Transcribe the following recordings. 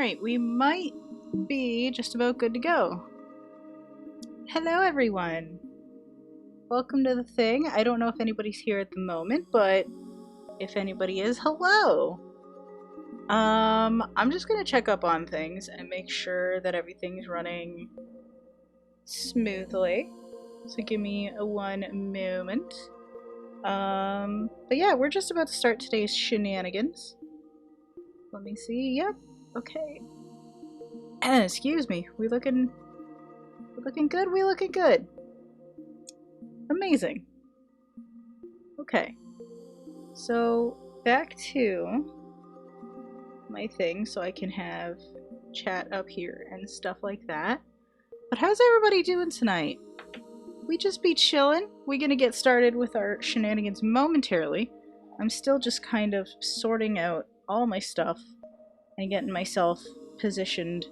Alright, we might be just about good to go. Hello everyone! Welcome to the thing. I don't know if anybody's here at the moment, but if anybody is, hello! I'm just gonna check up on things and make sure that everything's running smoothly. So give me one moment. But yeah, we're just about to start today's shenanigans. Let me see. Yep. Okay. Excuse me. We looking good? We looking good. Amazing. Okay. So back to my thing so I can have chat up here and stuff like that. But how's everybody doing tonight? We just be chilling. We're gonna get started with our shenanigans momentarily. I'm still just kind of sorting out all my stuff and getting myself positioned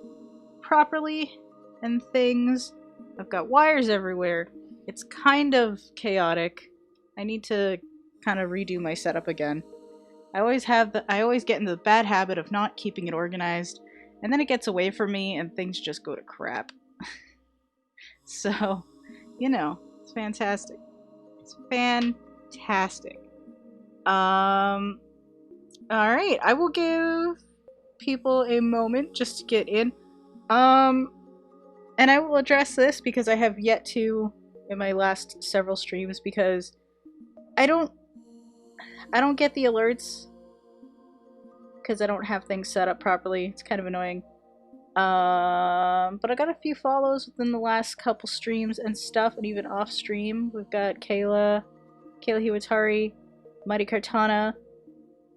properly and things. I've got wires everywhere. It's kind of chaotic. I need to kind of redo my setup again. I always get into the bad habit of not keeping it organized, and then it gets away from me and things just go to crap. So, you know, it's fantastic. It's fantastic. Alright, I will give people a moment just to get in. And I will address this because I have yet to in my last several streams because I don't get the alerts because I don't have things set up properly. It's kind of annoying. But I got a few follows within the last couple streams and stuff, and even off stream. We've got Kayla Hiwatari, Mighty Kartana,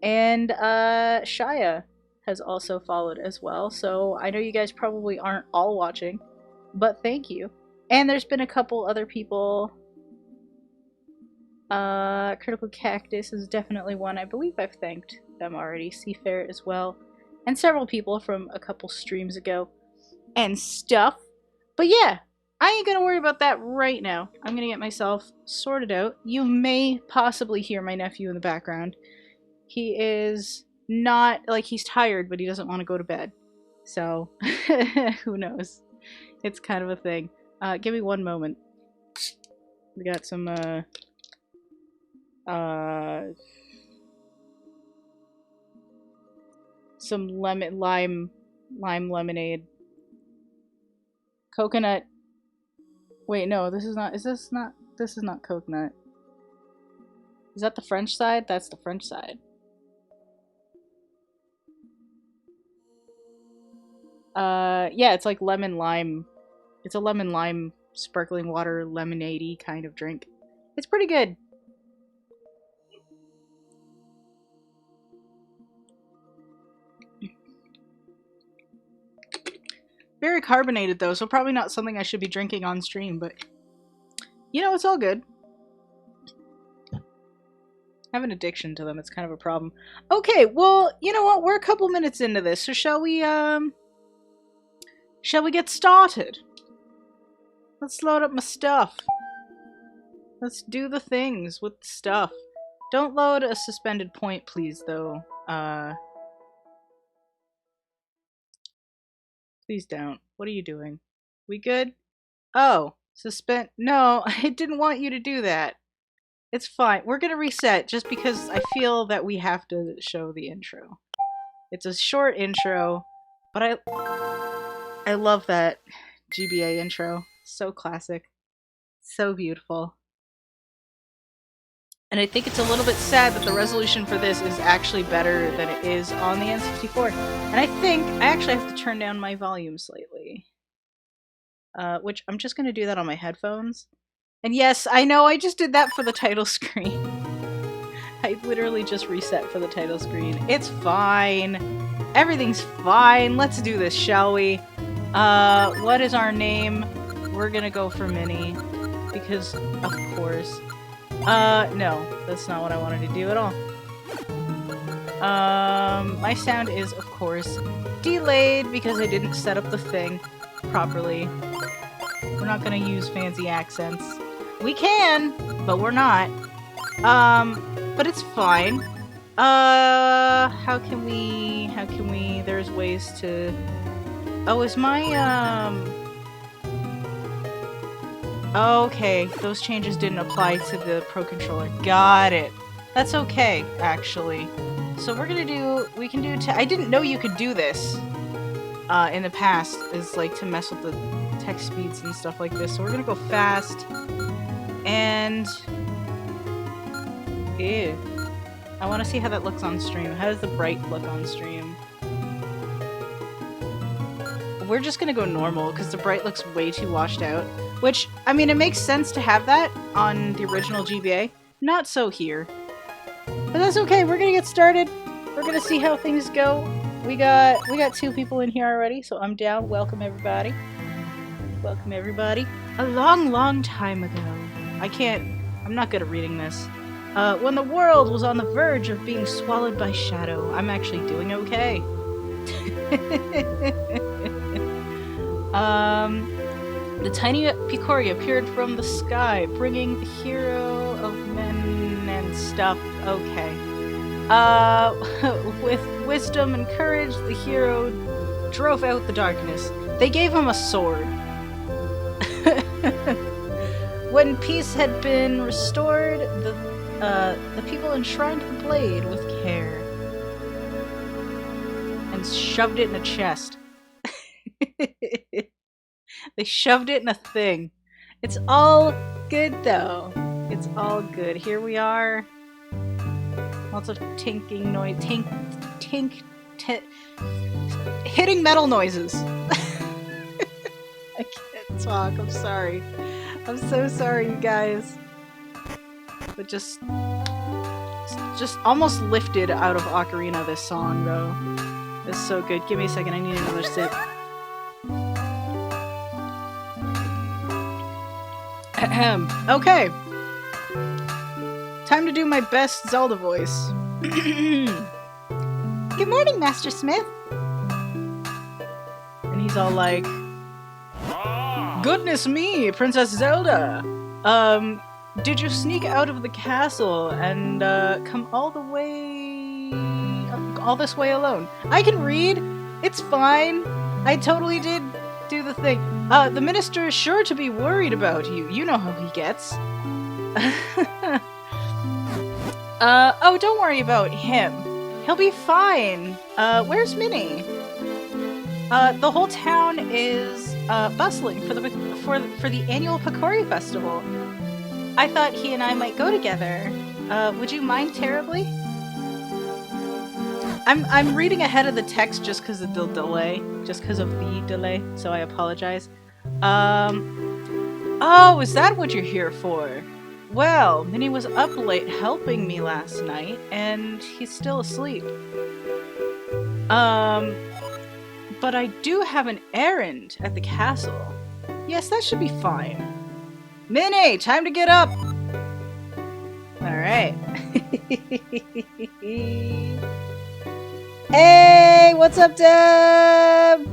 and Shia has also followed as well. So I know you guys probably aren't all watching, but thank you. And there's been a couple other people. Critical Cactus is definitely one. I believe I've thanked them already. Seafair as well. And several people from a couple streams ago. And stuff. But yeah, I ain't gonna worry about that right now. I'm gonna get myself sorted out. You may possibly hear my nephew in the background. He is not, like, he's tired, but he doesn't want to go to bed. So, who knows? It's kind of a thing. Give me one moment. We got some, some lime lemonade. Coconut. Wait, no, this is not coconut. Is that the French side? That's the French side. Yeah, it's like lemon lime. It's a lemon lime sparkling water lemonade-y kind of drink. It's pretty good. Very carbonated though, so probably not something I should be drinking on stream, but you know, it's all good. I have an addiction to them, it's kind of a problem. Okay, well, you know what, we're a couple minutes into this, so shall we get started? Let's load up my stuff. Let's do the things with the stuff. Don't load a suspended point, please, though. Please don't. What are you doing? We good? Oh, suspend. No, I didn't want you to do that. It's fine. We're gonna reset just because I feel that we have to show the intro. It's a short intro, but I love that GBA intro. So classic. So beautiful. And I think it's a little bit sad that the resolution for this is actually better than it is on the N64. And I think I actually have to turn down my volume slightly. Which I'm just going to do that on my headphones. And yes, I know I just did that for the title screen. I literally just reset for the title screen. It's fine. Everything's fine. Let's do this, shall we? What is our name? We're gonna go for Mini. Because, of course. No, that's not what I wanted to do at all. My sound is, of course, delayed because I didn't set up the thing properly. We're not gonna use fancy accents. We can, but we're not. But it's fine. How can we, there's there's ways to... Oh, is my, Okay, those changes didn't apply to the Pro Controller. Got it. That's okay, actually. So we're gonna do... We can do... I didn't know you could do this in the past, is like to mess with the text speeds and stuff like this. So we're gonna go fast. And... Ew. I want to see how that looks on stream. How does the bright look on stream? We're just gonna go normal, because the bright looks way too washed out. Which, I mean, it makes sense to have that on the original GBA. Not so here. But that's okay, we're gonna get started. We're gonna see how things go. We got 2 people in here already, so I'm down. Welcome everybody. Welcome everybody. A long, long time ago. I'm not good at reading this. When the world was on the verge of being swallowed by shadow. I'm actually doing okay. The tiny Picori appeared from the sky, bringing the hero of men and stuff. Okay. With wisdom and courage, the hero drove out the darkness. They gave him a sword. When peace had been restored, the people enshrined the blade with care and shoved it in a chest. They shoved it in a thing. It's all good though. It's all good. Here we are. Lots of tinking noise. Hitting metal noises. I can't talk. I'm sorry. I'm so sorry, you guys. But just almost lifted out of Ocarina, this song, though. It's so good. Give me a second, I need another sip. Ahem. Okay. Time to do my best Zelda voice. Good morning, Master Smith! And he's all like... Goodness me, Princess Zelda! Did you sneak out of the castle and come all this way alone? I can read. It's fine. I totally did do the thing. The minister is sure to be worried about you. You know how he gets. Oh, don't worry about him. He'll be fine. Where's Minnie? The whole town is bustling for the annual Picori Festival. I thought he and I might go together. Would you mind terribly? I'm reading ahead of the text just because of the delay. So I apologize. Oh, is that what you're here for? Well, Minnie was up late helping me last night, and he's still asleep. But I do have an errand at the castle. Yes, that should be fine. Minnie, time to get up! Alright. Hey, what's up, Deb?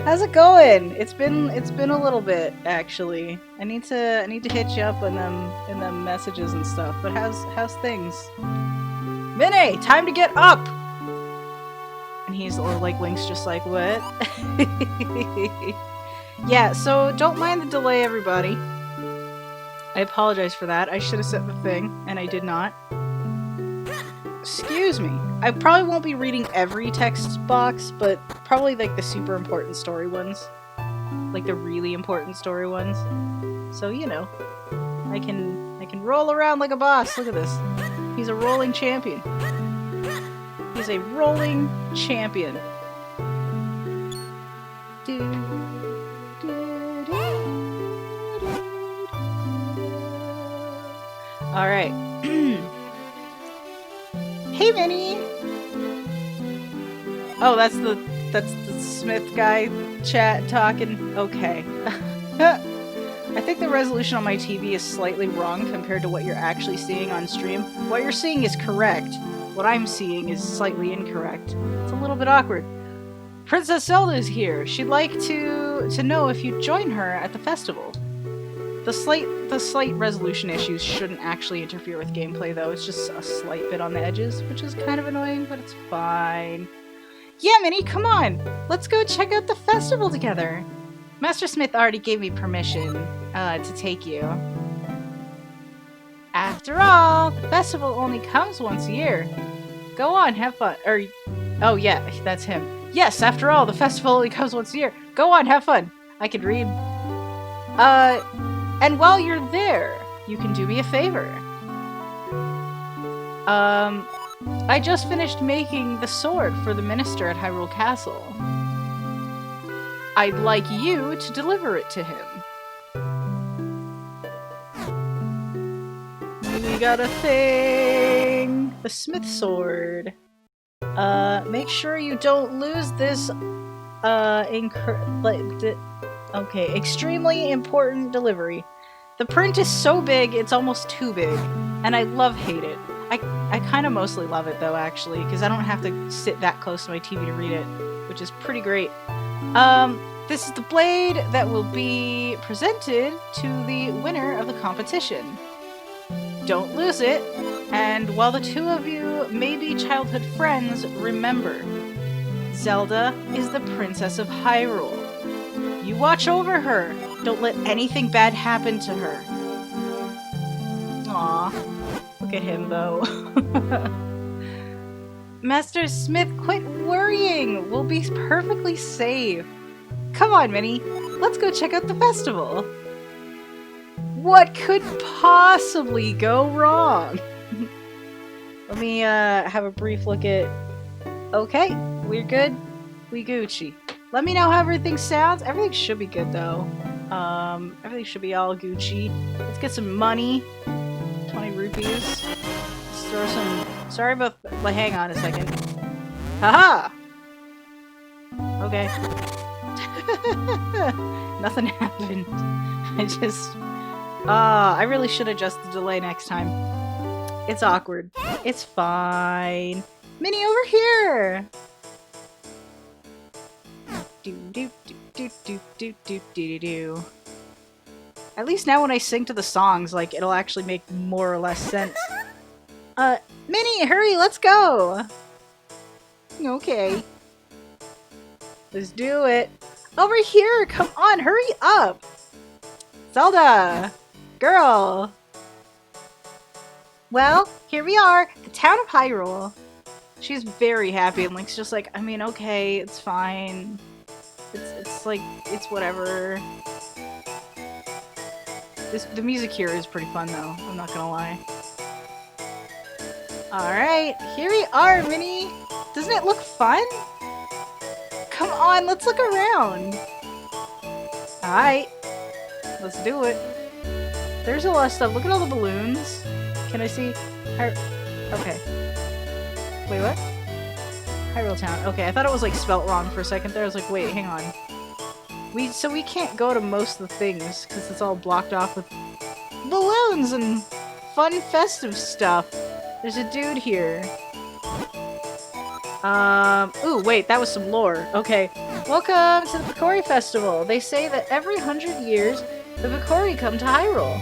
How's it going? It's been a little bit, actually. I need to hit you up in them messages and stuff. But how's things? Minnie, time to get up! And he's like, Link's just like, what? Yeah, so don't mind the delay, everybody. I apologize for that. I should have set the thing, and I did not. Excuse me. I probably won't be reading every text box, but probably like the super important story ones. Like the really important story ones. So, you know, I can roll around like a boss. Look at this. He's a rolling champion. He's a rolling champion. Alright. Hey, Minnie! Oh, that's the Smith guy chat talking. Okay. I think the resolution on my TV is slightly wrong compared to what you're actually seeing on stream. What you're seeing is correct. What I'm seeing is slightly incorrect. It's a little bit awkward. Princess Zelda is here. She'd like to know if you'd join her at the festival. The slight resolution issues shouldn't actually interfere with gameplay, though. It's just a slight bit on the edges, which is kind of annoying, but it's fine. Yeah, Minnie, come on! Let's go check out the festival together! Master Smith already gave me permission to take you. After all, the festival only comes once a year. Go on, have fun. Oh yeah, that's him. Yes, after all, the festival only comes once a year. Go on, have fun. I can read. And while you're there, you can do me a favor. I just finished making the sword for the minister at Hyrule Castle. I'd like you to deliver it to him. We got a thing! The Smith Sword. Make sure you don't lose this, okay, extremely important delivery. The print is so big, it's almost too big. And I hate it. I kind of mostly love it, though, actually, because I don't have to sit that close to my TV to read it, which is pretty great. This is the blade that will be presented to the winner of the competition. Don't lose it, and while the two of you may be childhood friends, remember, Zelda is the Princess of Hyrule. You watch over her. Don't let anything bad happen to her. Aww. Look at him, though. Master Smith, quit worrying! We'll be perfectly safe. Come on, Minnie. Let's go check out the festival. What could possibly go wrong? Let me have a brief look at... Okay, we're good. We Gucci. Let me know how everything sounds. Everything should be good, though. Everything should be all Gucci. Let's get some money. 20 rupees. Let's throw some... Sorry about... Like, hang on a second. Haha! Okay. Nothing happened. I just... I really should adjust the delay next time. It's awkward. It's fine. Minnie, over here! Do do do do do do do do do. At least now when I sing to the songs, like, it'll actually make more or less sense. Minnie, hurry, let's go! Okay. Let's do it. Over here, come on, hurry up! Zelda! Girl! Well, here we are, the town of Hyrule. She's very happy, and Link's just like, I mean, okay, it's fine. It's like, it's whatever. The music here is pretty fun, though. I'm not gonna lie. Alright, here we are, Minnie! Doesn't it look fun? Come on, let's look around! Alright. Let's do it. There's a lot of stuff. Look at all the balloons. Can I see? Okay. Wait, what? Hyrule Town. Okay, I thought it was like spelt wrong for a second there. I was like, wait, hang on. So we can't go to most of the things because it's all blocked off with balloons and fun festive stuff. There's a dude here. Ooh, wait, that was some lore. Okay. Welcome to the Picori Festival. They say that every 100 years, the Picori come to Hyrule.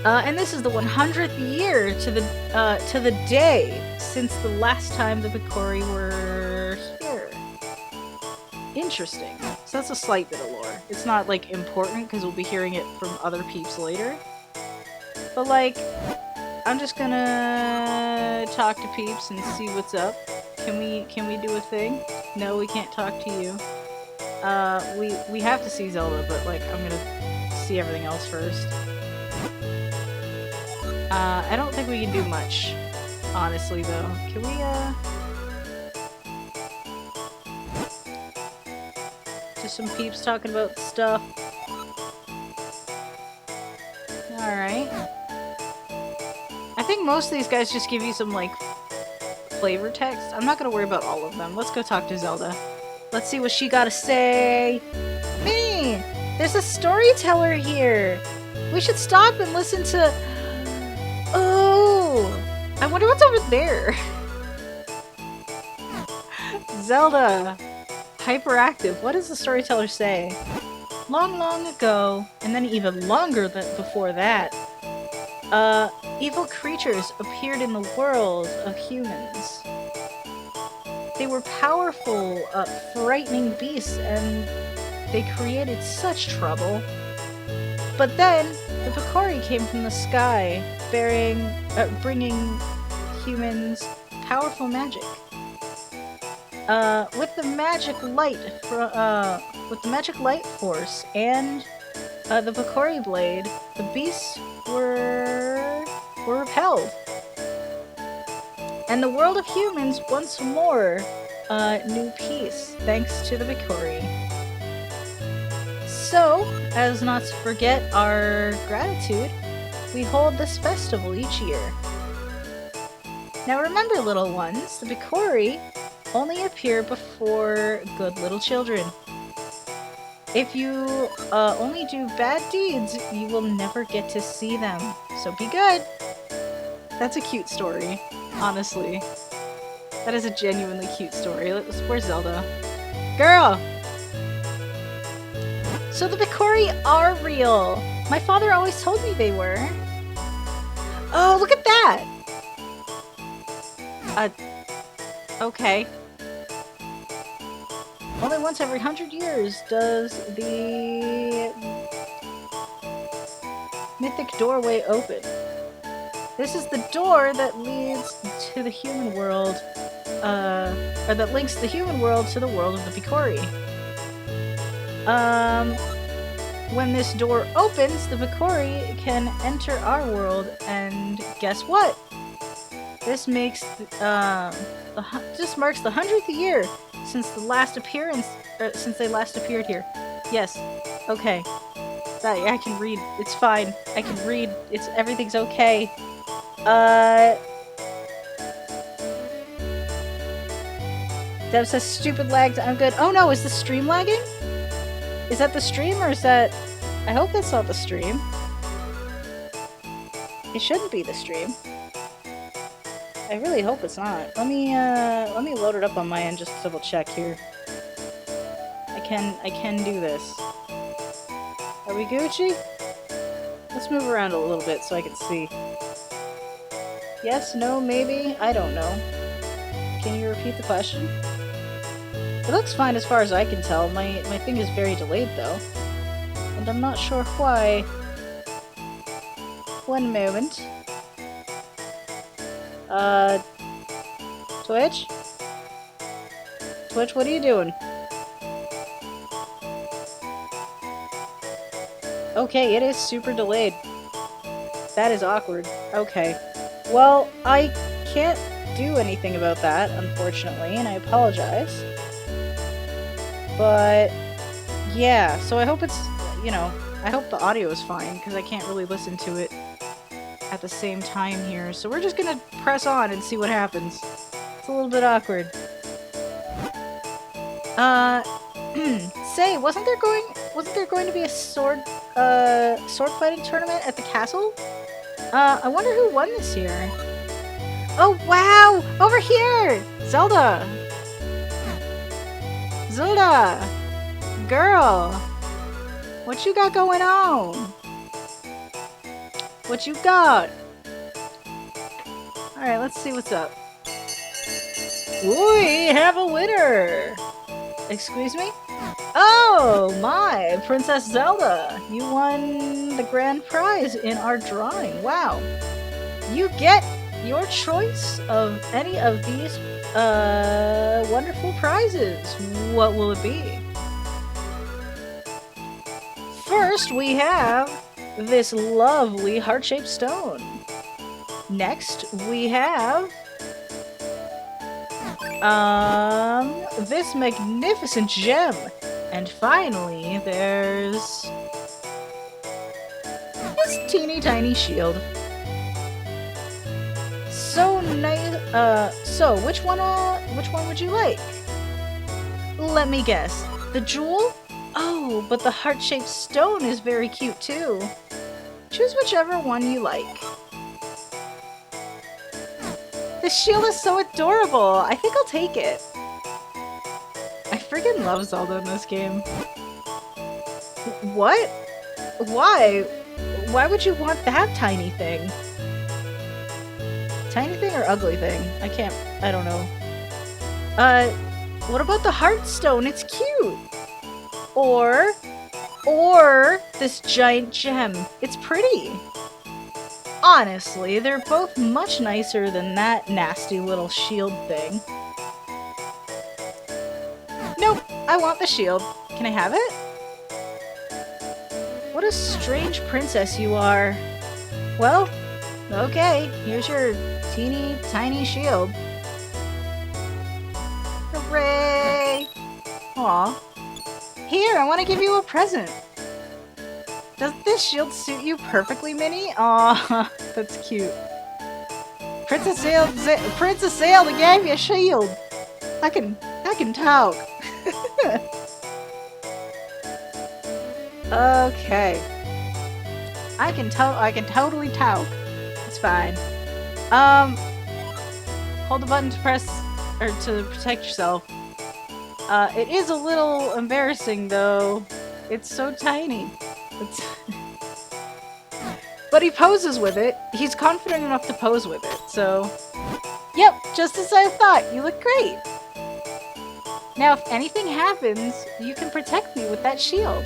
And this is the 100th year to the day since the last time the Picori were here. Interesting. So that's a slight bit of lore. It's not, like, important, because we'll be hearing it from other peeps later. But, like, I'm just gonna talk to peeps and see what's up. Can we do a thing? No, we can't talk to you. We have to see Zelda, but, like, I'm gonna see everything else first. I don't think we can do much, honestly, though. Can we, just some peeps talking about stuff. Alright. I think most of these guys just give you some, like, flavor text. I'm not gonna worry about all of them. Let's go talk to Zelda. Let's see what she gotta say. Minnie! There's a storyteller here! We should stop and listen to... Oh! I wonder what's over there. Zelda! Hyperactive. What does the storyteller say? Long, long ago, and then even longer before that, evil creatures appeared in the world of humans. they were powerful, frightening beasts, and they created such trouble. But then, the Picori came from the sky, bringing humans powerful magic. With the magic light, with the magic light force and the Picori blade, the beasts were repelled, and the world of humans once more knew peace thanks to the Picori. So, as not to forget our gratitude, we hold this festival each year. Now remember, little ones, the Picori only appear before good little children. If you only do bad deeds, you will never get to see them. So be good. That's a cute story, honestly. That is a genuinely cute story. Where's Zelda? Girl! So the Picori are real! My father always told me they were. Oh, look at that! Okay. Only once every 100 years does the mythic doorway open. This is the door that leads to the human world, or that links the human world to the world of the Picori. When this door opens, the Picori can enter our world, and guess what? This makes this marks the 100th year since the last appearance, since they last appeared here. Yes. Okay. I can read. It's fine. I can read. Everything's okay. Dev says stupid lagged. I'm good. Oh no, is the stream lagging? Is that the stream or is that? I hope that's not the stream. It shouldn't be the stream. I really hope it's not. Let me load it up on my end just to double check here. I can do this. Are we Gucci? Let's move around a little bit so I can see. Yes, no, maybe? I don't know. Can you repeat the question? It looks fine as far as I can tell. My thing is very delayed though. And I'm not sure why. One moment. Twitch? Twitch, what are you doing? Okay, it is super delayed. That is awkward. Okay. Well, I can't do anything about that, unfortunately, and I apologize. But, yeah, so I hope it's, you know, I hope the audio is fine, because I can't really listen to it at the same time here. So we're just gonna press on and see what happens. It's a little bit awkward. Say, wasn't there going to be a sword fighting tournament at the castle? I wonder who won this year. Oh wow! Over here! Zelda! Zelda! Girl! What you got going on? What you got? Alright, let's see what's up. We have a winner! Excuse me? Oh my! Princess Zelda! You won the grand prize in our drawing. Wow! You get your choice of any of these wonderful prizes. What will it be? First, we have this lovely heart-shaped stone. Next, we have this magnificent gem. And finally, there's this teeny tiny shield. So nice. So which one would you like? Let me guess. The jewel? Oh, but the heart-shaped stone is very cute too. Choose whichever one you like. The shield is so adorable. I think I'll take it. I freaking love Zelda in this game. What? Why? Why would you want that tiny thing? Tiny thing or ugly thing? I don't know. Uh, what about the Heartstone? It's cute. Or this giant gem. It's pretty. Honestly, they're both much nicer than that nasty little shield thing. Nope, I want the shield. Can I have it? What a strange princess you are. Well, okay, here's your teeny tiny shield. Hooray! Aw. Here, I want to give you a present. Doesn't this shield suit you perfectly, Minnie? Aw, that's cute. Princess Zelda gave you a shield. I can talk. Okay. I can totally talk. It's fine. Hold the button to press or to protect yourself. It is a little embarrassing though. It's so tiny. But he poses with it. He's confident enough to pose with it, so... Yep, just as I thought. You look great. Now, if anything happens, you can protect me with that shield.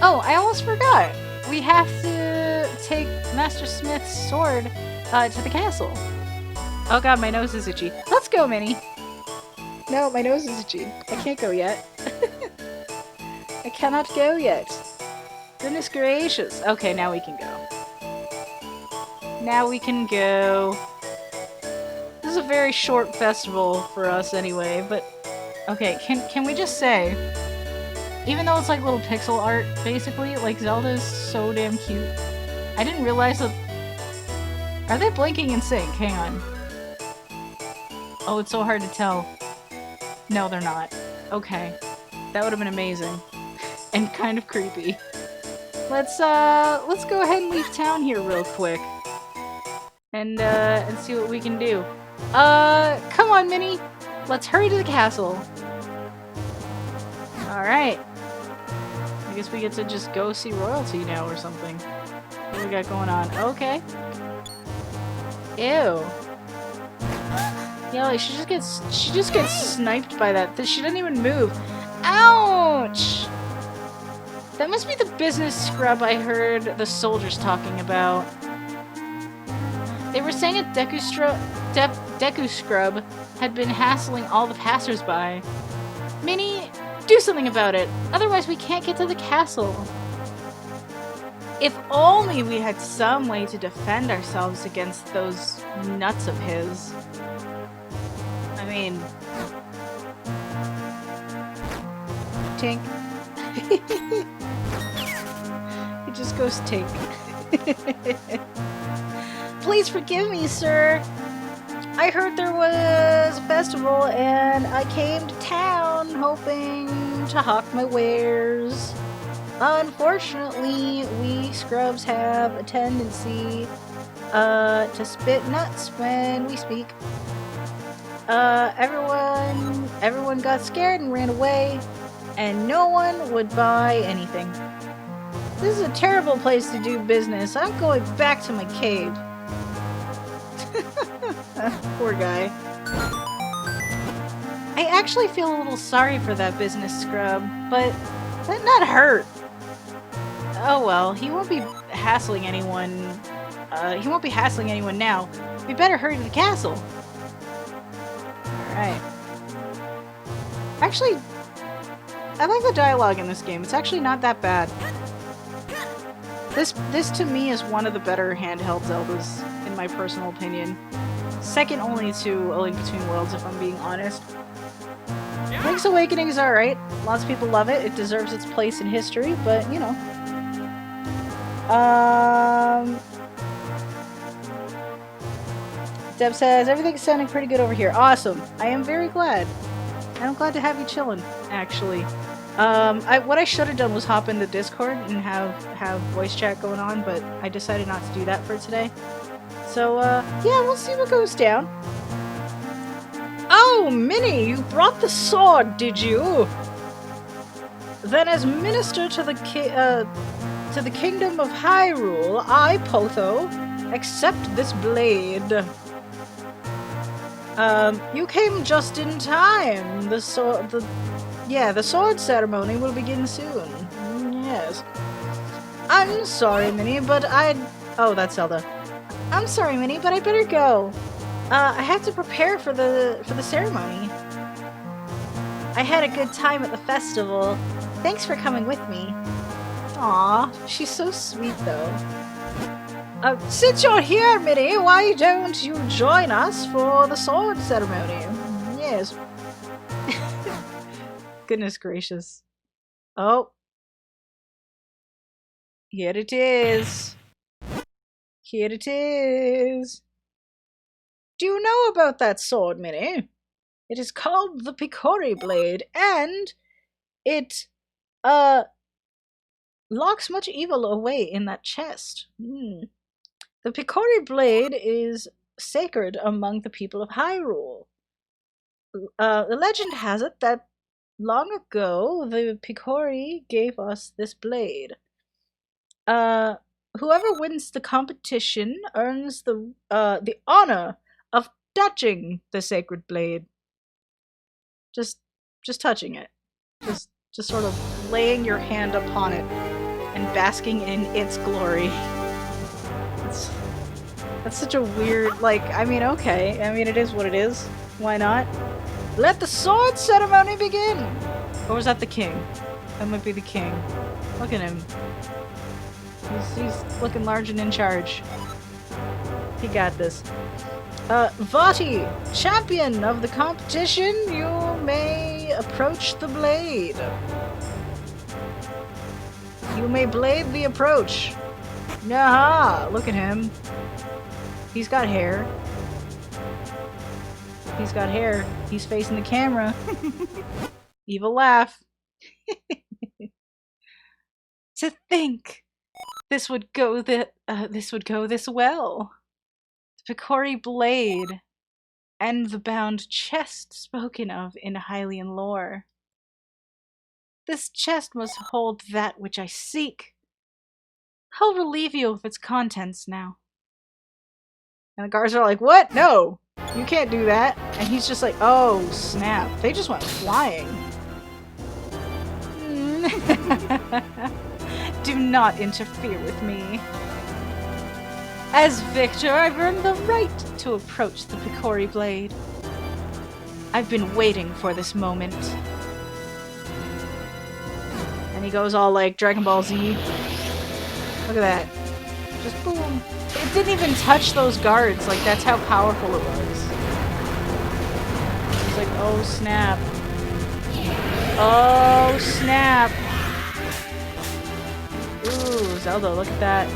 Oh, I almost forgot. We have to take Master Smith's sword to the castle. Oh god, my nose is itchy. Let's go, Minnie. No, my nose is itchy. I can't go yet. I cannot go yet. Goodness gracious. Okay, now we can go. Now we can go. This is a very short festival for us anyway, but... Okay, can we just say... Even though it's like little pixel art, basically, like Zelda is so damn cute. I didn't realize that... Are they blinking in sync? Hang on. Oh, it's so hard to tell. No, they're not. Okay. That would have been amazing. And kind of creepy. Let's go ahead and leave town here real quick. And see what we can do. Come on, Minnie! Let's hurry to the castle. Alright. I guess we get to just go see royalty now or something. What do we got going on? Okay. Ew. Yeah, like she just gets sniped by that. She doesn't even move. Ouch! That must be the business scrub I heard the soldiers talking about. They were saying a Deku Scrub had been hassling all the passers-by. Minnie, do something about it, otherwise we can't get to the castle. If only we had some way to defend ourselves against those nuts of his. I mean... Tink. It just goes tink. Please forgive me, sir. I heard there was a festival and I came to town hoping to hawk my wares. Unfortunately, we scrubs have a tendency to spit nuts when we speak. Everyone got scared and ran away, and no one would buy anything. This is a terrible place to do business. I'm going back to my cave. Poor guy. I actually feel a little sorry for that business scrub, but that not hurt. Oh well, he won't be hassling anyone. He won't be hassling anyone now. We better hurry to the castle. Alright. Actually, I like the dialogue in this game. It's actually not that bad. This to me is one of the better handheld Zeldas, in my personal opinion. Second only to A Link Between Worlds, if I'm being honest. Link's Awakening is alright. Lots of people love it. It deserves its place in history, but, you know. Deb says, everything's sounding pretty good over here. Awesome. I am very glad. I'm glad to have you chilling, actually. What I should have done was hop into Discord and have voice chat going on, but I decided not to do that for today. So, yeah, we'll see what goes down. Oh, Minnie, you brought the sword, did you? Then as minister to the kingdom of Hyrule, I, Potho, accept this blade. You came just in time. The sword ceremony will begin soon. Yes. I'm sorry, Minnie, but oh, that's Zelda. I'm sorry, Minnie, but I better go. I have to prepare for the ceremony. I had a good time at the festival. Thanks for coming with me. Aw, she's so sweet, though. Since you're here, Minnie, why don't you join us for the sword ceremony? Yes. Goodness gracious. Oh. Here it is. Here it is. Do you know about that sword, Minnie? It is called the Picori Blade, and it, locks much evil away in that chest. The Picori Blade is sacred among the people of Hyrule. The legend has it that long ago the Picori gave us this blade. Whoever wins the competition earns the honor of touching the sacred blade. Just touching it. Just sort of laying your hand upon it and basking in its glory. That's such a weird, like, I mean, okay. I mean, it is what it is. Why not? Let the sword ceremony begin! Or was that the king? That might be the king. Look at him. He's looking large and in charge. He got this. Vati, champion of the competition, you may approach the blade. You may blade the approach. Nah, look at him. He's got hair. He's got hair. He's facing the camera. Evil laugh. To think this would go this well. The Picori blade and the bound chest spoken of in Hylian lore. This chest must hold that which I seek. I'll relieve you of its contents now. And the guards are like, what? No! You can't do that. And he's just like, oh, snap. They just went flying. Do not interfere with me. As victor, I've earned the right to approach the Picori blade. I've been waiting for this moment. And he goes all like Dragon Ball Z. Look at that. Just boom. It didn't even touch those guards. Like, that's how powerful it was. He's like, oh snap. Oh snap. Ooh, Zelda, look at that.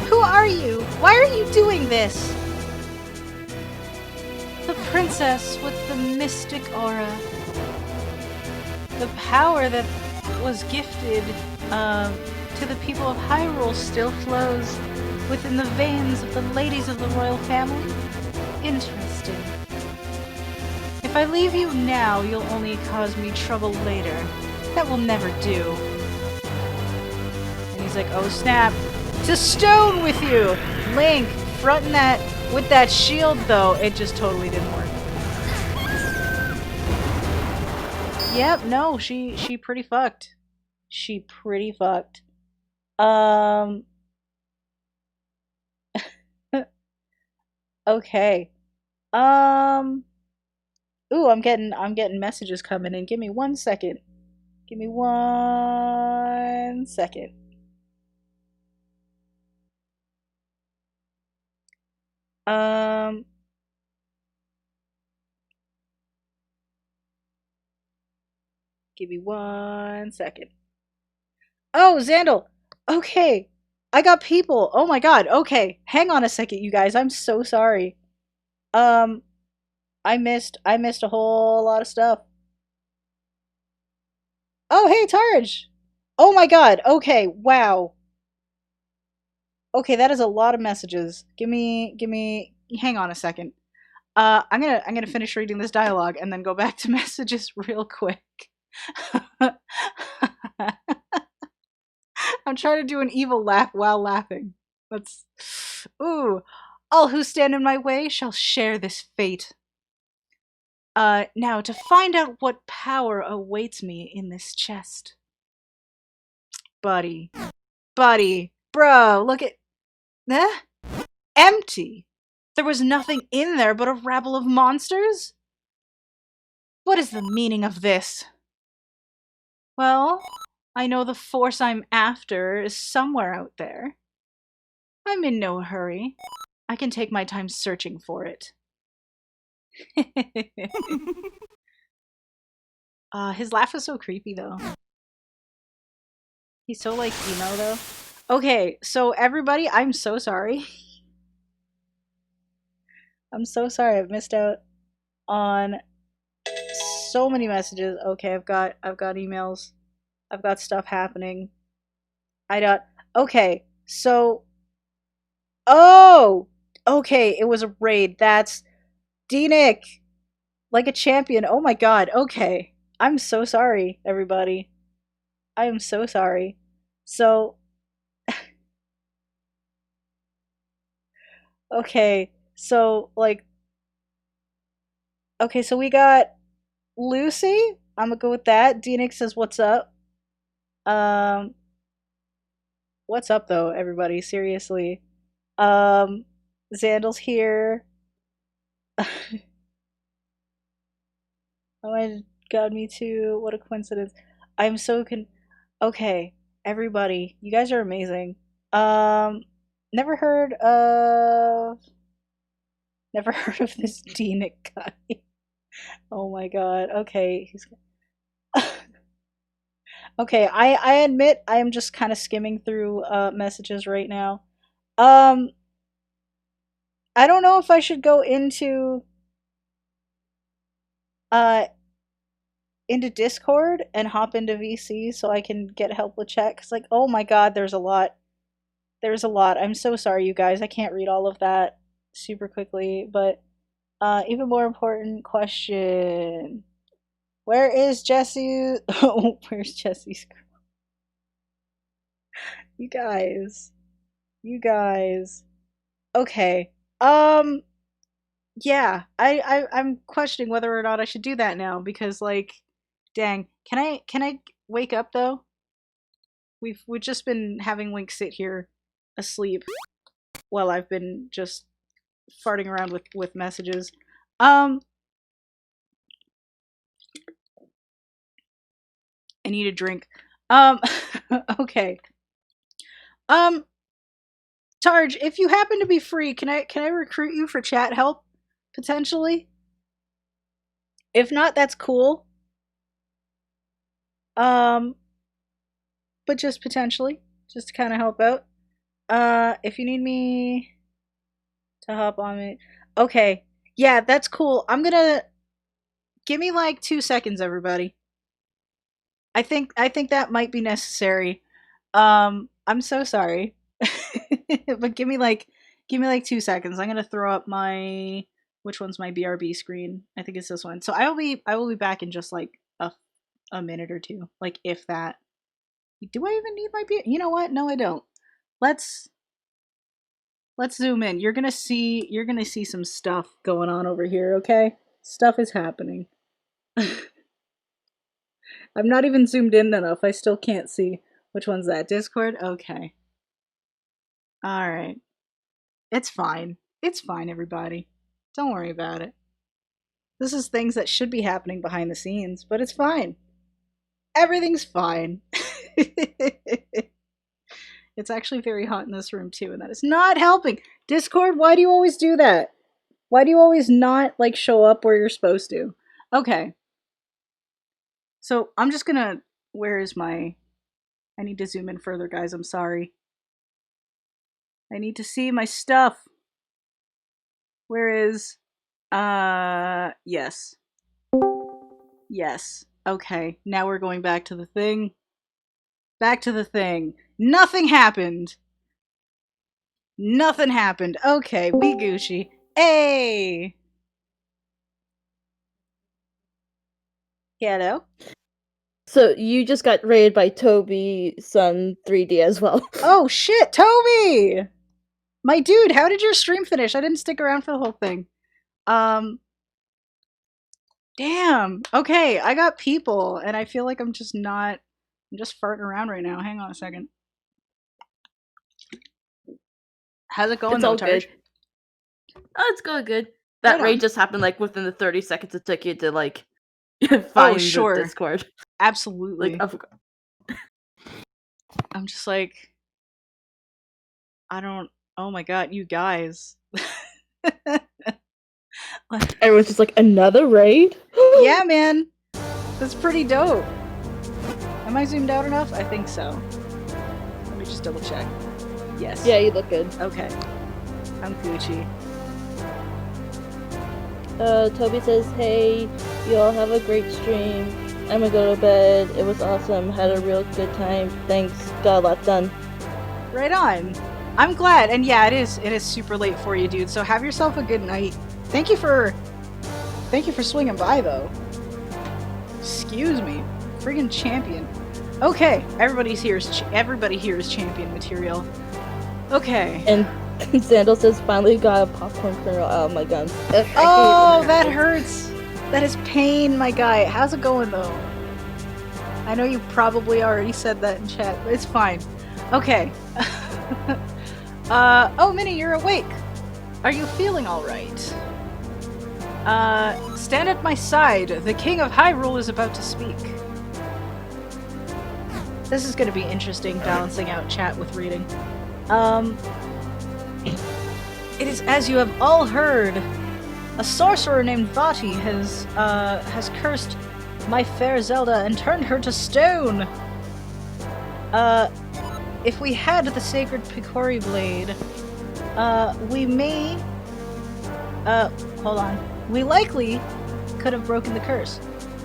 Who are you? Why are you doing this? The princess with the mystic aura. The power that was gifted to the people of Hyrule still flows within the veins of the ladies of the royal family? Interesting. If I leave you now, you'll only cause me trouble later. That will never do. And he's like, oh snap. To stone with you! Link, fronting that with that shield though, it just totally didn't work. Yep, no, she pretty fucked. She pretty fucked. Okay. Ooh, I'm getting messages coming in. Give me 1 second. Give me 1 second. Give me 1 second. Oh, Xandal! Okay. I got people. Oh my god. Okay. Hang on a second, you guys. I'm so sorry. I missed a whole lot of stuff. Oh, hey, Tarj! Oh my god. Okay. Wow. Okay, that is a lot of messages. Give me hang on a second. I'm gonna finish reading this dialogue and then go back to messages real quick. I'm trying to do an evil laugh while laughing. Ooh. All who stand in my way shall share this fate. Now to find out what power awaits me in this chest. Buddy. Buddy. Bro, look at... Eh? Empty. There was nothing in there but a rabble of monsters? What is the meaning of this? Well, I know the force I'm after is somewhere out there. I'm in no hurry. I can take my time searching for it. His laugh is so creepy, though. He's so, like, emo, though. Okay, so everybody, I'm so sorry. I'm so sorry I've missed out on so many messages. Okay, I've got emails. I've got stuff happening. Okay, so oh, okay, it was a raid. That's D-Nick, like a champion. Oh my god. Okay. I'm so sorry, everybody. I am so sorry. So okay. So like okay, so we got Lucy. I'm gonna go with that. D-Nick says what's up. Um what's up though, everybody? Seriously. Xandal's here. Oh my god, me too. What a coincidence. I'm so okay, everybody, you guys are amazing. Um never heard of this D-Nick guy. Oh my god. Okay, he's okay, I admit I am just kind of skimming through messages right now. Um I don't know if I should go uh into Discord and hop into VC so I can get help with chat cuz like oh my god, there's a lot. There's a lot. I'm so sorry you guys. I can't read all of that super quickly, but even more important question. Where is Jesse? Oh, where's Jesse's girl? You guys. You guys. Okay. Yeah. I'm questioning whether or not I should do that now because like dang. Can I wake up though? We've just been having Link sit here asleep while I've been just farting around with messages. Um I need a drink. Um okay. Um Targe, if you happen to be free, can I recruit you for chat help potentially? If not, that's cool. Um but just potentially, just to kind of help out. If you need me to hop on it. Okay. Yeah, that's cool. I'm going to give me like 2 seconds everybody. I think that might be necessary. I'm so sorry. But give me like 2 seconds. I'm gonna throw up my which one's my BRB screen? I think it's this one. So I will be back in just like a minute or two, like if that. Do I even need my B? You know what? No, I don't. Let's zoom in. You're gonna see some stuff going on over here. Okay, stuff is happening. I'm not even zoomed in enough. I still can't see. Which one's that? Discord? Okay. Alright. It's fine. It's fine, everybody. Don't worry about it. This is things that should be happening behind the scenes, but it's fine. Everything's fine. It's actually very hot in this room too, and that is not helping. Discord, why do you always do that? Why do you always not, like, show up where you're supposed to? Okay. So, I'm just gonna... Where is my... I need to zoom in further, guys. I'm sorry. I need to see my stuff. Where is... Yes. Yes. Okay. Now we're going back to the thing. Back to the thing. Nothing happened. Nothing happened. Okay, we Gucci. Hey! Hello? So you just got raided by Toby Son 3D as well. Oh shit, Toby! My dude, how did your stream finish? I didn't stick around for the whole thing. Damn. Okay, I got people, and I feel like I'm just not. I'm just farting around right now. Hang on a second. How's it going, It's though, all Tarj? good. Oh, it's going good. That Right raid on. just happened like within the 30 seconds it took you to like find sure. the Discord. Absolutely. Like, I'm just like, I don't. Oh my god, you guys. everyone's just like, another raid? Yeah, man. That's pretty dope. Am I zoomed out enough? I think so. Let me just double check. Yes. Yeah, you look good. Okay. I'm Gucci. Toby says, hey, you all have a great stream. I'm gonna go to bed. It was awesome. Had a real good time. Thanks. Got a lot done. Right on. I'm glad. And yeah, it is super late for you, dude. So have yourself a good night. Thank you for swinging by, though. Excuse me. Friggin' champion. Okay, everybody here is champion material. Okay. And Sandal says, finally got a popcorn kernel out of my gun. Oh, that hurts. That is pain, my guy. How's it going, though? I know you probably already said that in chat, but it's fine. Okay. Oh, Minnie, you're awake. Are you feeling alright? Stand at my side. The King of Hyrule is about to speak. This is gonna be interesting, balancing out chat with reading. It is as you have all heard. A sorcerer named Vati has cursed my fair Zelda and turned her to stone. If we had the sacred Picori blade, we may... hold on. We likely could have broken the curse.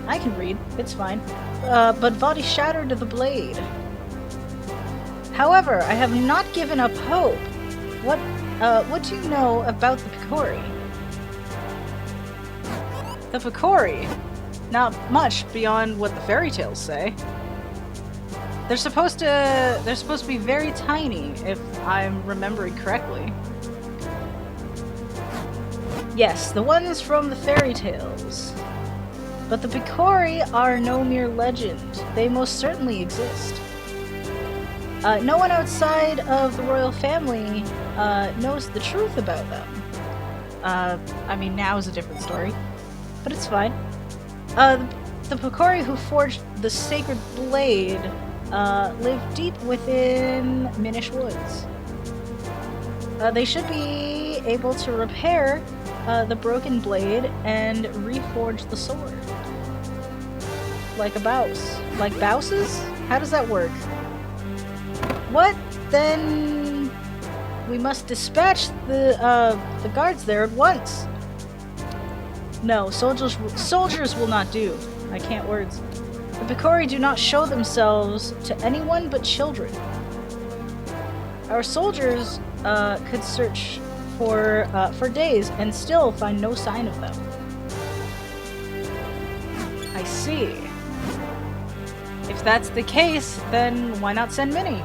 I can read, it's fine. But Vati shattered the blade. However, I have not given up hope. What do you know about the Picori? The Picori? Not much beyond what the fairy tales say. They're supposed to be very tiny, if I'm remembering correctly. Yes, the ones from the fairy tales. But the Picori are no mere legend. They most certainly exist. No one outside of the royal family knows the truth about them. I mean, now is a different story, but it's fine. The Picori who forged the sacred blade live deep within Minish Woods. They should be able to repair the broken blade and reforge the sword. Like a bouse. Like bouses? How does that work? What? Then we must dispatch the guards there at once. No, soldiers will not do. I can't words. The Picori do not show themselves to anyone but children. Our soldiers could search for days and still find no sign of them. I see. If that's the case, then why not send Minnie?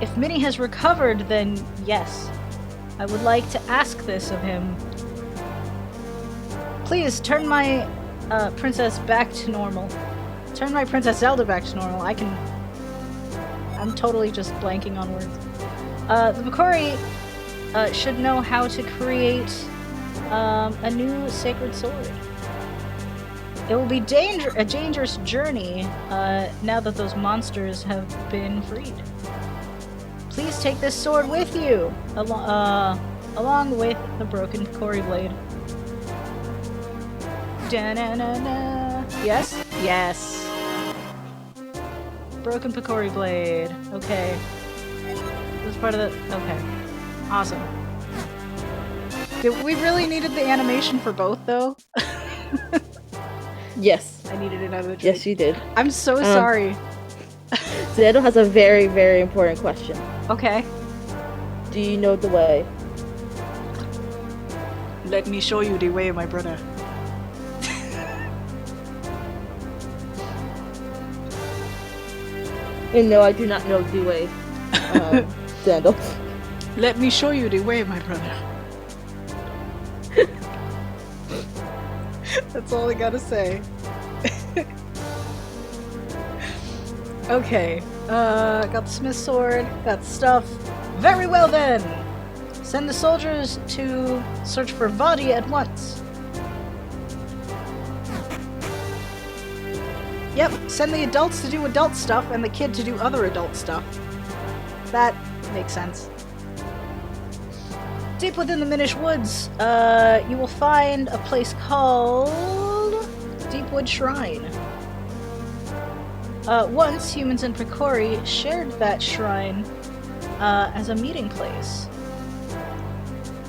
If Minnie has recovered, then yes. I would like to ask this of him. Please, turn my princess back to normal. Turn my Princess Zelda back to normal. I'm totally just blanking on words. The Picori should know how to create a new sacred sword. It will be a dangerous journey now that those monsters have been freed. Please take this sword with you, along with the broken Picori blade. Da-na-na-na. Yes? Yes. Broken Picori blade. Okay. This is part of the... Okay. Awesome. We really needed the animation for both, though. Yes. I needed another drink. Yes, you did. I'm so sorry. Zando has a very, very important question. Okay. Do you know the way? Let me show you the way, my brother. And no, I do not know the way. Sandal. Let me show you the way, my brother. That's all I gotta say. Okay, got the smith sword, got the stuff. Very well then! Send the soldiers to search for Vadi at once. Yep, send the adults to do adult stuff and the kid to do other adult stuff. That makes sense. Deep within the Minish woods, you will find a place called Deepwood Shrine. Once, humans in Precori shared that shrine as a meeting place.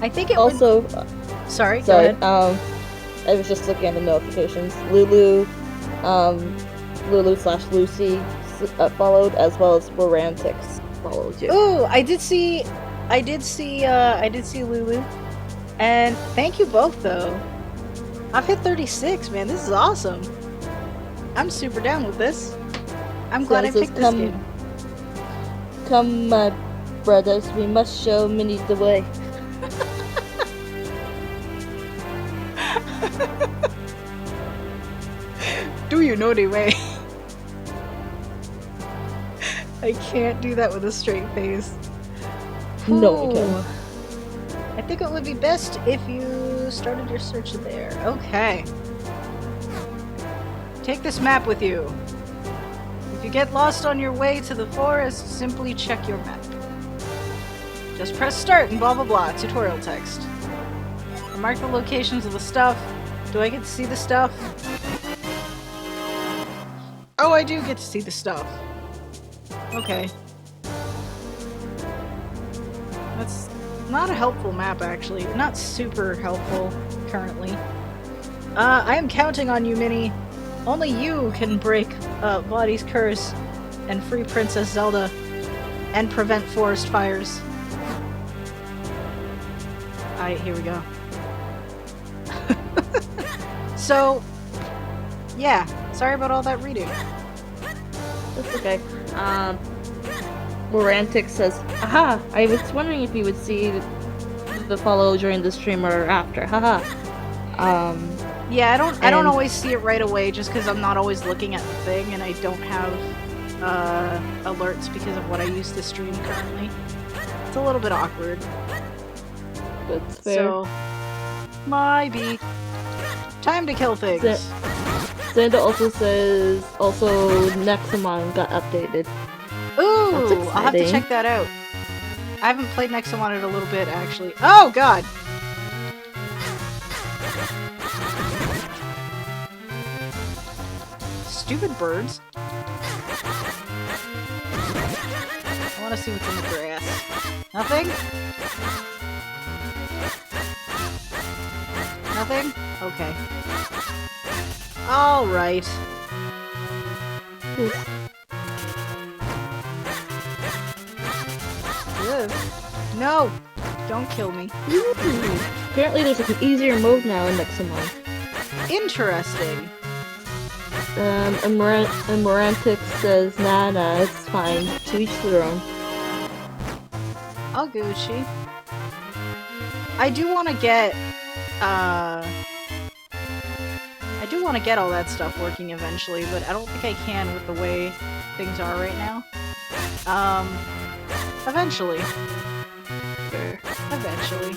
I think it also would... Sorry, go sorry. ahead. I was just looking at the notifications. Lulu slash Lucy followed, as well as Morantix followed you. Ooh, I did see Lulu, and thank you both though. I've hit 36, man. This is awesome. I'm super down with this. I'm glad I picked this game. Come, my brothers, we must show Minnie the way. Do you know the way? I can't do that with a straight face. No, I can't. I think it would be best if you started your search there. Okay. Take this map with you. If you get lost on your way to the forest, simply check your map. Just press start and blah blah blah, tutorial text. Mark the locations of the stuff. Do I get to see the stuff? Oh, I do get to see the stuff. Okay. That's not a helpful map, actually. Not super helpful, currently. I am counting on you, Minnie. Only you can break Vadi's curse and free Princess Zelda and prevent forest fires. Here we go. So, yeah. Sorry about all that reading. That's okay. Morantix says, "Aha! I was wondering if you would see the follow during the stream or after. Haha." Yeah, I don't always see it right away just because I'm not always looking at the thing and I don't have alerts because of what I use to stream currently. It's a little bit awkward. That's fair. So, maybe. Time to kill things. Xander also says, Nexamon got updated. Ooh, I'll have to check that out. I haven't played Nexamon in a little bit, actually. Oh, God! Stupid birds. I want to see what's in the grass. Nothing? Nothing? Okay. Alright. No! Don't kill me. Apparently there's like an easier mode now in Nexamon. Interesting. And Morantix says, nah, it's fine. To each their own. I'll Gucci. I do want to get, all that stuff working eventually, but I don't think I can with the way things are right now. Eventually. Eventually.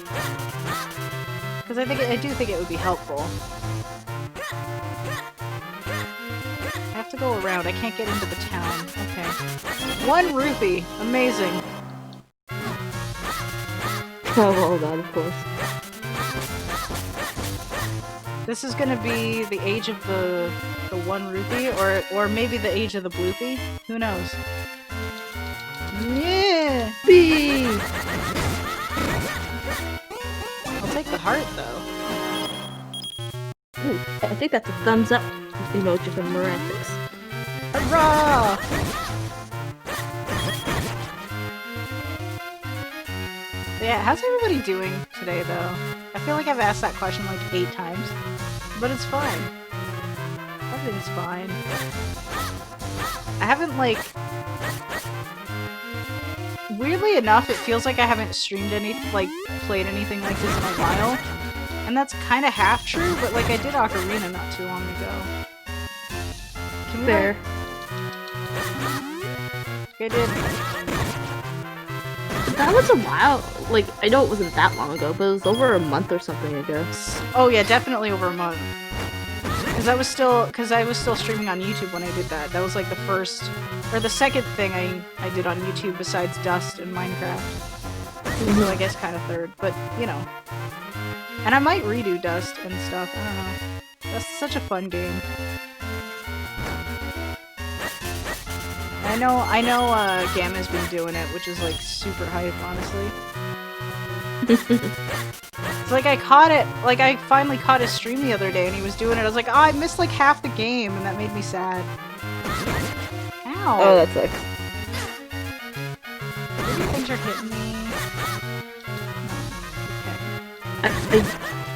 Because I do think it would be helpful. I have to go around. I can't get into the town. Okay. 1 rupee. Amazing. Oh, well, that, of course. This is gonna be the age of the 1 rupee, or maybe the age of the bloopy? Who knows? Yeah! B! I'll take the heart, though. Ooh, I think that's a thumbs up emoji from Morantix. Hurrah! Yeah, how's everybody doing today, though? I feel like I've asked that question like 8 times. But it's fine. Everything's fine. I haven't, like... weirdly enough, it feels like I haven't streamed played anything like this in a while. And that's kind of half true, but like I did Ocarina not too long ago. Can we Fair. I did. That was a while. Like, I know it wasn't that long ago, but it was over a month or something ago. Oh yeah, definitely over a month. Because I was still streaming on YouTube when I did that. That was like the first, or the second thing I did on YouTube besides Dust and Minecraft. So I guess kind of third, but you know. And I might redo Dust and stuff. I don't know. That's such a fun game. I know Gamma's been doing it, which is like super hype, honestly. It's like I finally caught his stream the other day and he was doing it. I was like, oh, I missed like half the game, and that made me sad. Ow. Oh, that sucks. Maybe things are hitting me. I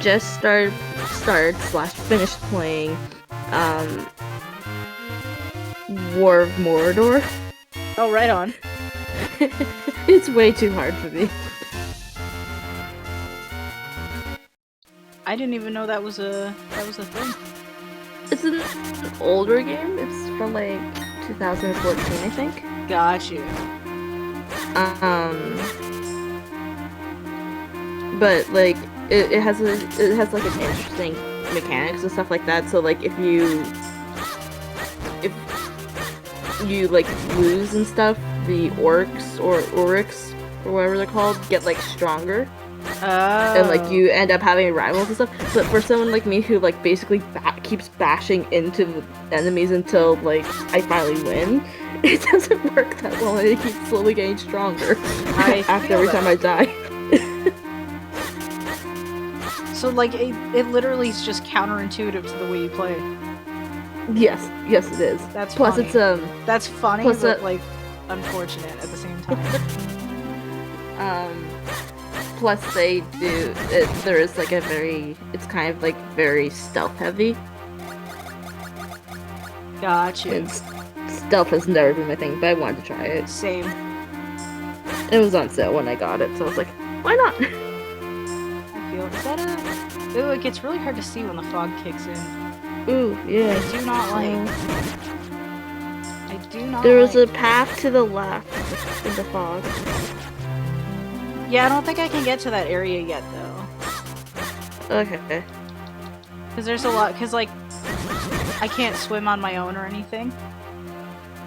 just started / finished playing War of Mordor. Oh, right on. It's way too hard for me. I didn't even know that was a thing. It's an older game. It's from like 2014, I think. Got you. But like it has like an interesting mechanics and stuff like that. So like if you like lose and stuff, the orcs or oryx or whatever they're called get like stronger. And like you end up having rivals and stuff. But for someone like me who like basically keeps bashing into the enemies until like I finally win, it doesn't work that well, and it keeps slowly getting stronger after every time I die. So like it literally is just counterintuitive to the way you play. Yes, it is. That's plus funny. It's that's funny, but like unfortunate at the same time. Plus they do there is like it's kind of like very stealth heavy. Gotcha. And stealth has never been my thing, but I wanted to try it. Same. It was on sale when I got it, so I was like, why not? I feel is that a ooh, it gets really hard to see when the fog kicks in. Ooh, yeah. I do not like. I do not. There was a path to the left in the fog. Yeah, I don't think I can get to that area yet, though. Okay. Because there's a lot. Because like, I can't swim on my own or anything.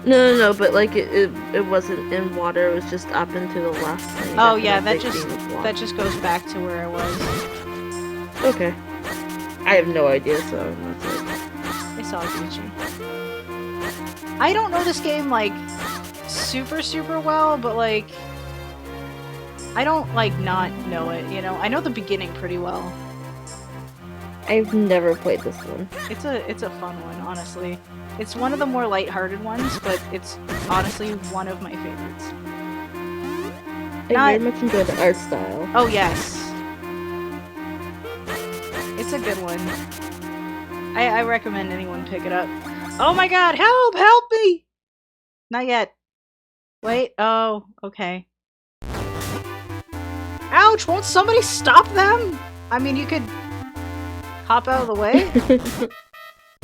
No, but like it wasn't in water. It was just up and to the left. Oh yeah, that just goes back to where I was. Okay. I have no idea, so that's it. I saw Gucci. I don't know this game like super well, but like I don't like not know it. You know, I know the beginning pretty well. I've never played this one. It's a fun one, honestly. It's one of the more lighthearted ones, but it's honestly one of my favorites. I very much enjoy the art style. Oh yes. It's a good one. I recommend anyone pick it up. Oh my god, help me! Not yet. Wait, oh, okay. Ouch, won't somebody stop them? I mean, you could hop out of the way?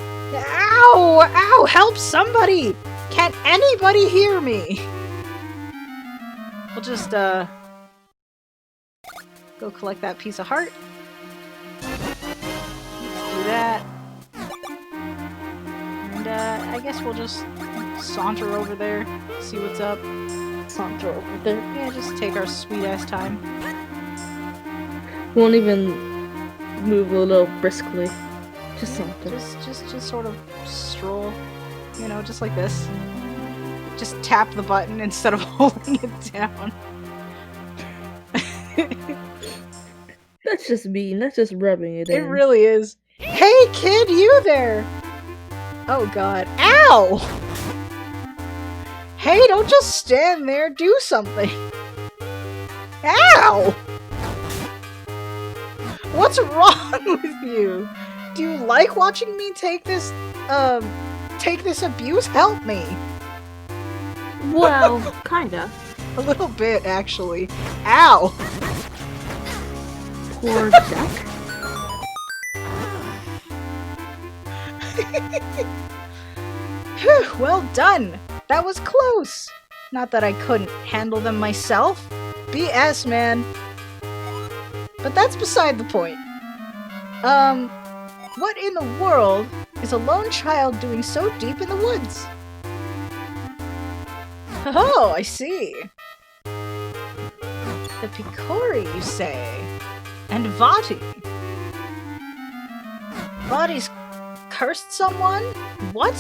Ow, help somebody! Can't anybody hear me? We'll just, go collect that piece of heart. Let's do that. And, I guess we'll just saunter over there, see what's up. Saunter over there? Yeah, just take our sweet-ass time. Won't even move a little briskly. Just saunter. Just sort of stroll. You know, just like this. Just tap the button instead of holding it down. That's just mean. That's just rubbing it in. It really is. Hey kid, you there! Oh god. Ow! Hey, don't just stand there, do something! Ow! What's wrong with you? Do you like watching me take this abuse? Help me! Well, kinda. A little bit, actually. Ow! Poor duck. Phew, well done! That was close! Not that I couldn't handle them myself. BS, man. But that's beside the point. What in the world is a lone child doing so deep in the woods? Oh, I see. The Picori, you say? And Vati. Vati's cursed someone? What?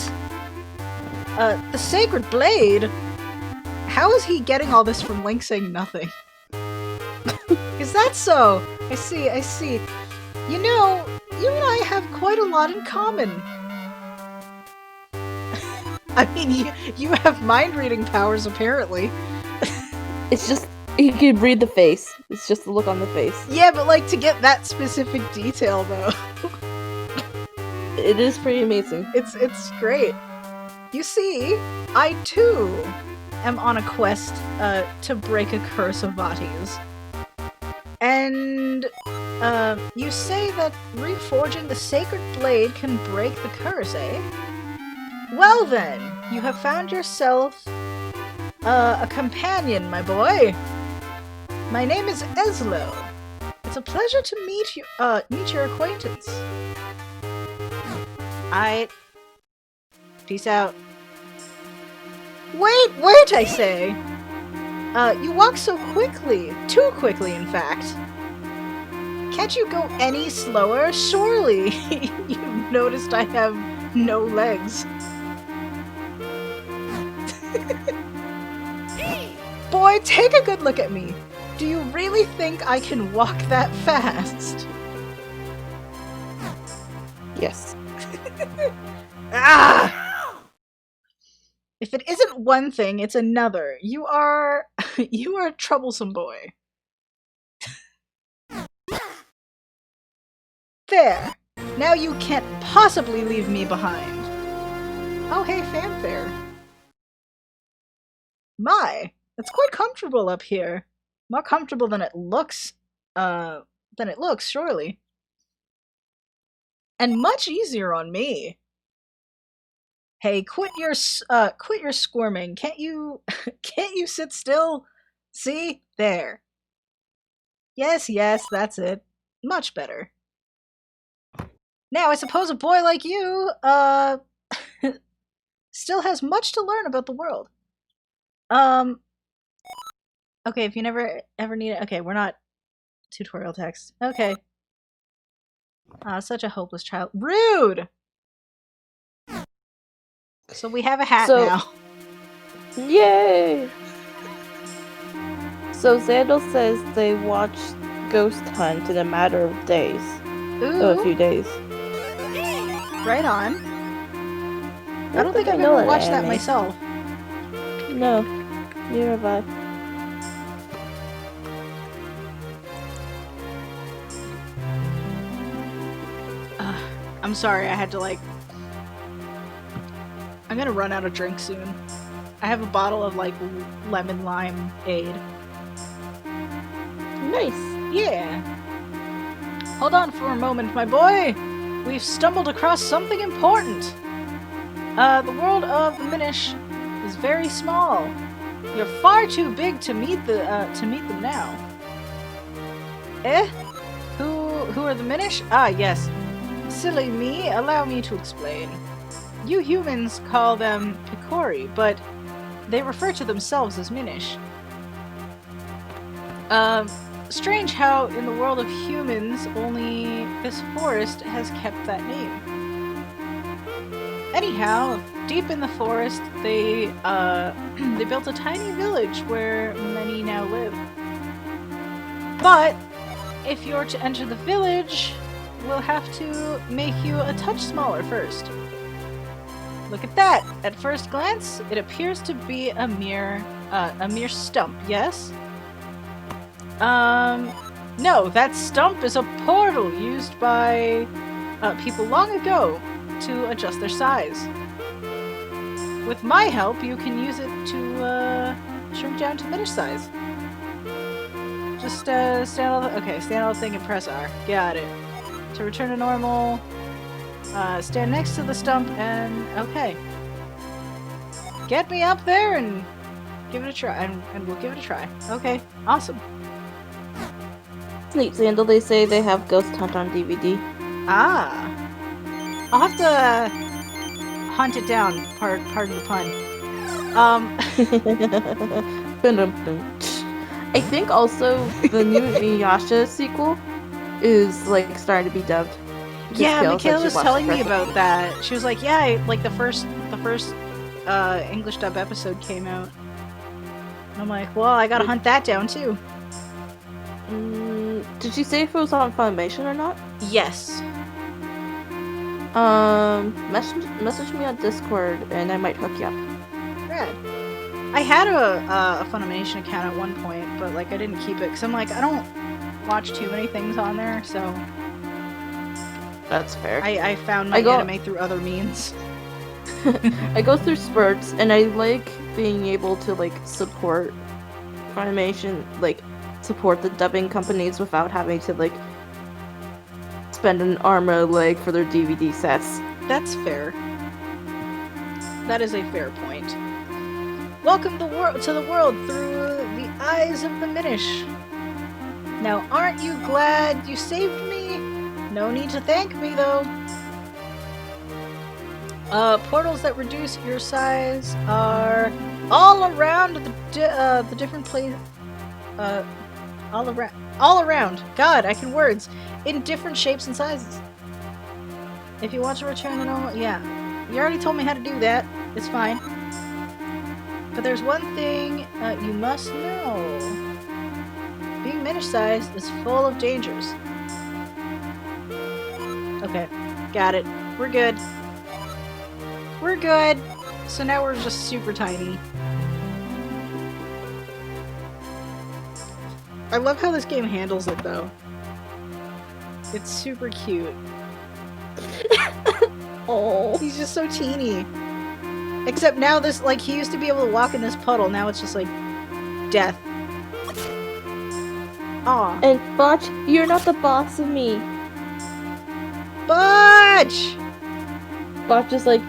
The Sacred Blade? How is he getting all this from Link saying nothing? Is that so? I see. You know, you and I have quite a lot in common. I mean, you have mind-reading powers, apparently. It's just, you can read the face. It's just the look on the face. Yeah, but like, to get that specific detail, though. It is pretty amazing. It's great. You see, I too am on a quest to break a curse of Vati's. And you say that reforging the Sacred Blade can break the curse, eh? Well then, you have found yourself a companion, my boy. My name is Eslo. It's a pleasure to meet your acquaintance. Peace out. Wait, I say! You walk so quickly. Too quickly, in fact. Can't you go any slower? Surely you've noticed I have no legs. Boy, take a good look at me. Do you really think I can walk that fast? Yes. Ah! If it isn't one thing, it's another. You are a troublesome boy. There. Now you can't possibly leave me behind. Oh, hey, fanfare. My, it's quite comfortable up here. More comfortable than it looks, surely. And much easier on me. Hey, quit your squirming. Can't you sit still? See? There. Yes, that's it. Much better. Now, I suppose a boy like you, still has much to learn about the world. Okay, if you never ever need it. Okay, we're not tutorial text. Okay. Such a hopeless child. Rude! So we have a hat now. Yay! So Xandal says they watched Ghost Hunt in a matter of days. Ooh. Oh, a few days. Right on. I don't think I've ever watched that myself. No, neither have I. I'm sorry, I had to like... I'm gonna run out of drink soon. I have a bottle of like lemon lime aid. Nice. Yeah. Hold on for a moment, my boy. We've stumbled across something important. The world of the Minish is very small. You're far too big to meet them now. Eh? Who are the Minish? Ah, yes. Silly me, allow me to explain. You humans call them Picori, but they refer to themselves as Minish. Strange how in the world of humans only this forest has kept that name. Anyhow, deep in the forest, they built a tiny village where many now live. But if you're to enter the village, we'll have to make you a touch smaller first. Look at that! At first glance, it appears to be a mere stump, yes? No, that stump is a portal used by people long ago to adjust their size. With my help, you can use it to shrink down to Minish size. Just stand on the thing and press R. Got it. To return to normal, stand next to the stump and okay. Get me up there and give it a try, and we'll give it a try. Okay, awesome. It's neat, Xandal. They say they have Ghost Hunt on DVD. Ah, I'll have to hunt it down. Pardon the pun. I think also the new Inuyasha sequel is like starting to be dubbed. Yeah, Michaela was telling me about that. She was like, "Yeah, like the first English dub episode came out." And I'm like, "Well, I gotta hunt that down too." Did you say if it was on Funimation or not? Yes. Message me on Discord and I might hook you up. Rad. I had a Funimation account at one point, but like I didn't keep it because I'm like I don't watch too many things on there, so that's fair. I found my anime through other means. I go through spurts, and I like being able to like support Funimation, like support the dubbing companies without having to like spend an arm and a leg for their DVD sets. That's fair. That is a fair point. Welcome to the world through the eyes of the Minish. Now, aren't you glad you saved me? No need to thank me, though. Portals that reduce your size are all around the different places. All around. God, I can words. In different shapes and sizes. If you want to return to normal, yeah. You already told me how to do that. It's fine. But there's one thing you must know. Being Minish-sized is full of dangers. Okay, got it. We're good. We're good. So now we're just super tiny. I love how this game handles it, though. It's super cute. Oh, he's just so teeny. Except now this, like, he used to be able to walk in this puddle. Now it's just, like, death. Aw. And Botch, you're not the boss of me. Botch! Botch is like,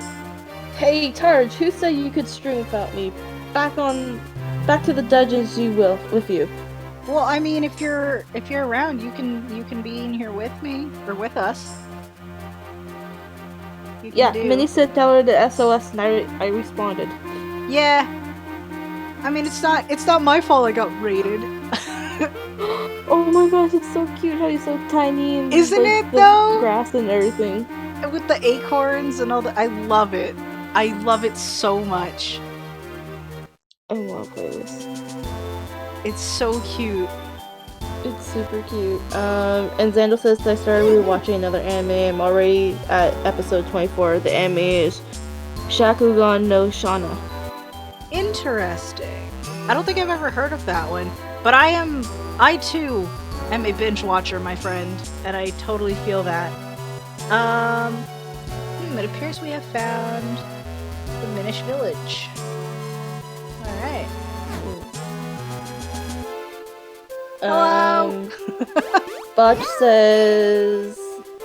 hey, Targe, who said you could stream without me? Back to the dungeons you will, with you. Well, I mean, if you're around, you can be in here with me, or with us. Yeah, Minnie said download the SOS and I responded. Yeah. I mean, it's not my fault I got raided. Oh my gosh, it's so cute how he's so tiny and isn't like, it though? Grass and everything. And with the acorns and all that, I love it. I love it so much. I want to play this. It's so cute. It's super cute. And Xandal says I started rewatching another anime. I'm already at episode 24. The anime is Shakugan no Shana. Interesting. I don't think I've ever heard of that one, but I too am a binge watcher, my friend, and I totally feel that. It appears we have found the Minish village. Alright. Hello! Botch says,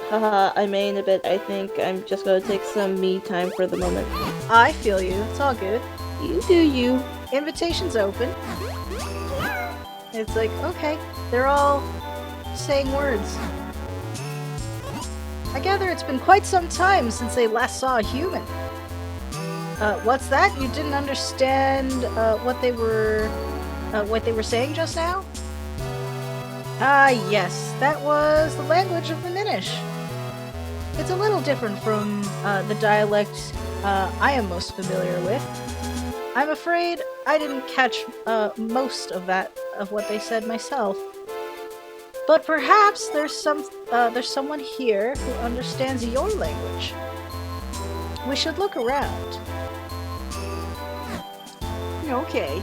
haha, I may in a bit. I think I'm just gonna take some me time for the moment. I feel you. It's all good. You do you. Invitation's open. It's like, okay, they're all saying words. I gather it's been quite some time since they last saw a human. What's that? You didn't understand what they were saying just now? Ah, yes, that was the language of the Minish. It's a little different from the dialect I am most familiar with. I'm afraid I didn't catch most of what they said myself. But perhaps there's someone here who understands your language. We should look around. Okay.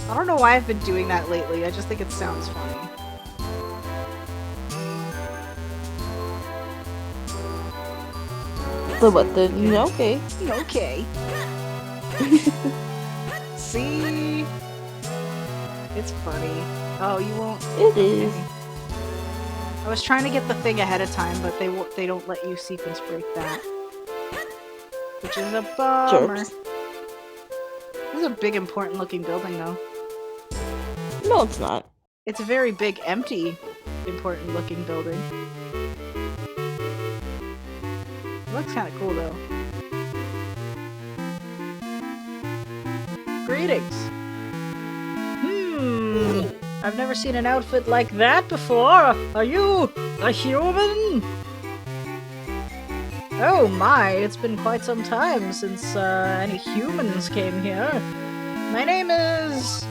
I don't know why I've been doing that lately. I just think it sounds funny. So what the? Okay. Okay. See? It's funny. Oh, you won't. It is. I was trying to get the thing ahead of time, but they don't let you sequence break that. Which is a bummer. Jerks. This is a big, important looking building, though. No, it's not. It's a very big, empty, important looking building. It looks kind of cool, though. Greetings. I've never seen an outfit like that before. Are you a human? Oh my, it's been quite some time since any humans came here. My name is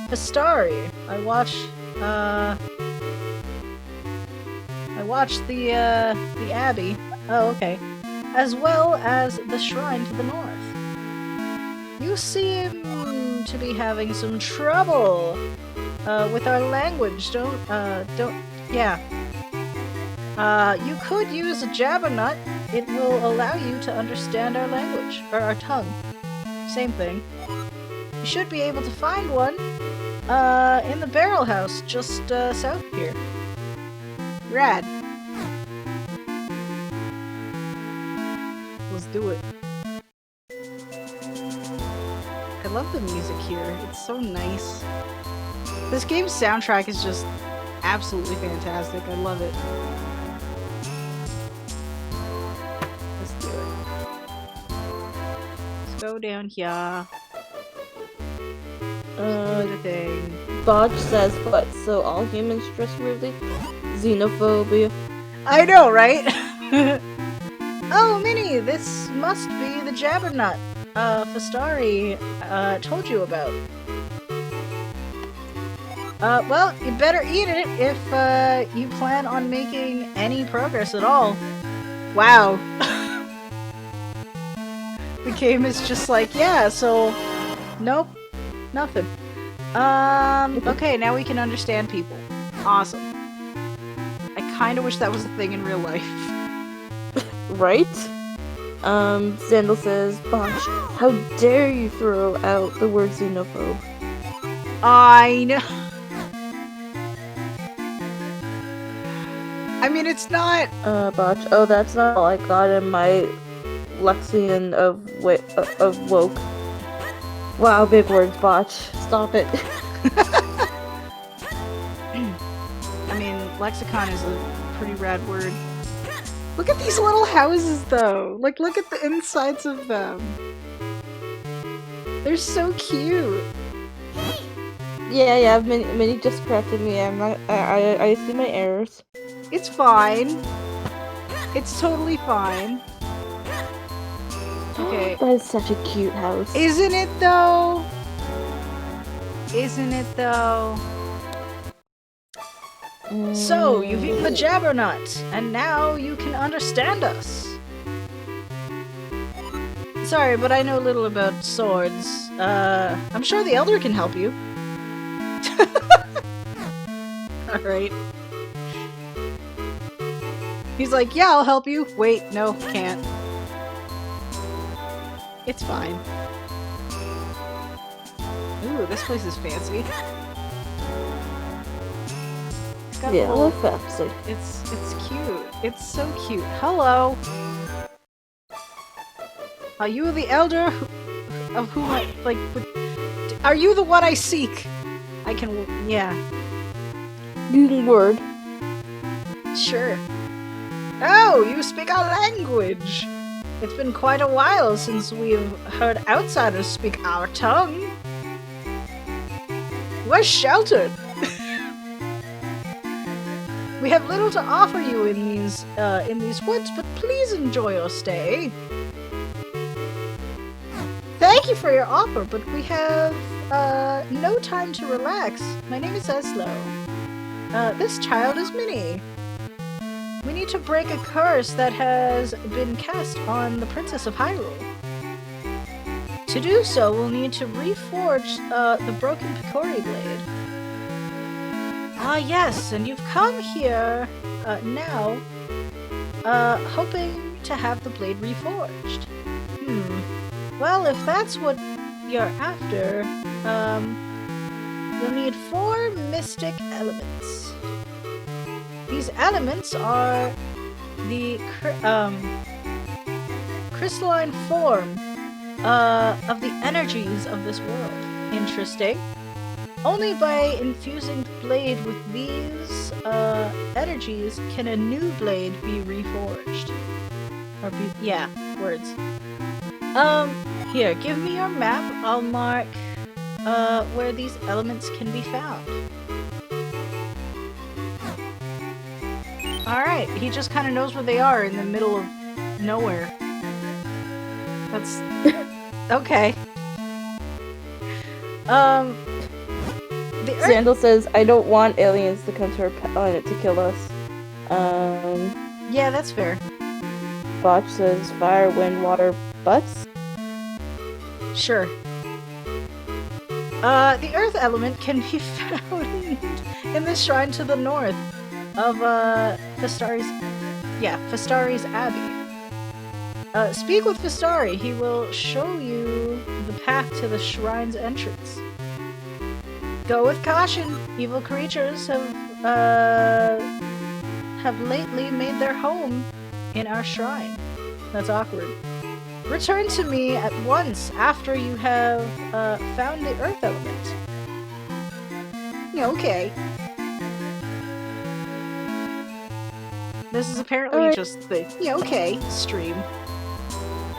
Astari. I watch the Abbey. Oh, okay. As well as the shrine to the north. You seem to be having some trouble with our language, yeah. You could use a Jabbernut. It will allow you to understand our language, or our tongue. Same thing. You should be able to find one in the barrel house just south of here. Rad. Let's do it. I love the music here. It's so nice. This game's soundtrack is just absolutely fantastic. I love it. Let's do it. Let's go down here. The thing. Botch says, what? So all humans dress weirdly? Xenophobia. I know, right? Oh, Minnie, this must be the Jabbernut Fastari told you about. Well, you better eat it if you plan on making any progress at all. Wow. The game is just like, yeah, so nope, nothing. Okay, now we can understand people. Awesome. I kinda wish that was a thing in real life. Right? Sandal says, Botch, how dare you throw out the word xenophobe? I know. I mean, it's not. Botch. Oh, that's not all I got in my Lexion of woke. Wow, big words, Botch. Stop it. I mean, lexicon is a pretty rad word. Look at these little houses, though. Like, look at the insides of them. They're so cute. Yeah. Minnie just corrected me. I see my errors. It's fine. It's totally fine. Okay. That is such a cute house. Isn't it, though? Isn't it, though? So, you've eaten the Jabbernut, and now you can understand us. Sorry, but I know little about swords. I'm sure the Elder can help you. Alright. He's like, yeah, I'll help you. Wait, no, can't. It's fine. Ooh, this place is fancy. It's got yeah, a little... fancy. It's cute. It's so cute. Hello. Are you the elder of whom I like? Are you the one I seek? I can. Yeah. Word. Sure. Oh, you speak our language. It's been quite a while since we've heard outsiders speak our tongue. We're sheltered. We have little to offer you in these woods, but please enjoy your stay. Thank you for your offer, but we have no time to relax. My name is Eslo. This child is Minnie. We need to break a curse that has been cast on the Princess of Hyrule. To do so, we'll need to reforge the broken Picori blade. Ah, yes, and you've come here now, hoping to have the blade reforged. Well, if that's what you're after, you'll need 4 mystic elements. These elements are the crystalline form of the energies of this world. Interesting. Only by infusing the blade with these energies can a new blade be reforged. Or yeah, words. Here, give me your map. I'll mark where these elements can be found. Alright, he just kind of knows where they are in the middle of nowhere. That's... okay. Sandal says, I don't want aliens to come to our planet to kill us. Yeah, that's fair. Botch says, fire, wind, water, butts? Sure. The earth element can be found in the shrine to the north of, Fastari's Abbey. Speak with Fastari. He will show you the path to the shrine's entrance. Go with caution. Evil creatures have lately made their home in our shrine. That's awkward. Return to me at once after you have found the earth element. Okay. This is apparently just the okay stream.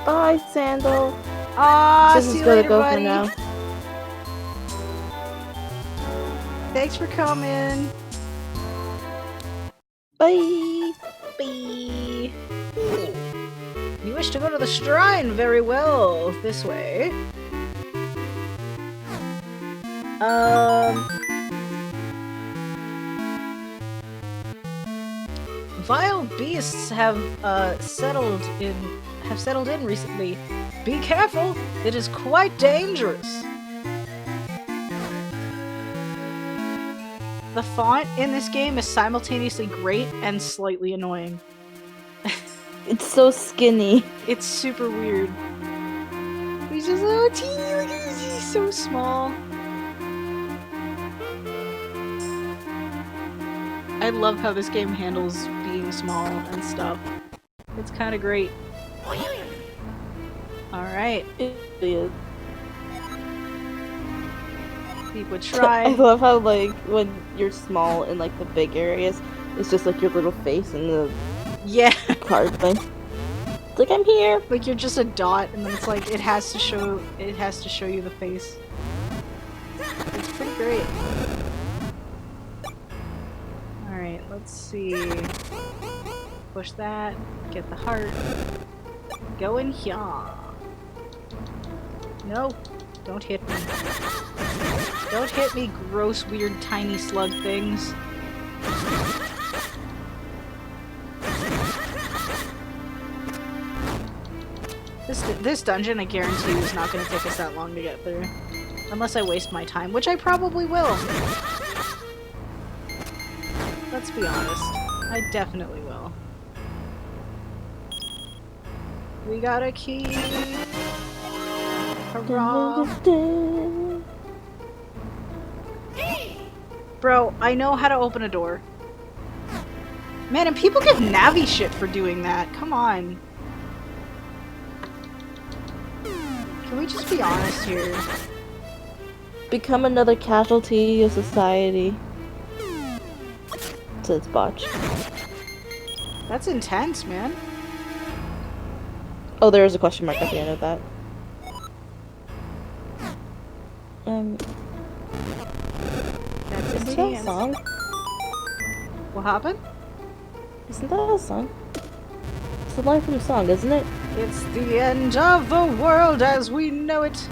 Bye, Sandal. See you later, buddy. For now. Thanks for coming. Bye. Bye. You wish to go to the shrine? Very well. This way. Vile beasts have settled in recently. Be careful, it is quite dangerous. The font in this game is simultaneously great and slightly annoying. It's so skinny. It's super weird. He's just so teeny, look at this, he's so small. I love how this game handles being small and stuff. It's kind of great. Alright. It is. Speak with Shrine. I love how, like, when you're small in, like, the big areas, it's just, like, your little face in the card thing. It's like, I'm here! Like, you're just a dot, and then it's like, it has to show you the face. It's pretty great. Alright, let's see. Push that. Get the heart. Go in here. No. Don't hit me. Don't hit me, gross, weird, tiny slug things. This dungeon, I guarantee you, is not going to take us that long to get through. Unless I waste my time, which I probably will. Let's be honest. I definitely will. We got a key. Hurrah. Bro, I know how to open a door. Man, and people get Navi shit for doing that. Come on. Can we just be honest here? Become another casualty of society. Says Botch. That's intense, man. Oh, there is a question mark at the end of that. That's isn't that a song? What happened? Isn't that a song? It's a line from a song, isn't it? It's the end of the world as we know it.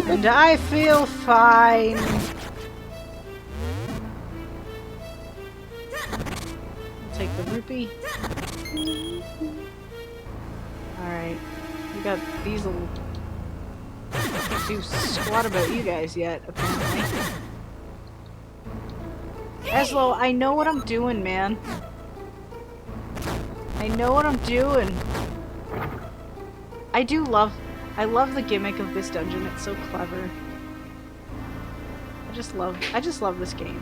And I feel fine. I'll take the rupee. Alright. We got these little... Can't do squat about you guys yet, apparently. Eslo, I know what I'm doing, man. I know what I'm doing. I love the gimmick of this dungeon. It's so clever. I just love this game.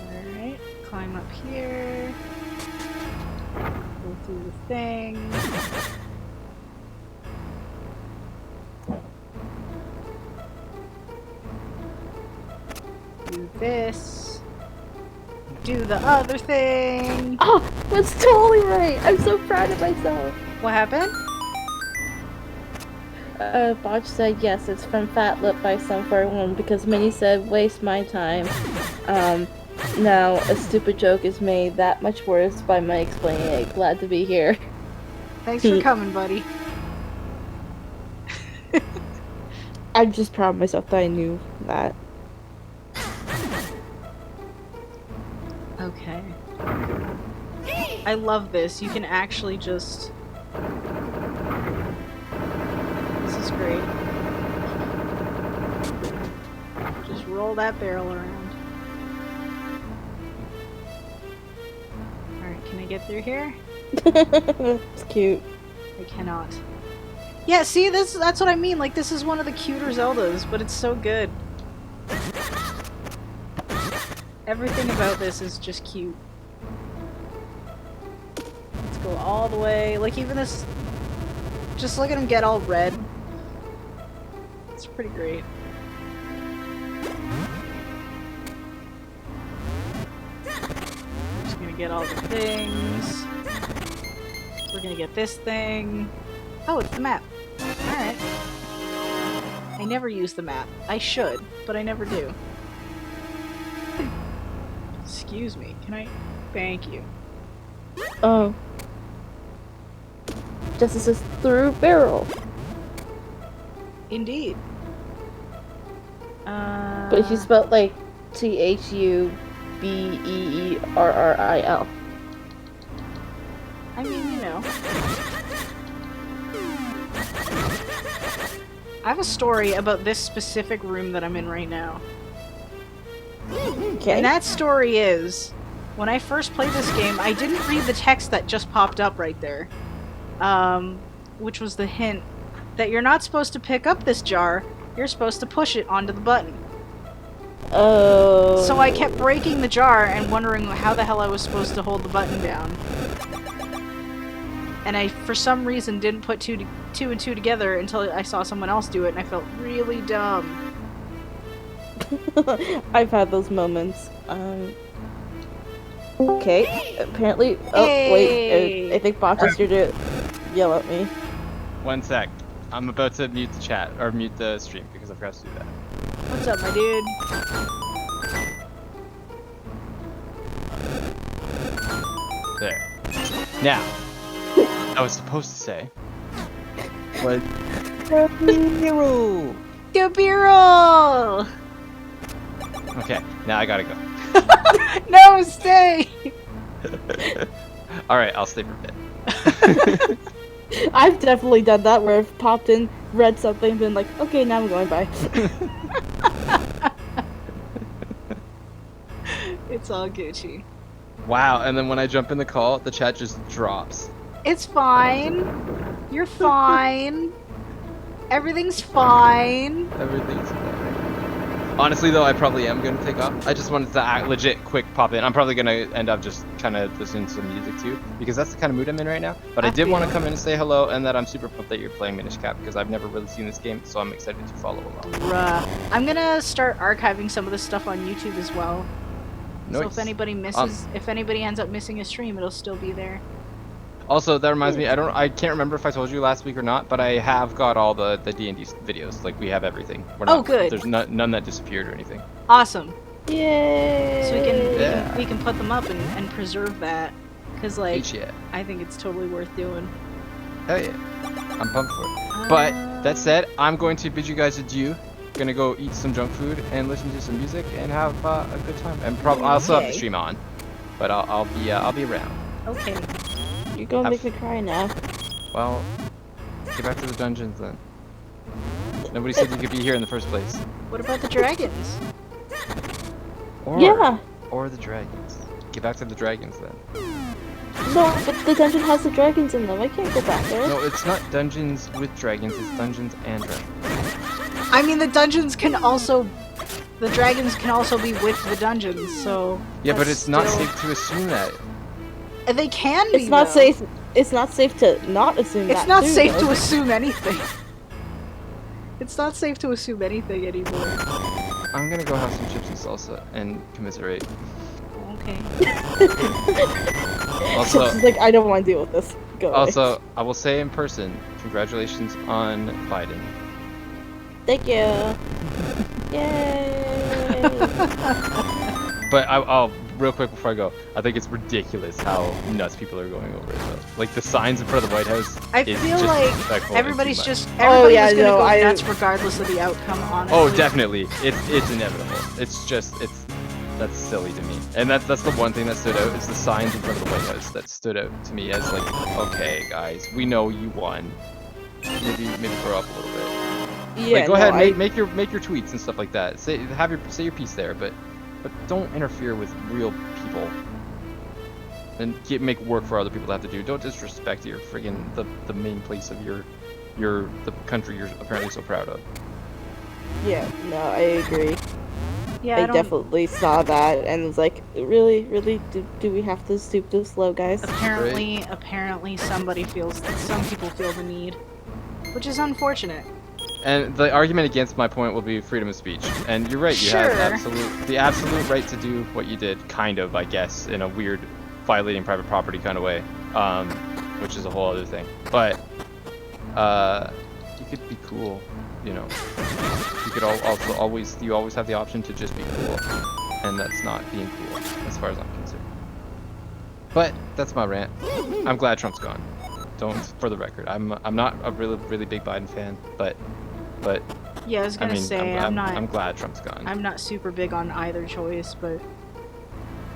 Alright, climb up here. Go through the thing. Do this. Do the other thing. Oh, that's totally right. I'm so proud of myself. What happened? Botch said yes, it's from Fat Lip by Some41 because Minnie said waste my time. Now a stupid joke is made that much worse by my explaining it. Glad to be here. Thanks for coming, buddy. I'm just proud of myself that I knew that. Okay. I love this. You can actually just... This is great. Just roll that barrel around. Alright, can I get through here? It's cute. I cannot. Yeah, see, that's what I mean. Like, this is one of the cuter Zeldas, but it's so good. Everything about this is just cute. Let's go all the way. Like, even this... Just look at him get all red. It's pretty great. I'm just gonna get all the things. We're gonna get this thing. Oh, it's the map. Alright. I never use the map. I should, but I never do. Excuse me, can I? Thank you. Oh. Justice is through barrel. Indeed. But she spelled like THUBEERRIL. I mean, you know. I have a story about this specific room that I'm in right now. Okay. And that story is, when I first played this game, I didn't read the text that just popped up right there. Which was the hint that you're not supposed to pick up this jar, you're supposed to push it onto the button. Oh. So I kept breaking the jar and wondering how the hell I was supposed to hold the button down. And I, for some reason, didn't put two and two together until I saw someone else do it, and I felt really dumb. I've had those moments. Okay, apparently... Oh, Hey! wait, I think Botch is here to yell at me. 1 sec. I'm about to mute the chat, or mute the stream, because I forgot to do that. What's up, my dude? There. Now, I was supposed to say... What? Hyrule! The Beetle! Okay, now I gotta go. No, stay! Alright, I'll stay for a bit. I've definitely done that where I've popped in, read something, and been like, okay, now I'm going by. It's all Gucci. Wow, and then when I jump in the call, the chat just drops. It's fine. You're fine. Everything's fine. Everything's fine. Honestly, though, I probably am going to take off. I just wanted to legit quick pop in. I'm probably going to end up just kind of listening to some music, too, because that's the kind of mood I'm in right now. But I did want to come in and say hello, and that I'm super pumped that you're playing Minish Cap, because I've never really seen this game, so I'm excited to follow along. I'm going to start archiving some of this stuff on YouTube as well. Nice. So if anybody misses, if anybody ends up missing a stream, it'll still be there. Also, that reminds me, I can't remember if I told you last week or not, but I have got all the D&D videos. Like, we have everything. We're not, good. There's none that disappeared or anything. Awesome. Yay! So we can put them up and preserve that, because like Yeah. I think it's totally worth doing. Hell yeah. I'm pumped for it. But that said, I'm going to bid you guys adieu. Gonna go eat some junk food and listen to some music and have a good time. And probably I'll still have the stream on, but I'll be around. Okay. You're gonna make me cry now. Well, get back to the dungeons then. Nobody said you could be here in the first place. What about the dragons? Or, Yeah. Or the dragons. Get back to the dragons then. No, but the dungeon has the dragons in them. I can't go back there. No, it's not dungeons with dragons. It's dungeons and dragons. I mean, the dragons can also be with the dungeons, so... Yeah, but it's not still- safe to assume that. They can be, It's not though. safe. It's not safe to not assume that. It's not too, safe though. to assume anything. It's not safe to assume anything anymore. I'm gonna go have some chips and salsa and commiserate. Okay. Also, She's like, I don't want to deal with this. Go away. also, I will say in person, congratulations on Biden. Thank you. Yay! But I'll real quick before I go, I think it's ridiculous how nuts people are going over it though. Like the signs in front of the White House. I is feel just like disrespectful and everybody's too much. just everybody's yeah, gonna no, go nuts regardless of the outcome, honestly. Oh, definitely. It's inevitable. That's silly to me. And that's the one thing that stood out is the signs in front of the White House that stood out to me as like, okay, guys, we know you won. Maybe grow up a little bit. Yeah, Like, go no, ahead, make your tweets and stuff like that. Say your piece there, but don't interfere with real people. And make work for other people to have to do. Don't disrespect your friggin' the main place of the country you're apparently so proud of. Yeah, no, I agree. Yeah, I don't- definitely saw that and was like, really, do we have to stoop this low, guys? Apparently some people feel the need, which is unfortunate. And the argument against my point will be freedom of speech. And you're right, you Sure. have the absolute right to do what you did, kind of, I guess, in a weird violating private property kind of way, which is a whole other thing. But you could be cool, you know. You could always have the option to just be cool, and that's not being cool, as far as I'm concerned. But that's my rant. I'm glad Trump's gone. For the record, I'm not a really big Biden fan, but Yeah, I was gonna say I'm glad Trump's gone. I'm not super big on either choice, but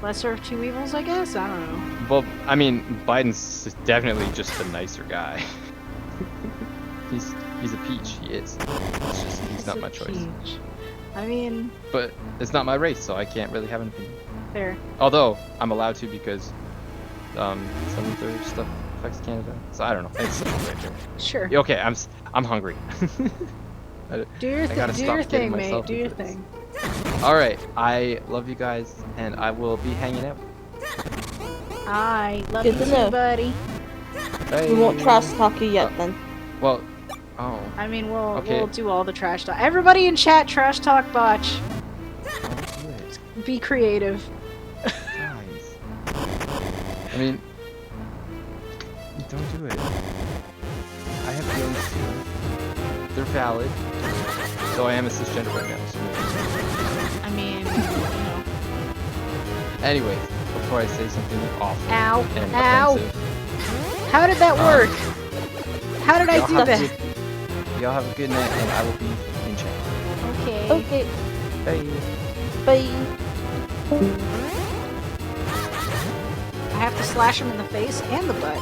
lesser of two evils, I guess. I don't know. Well, I mean, Biden's definitely just the nicer guy. he's a peach. He is. It's just he's not my choice. Peach. I mean, But it's not my race, so I can't really have an opinion. fair. Although I'm allowed to because some of their stuff affects Canada. So I don't know. It's such a great thing. Sure. Okay, I'm hungry. Do your gotta stop thing, getting mate. myself Do your into this. thing. All right, I love you guys, and I will be hanging out. I love Good you to too, know. buddy. Bye. We won't trash talk you yet, then. Well, oh. I mean, Okay. we'll do all the trash talk. Everybody in chat, trash talk botch. Don't do it, Be creative. guys. I mean, don't do it. I have feelings too. They're valid. Though I am a cisgender right now. So. I mean, you know. Anyways, before I say something awful Ow. and Ow. offensive, How did that work? How did I y'all do have a that? good- y'all have a good night, and I will be in chat. Okay. Okay, Bye. bye. I have to slash him in the face and the butt.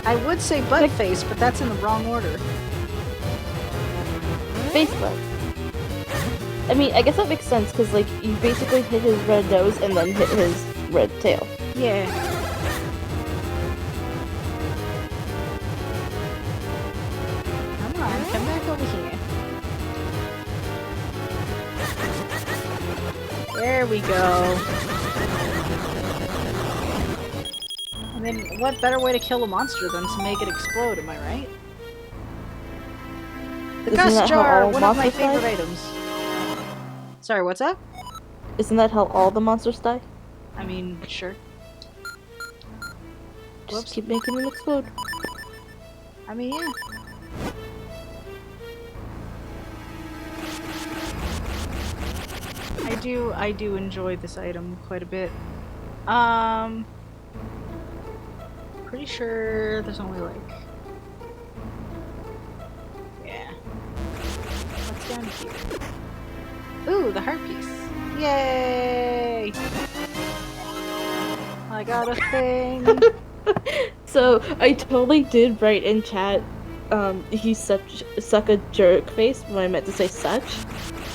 I would say butt face, but that's in the wrong order. Facebook. I mean, I guess that makes sense, because, like, you basically hit his red nose and then hit his red tail. Yeah. Come on, come back over here. There we go. I mean, what better way to kill a monster than to make it explode, am I right? The Isn't Gust that how Jar, all one of my monsters die? favorite items. Sorry, what's up? Isn't that how all the monsters die? I mean, sure. Just Whoops. keep making them explode. I mean, yeah. I do enjoy this item quite a bit. Pretty sure there's only like... Yeah. What's down here? Ooh, the heart piece. Yay! I got a thing. So, I totally did write in chat, he's suck a jerk face when I meant to say such.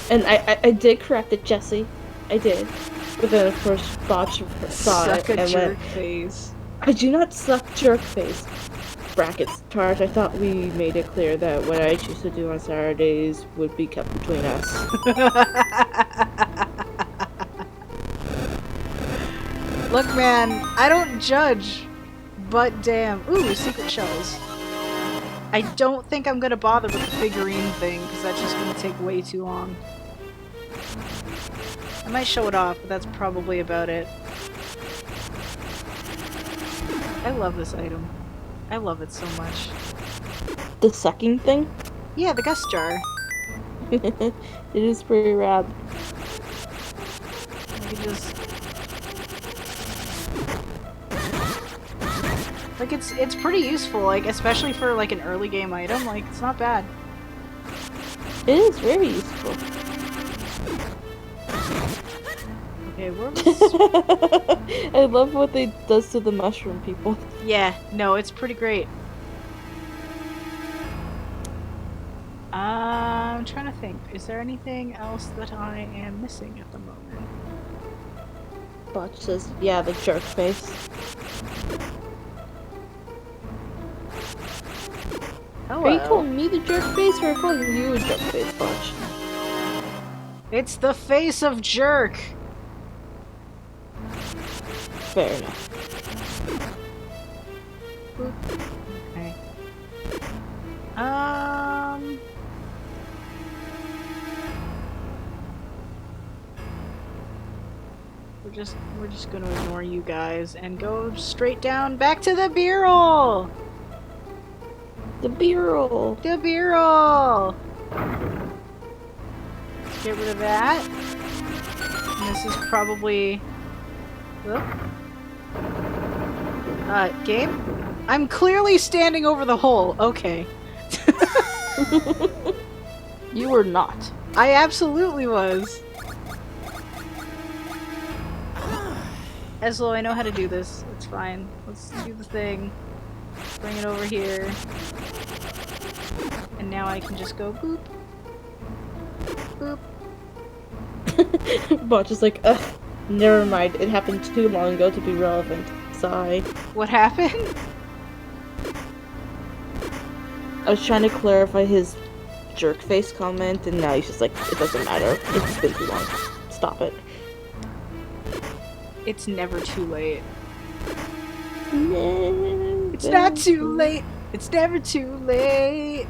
And I did correct it, Jesse. I did. But then, of course, Botch saw Suck it a and jerk went, face. I do not suck jerk face. Brackets. Targe, I thought we made it clear that what I choose to do on Saturdays would be kept between us. Look, man, I don't judge, but damn. Ooh, secret shells. I don't think I'm gonna bother with the figurine thing, because that's just gonna take way too long. I might show it off, but that's probably about it. I love this item. I love it so much. The sucking thing? Yeah, the gust jar. It is pretty rad. I could just... Like, it's pretty useful, like, especially for, like, an early game item. Like, it's not bad. It is very useful. Okay, where was... I love what they does to the mushroom people. Yeah, no, it's pretty great. I'm trying to think. Is there anything else that I am missing at the moment? Botch says, yeah, the jerk face. Hello. Are you calling me the jerk face, or are you calling you a jerk face, Botch? It's the face of jerk! Fair enough. Okay. We're just gonna ignore you guys and go straight down back to the B-roll! The B-roll! The B-roll! Let's get rid of that. And this is probably... Whoop. Game? I'm clearly standing over the hole. Okay. You were not. I absolutely was. Eslo, I know how to do this. It's fine. Let's do the thing. Bring it over here. And now I can just go boop. Boop. Botch is like, ugh, never mind. It happened too long ago to be relevant. Sigh. What happened? I was trying to clarify his jerk face comment, and now he's just like, it doesn't matter. It's been too long. Stop it. It's never too late. No, It's not too late. It's never too late.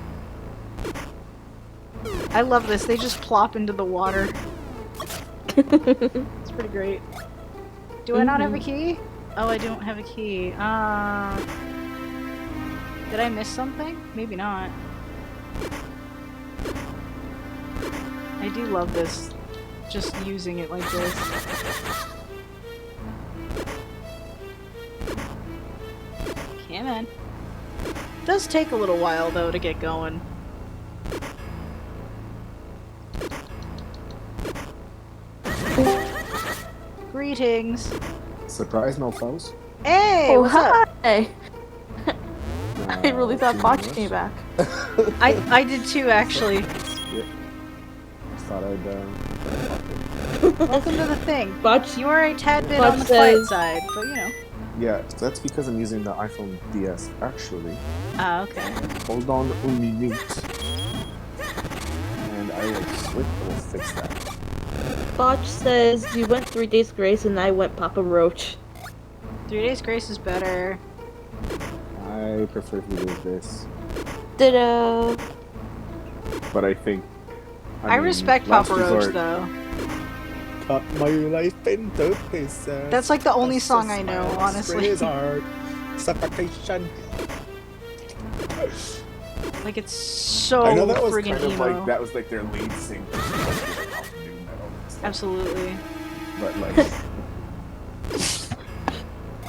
I love this. They just plop into the water. It's pretty great. Do I not have a key? Oh, I don't have a key. Did I miss something? Maybe not. I do love this. Just using it like this. Okay, man. It does take a little while, though, to get going. Greetings. Surprise, no foes. Hey, Oh, what's up? hi! I really thought Botch came back. I did too, actually. Yeah. Thought I'd Welcome to the thing. Botch, You are a tad bit Botch on the quiet says- side, but you know. yeah, that's because I'm using the iPhone DS. Actually, Ah, okay. hold on a minute, and I will fix that. Botch says you went 3 Days Grace and I went Papa Roach. 3 Days Grace is better. I prefer to do this, Ditto. but I think I mean, respect last Papa Roach, resort though. Cut my life into pieces. That's like the only That's song a I know, smile, honestly. sprays art, suffocation. Like, it's so I know that was friggin' kind of emo. like that was like their lead single, like, new metal and stuff. Absolutely. But like,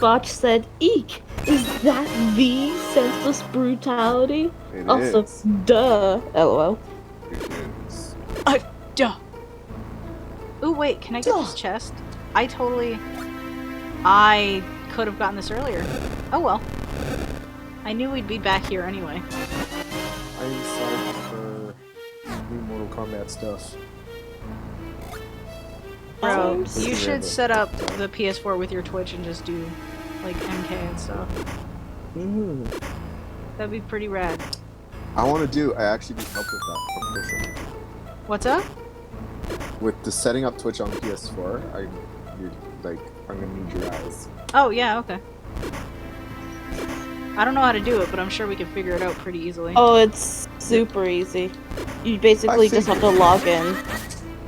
Botch said, eek! Is that the senseless brutality? it Also, is. duh. LOL. It is. Duh. Ooh, wait, can I get this chest? I could have gotten this earlier. Oh well. I knew we'd be back here anyway. I'm excited for new Mortal Kombat stuff. Bro, Seems- you should set up the PS4 with your Twitch and just do like MK and stuff. Mm-hmm. That'd be pretty rad. I actually need help with that from Christian. What's up? With the setting up Twitch on PS4, I'm gonna need your eyes. Oh yeah, okay. I don't know how to do it, but I'm sure we can figure it out pretty easily. Oh, it's super easy. You basically just have to log in.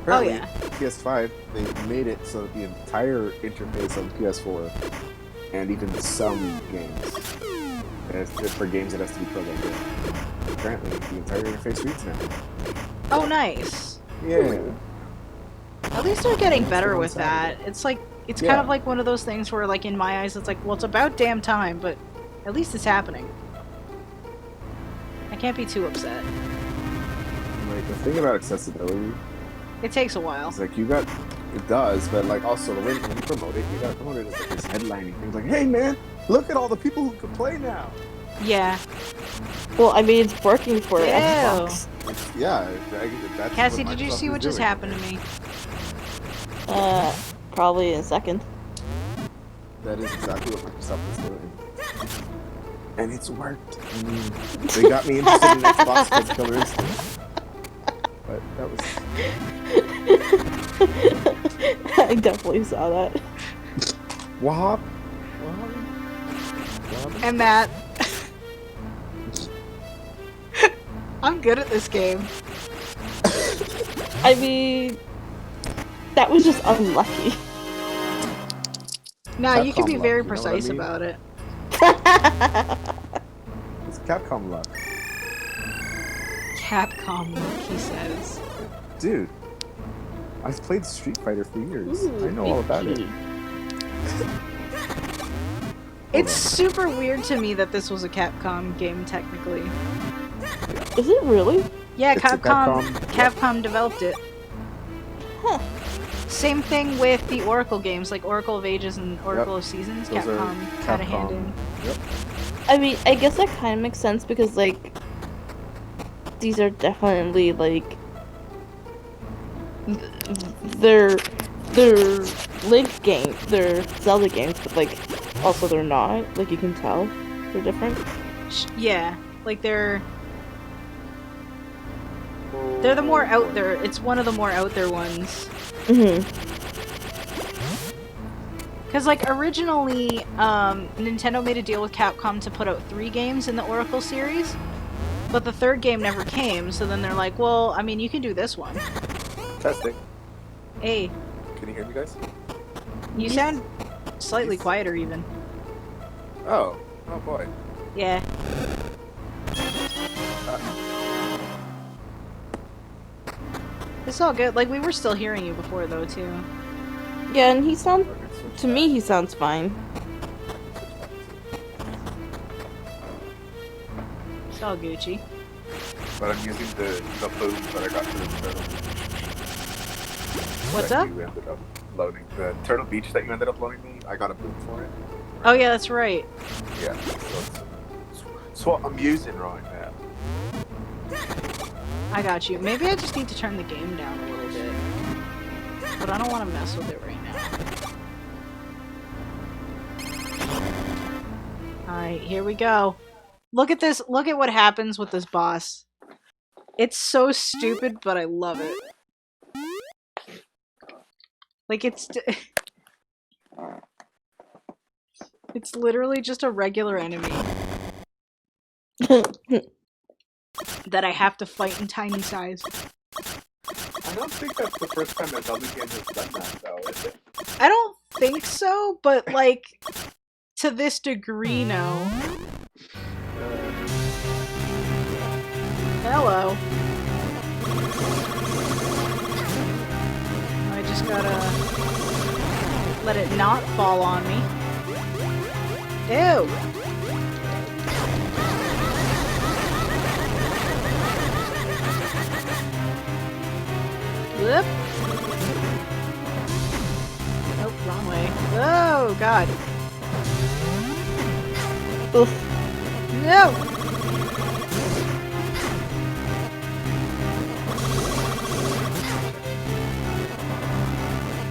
Apparently, yeah. PS5, they made it so that the entire interface on PS4, and even some games, for games it has to be programmed in. Apparently, the entire interface reads now. Oh, nice. Yeah. At least they're getting better with that. It's like, it's kind Yeah. of like one of those things where, like, in my eyes, it's like, well, it's about damn time, but at least it's happening. I can't be too upset. Like, the thing about accessibility It takes a while. is, like, it does, but, like, also, when you promote it, you gotta promote it as, like, this headlining thing. Like, hey, man, look at all the people who can play now! Yeah. Well, I mean, it's working for Ew. Xbox. Yeah, that's Cassie, what did you Microsoft see is what just doing. happened to me? Probably in a second. That is exactly what Microsoft is doing. And it's worked. I mean, they got me interested in Xbox because Killer Instinct. But that was... I definitely saw that. What? And Matt. I'm good at this game. I mean, that was just unlucky. Nah, you can Capcom be luck, very you know what I precise mean? about it. It's Capcom luck. Capcom, he says. Dude, I've played Street Fighter for years. Ooh, I know all about it. It's super weird to me that this was a Capcom game, technically. Is it really? Yeah, It's a Capcom developed it. Huh. Same thing with the Oracle games, like Oracle of Ages and Oracle of Seasons. Those are Capcom had a hand in. Yep. I mean, I guess that kind of makes sense because, like, these are definitely, like, they're Link games, they're Zelda games, but, like, also they're not. Like, you can tell they're different. Yeah, like they're the more out there. It's one of the more out there ones. Mm-hmm. Because, like, originally, Nintendo made a deal with Capcom to put out 3 games in the Oracle series, but the 3rd game never came, so then they're like, well, I mean, you can do this one. Testing. Hey, Can you hear me, guys? you sound slightly quieter, even. Oh boy. Yeah. It's all good. Like, we were still hearing you before, though, too. Yeah, and to me, he sounds fine. It's all Gucci. But I'm using the boom that I got for the turtle. What's that up? You ended up loading the Turtle Beach that you ended up loading me. I got a boom for it. Oh, yeah, that's right. Yeah. It's what I'm using right now. I got you. Maybe I just need to turn the game down a little bit. But I don't want to mess with it right now. Alright, here we go. Look at this. Look at what happens with this boss. It's so stupid, but I love it. Like, it's literally just a regular enemy that I have to fight in tiny size. I don't think that's the first time a Zelda game has done that, though, is it? I don't think so, but, like, to this degree, no. Hello. I just gotta let it not fall on me. Ew! Whoop! Nope, wrong way. Oh, God. Oof. No!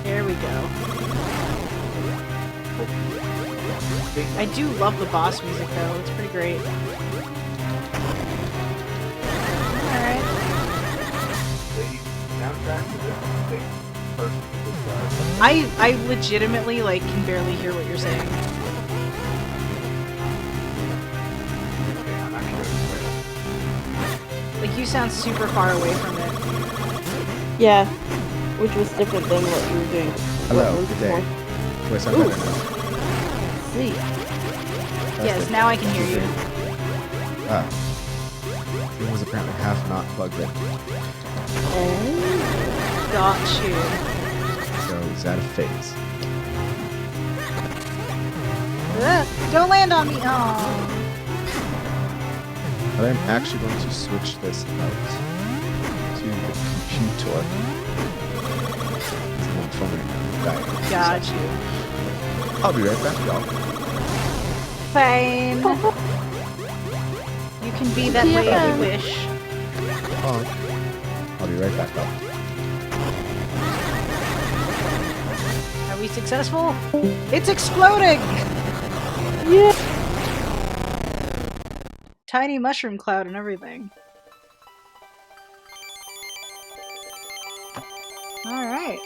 Here go. I do love the boss music though, it's pretty great. Alright. I legitimately, like, can barely hear what you're saying. Like, you sound super far away from it. Yeah, which was different than what you were doing. Hello, good day. Wait, so I'm better now. See. Yes, now I can hear you. Ah. It was apparently half not plugged in. Oh. Got you. So is that a phase? Don't land on me! Aww. But I'm actually going to switch this out to the computer. It's on phone right now. Got you. I'll be right back, y'all. Fine. You can be that way if you wish. Oh. I'll be right back, y'all. Are we successful? It's exploding! Yeah. Tiny mushroom cloud and everything. Alright.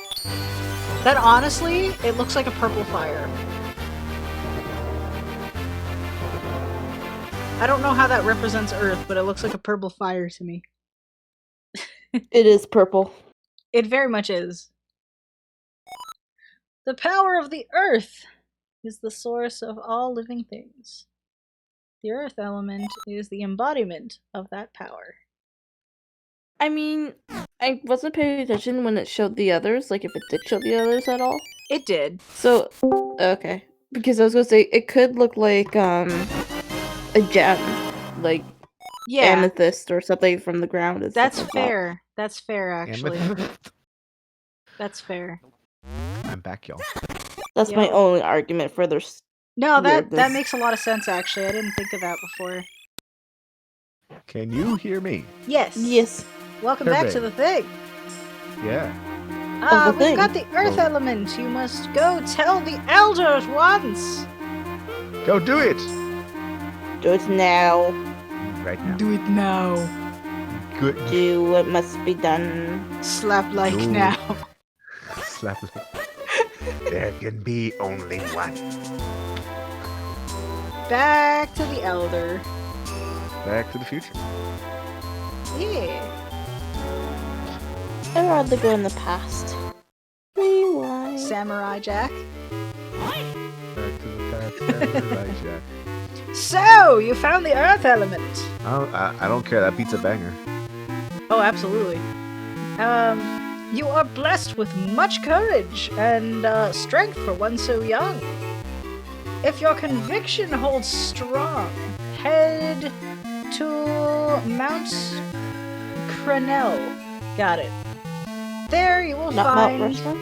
That honestly, it looks like a purple fire. I don't know how that represents Earth, but it looks like a purple fire to me. It is purple. It very much is. The power of the Earth is the source of all living things. The Earth element is the embodiment of that power. I mean, I wasn't paying attention when it showed the others, like if it did show the others at all. It did. So, okay. Because I was gonna say, it could look like, a gem. Like, Yeah, amethyst or something from the ground. And that's stuff like fair. That's fair, actually. Amethyst. That's fair. I'm back, y'all. That's my Yep. only argument for their No, that weirdness. makes a lot of sense, actually. I didn't think of that before. Can you hear me? Yes. Yes. Welcome back to the thing. Yeah. the We've thing. got the Earth Oh. element. You must go tell the elders once. Go do it! Do it now. Right now. Do it now. Good. Do what must be done. Slap like Do. now. Slap. There can be only one. Back to the elder. Back to the future. Yeah. I'd rather go in the past. Rewind. Samurai Jack. Back to the past. Samurai Jack. So, you found the Earth element. I don't care. That beats a banger. Oh, absolutely. You are blessed with much courage and strength for one so young. If your conviction holds strong, head to Mount Crenel. Got it. There you will Not Mount find Rushmore?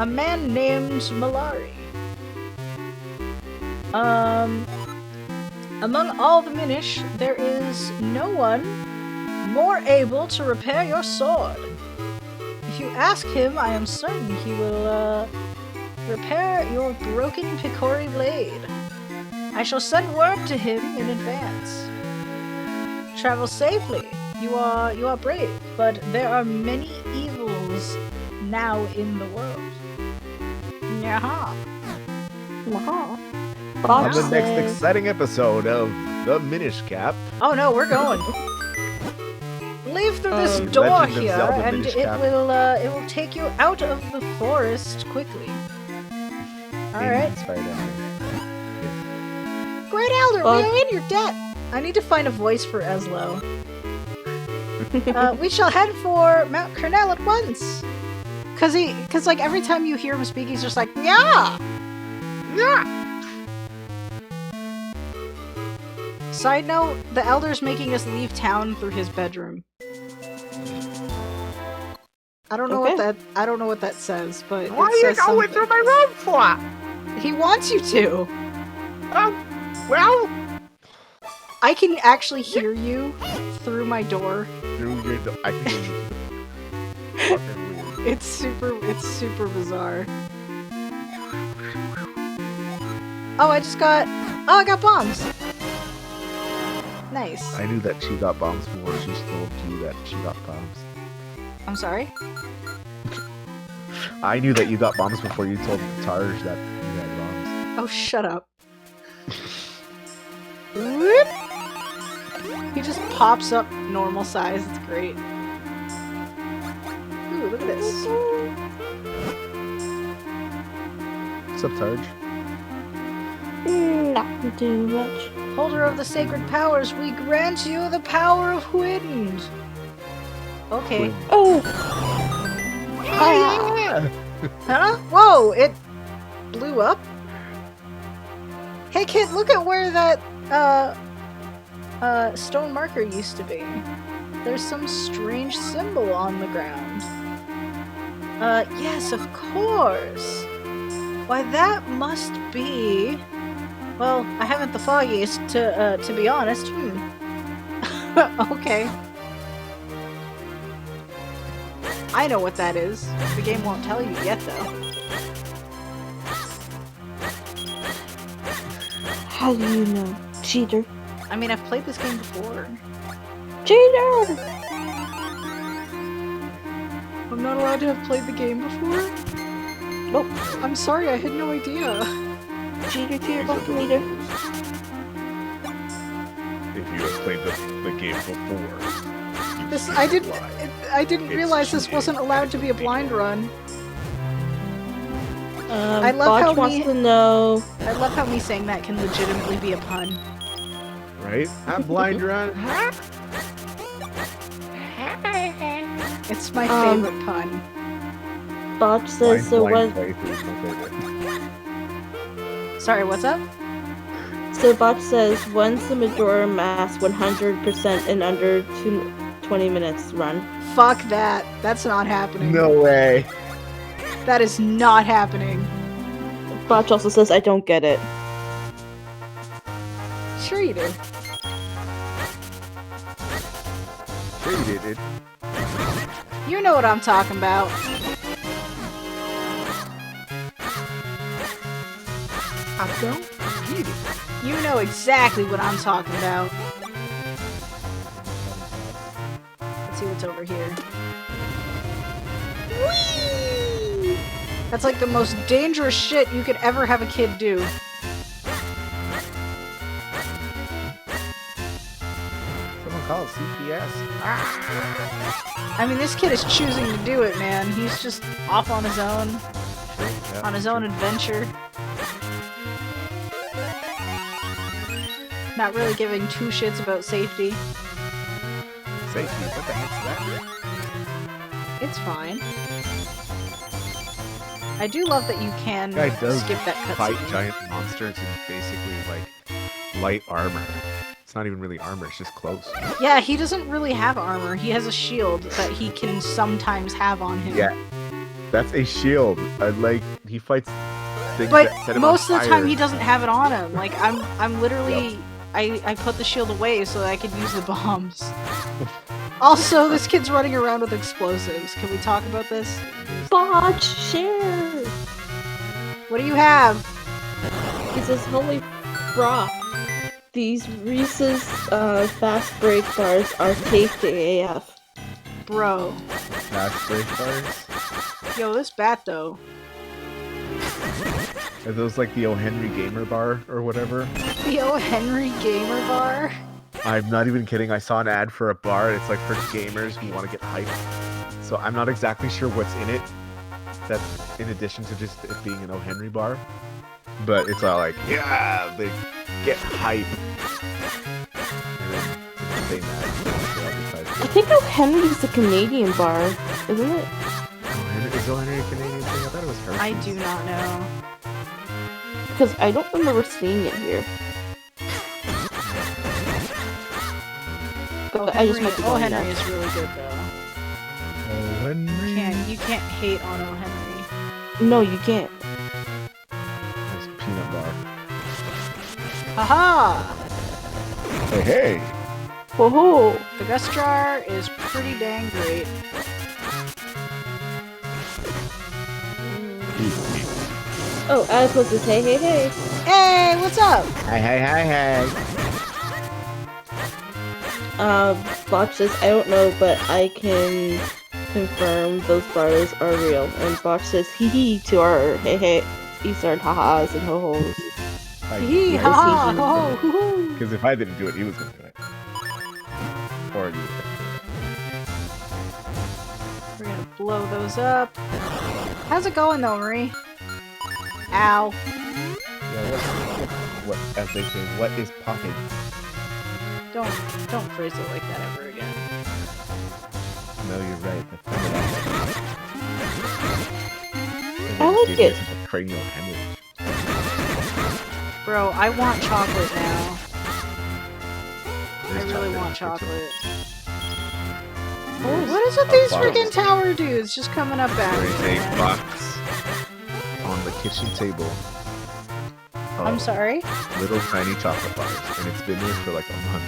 a man named Malari. Among all the Minish, there is no one more able to repair your sword. If you ask him, I am certain he will repair your broken Picori blade. I shall send word to him in advance. Travel safely. You are brave, but there are many evils now in the world. Yaha. Wow. On Bob the next says- exciting episode of The Minish Cap. Oh no, we're going. Leave through this The door Legend of here, Zelda and Minish it Cap. will take you out of the forest quickly. All right. Inspired anime. Great Elder, Well- we are in your debt. I need to find a voice for Eslo. We shall head for Mount Crenel at once. Cause like every time you hear him speak, he's just like, yeah, yeah. Side note: the Elder's making us leave town through his bedroom. I don't know Okay. what that says, but Why it are you says going something. through my room for? He wants you to. Well, I can actually hear you through my door. through your I can hear you. Fucking weird. It's super bizarre. Oh, I got bombs. Nice. I knew that she got bombs before she told you that she got bombs. I'm sorry? I knew that you got bombs before you told Tarj that you had bombs. Oh, shut up. Whoop. He just pops up normal size. It's great. Ooh, look at this. What's up, Tarj? Not too much. Holder of the sacred powers, we grant you the power of wind. Okay. Oh! Yeah! Huh? Whoa! It blew up? Hey kid, look at where that, stone marker used to be. There's some strange symbol on the ground. Yes, of course. Why, that must be... Well, I haven't the foggiest, to be honest. Okay. I know what that is. The game won't tell you yet, though. How do you know? Cheater. I mean, I've played this game before. Cheater! I'm not allowed to have played the game before? Oh, I'm sorry, I had no idea. Cheater, cheater. If you had played the game before. This I didn't realize this wasn't allowed to be a blind run. I love how wants to know. I love how me saying that can legitimately be a pun. Right? I'm blind run. It's my favorite pun. Botch says so blind what? playthrough is my favorite. Sorry, what's up? So Botch says once the Majora Mass 100% in under 20 minutes run. Fuck that. That's not happening. No way. That is not happening. Botch also says I don't get it. Sure you do. Sure you did it. You know what I'm talking about. I don't get it. You know exactly what I'm talking about. Let's see what's over here. Whee! That's like the most dangerous shit you could ever have a kid do. Someone call it CPS. I mean, this kid is choosing to do it, man. He's just off on his own. On his own adventure. Not really giving two shits about safety. Safety, what the heck's that? It's fine. I do love that you can Guy does skip that fight cutscene. giant monsters in basically like light armor. It's not even really armor, it's just clothes. Yeah, he doesn't really have armor. He has a shield that he can sometimes have on him. Yeah, that's a shield. Like he fights things But that set him most on of the time fire. he doesn't have it on him. Like I'm literally I put the shield away so that I could use the bombs. Also, this kid's running around with explosives. Can we talk about this? Botch, share! What do you have? He says, holy froth. These Reese's fast break bars are tasty AF. Bro. Fast break bars. Yo, this bat though. Are those like the O. Henry Gamer Bar or whatever? The O. Henry Gamer Bar? I'm not even kidding. I saw an ad for a bar. It's like for gamers who want to get hyped. So I'm not exactly sure what's in it. That's in addition to just it being an O. Henry bar. But it's all like, yeah, they get hype. And then it's the same ad. I think O. Henry's a Canadian bar, isn't it? Is O. Henry a Canadian thing? I thought it was Hershey's. I do not know. Because I don't remember seeing it here. But I just might be O. going Henry nuts. is really good though. O. Henry. You can't hate on O. Henry. No, you can't. There's peanut bar. Haha! Hey, hey! Whoa! The Gus Jar is pretty dang great. Oh, as opposed to hey, hey, hey. Hey, what's up? Hey. Botch says, I don't know, but I can confirm those bars are real. And Botch says, hee hee to our hey Eastern ha-has and ho-hos. Hee ha ho hoo. Because if I didn't do it, he was gonna do it. Or you. We're gonna blow those up. How's it going though, Marie? Ow. Yeah, what as they say, what is popping? Don't phrase it like that ever again. No, you're right. I like it. Cranial hemorrhage. Bro, I want chocolate now. I really want chocolate. Oh, what is with these freaking tower dudes just coming up at me? There is a box on the kitchen table. I'm sorry? Little tiny chocolate bars, and it's been there for like a month.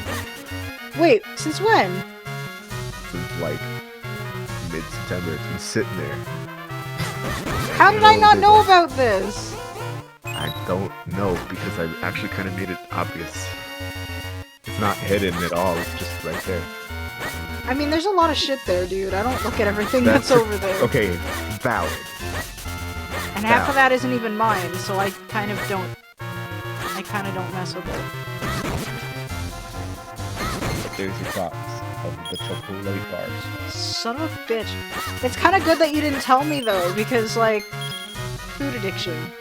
Wait, since when? Since like mid-September, it's been sitting there. How did I not know about this? I don't know, because I actually kind of made it obvious. It's not hidden at all, it's just right there. I mean, there's a lot of shit there, dude. I don't look at everything that's over there. Okay, valid. And half of that isn't even mine, so I kind of don't mess with it. But there's a box of the chocolate bars. Son of a bitch. It's kind of good that you didn't tell me, though, because, like, food addiction.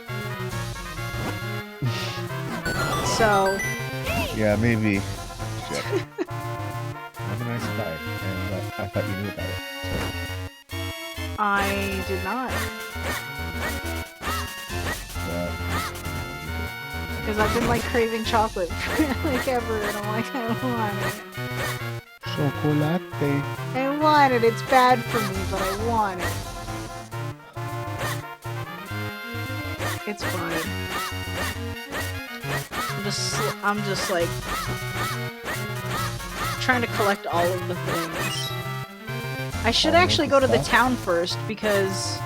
So... Yeah, maybe. Shit. I'm a nice guy, and I thought you knew about it. So. I did not. Because I've been, like, craving chocolate for, like, ever, and I'm like, I don't want it. Chocolate. I want it. It's bad for me, but I want it. It's fine. I'm just like trying to collect all of the things. I should actually go to the town first because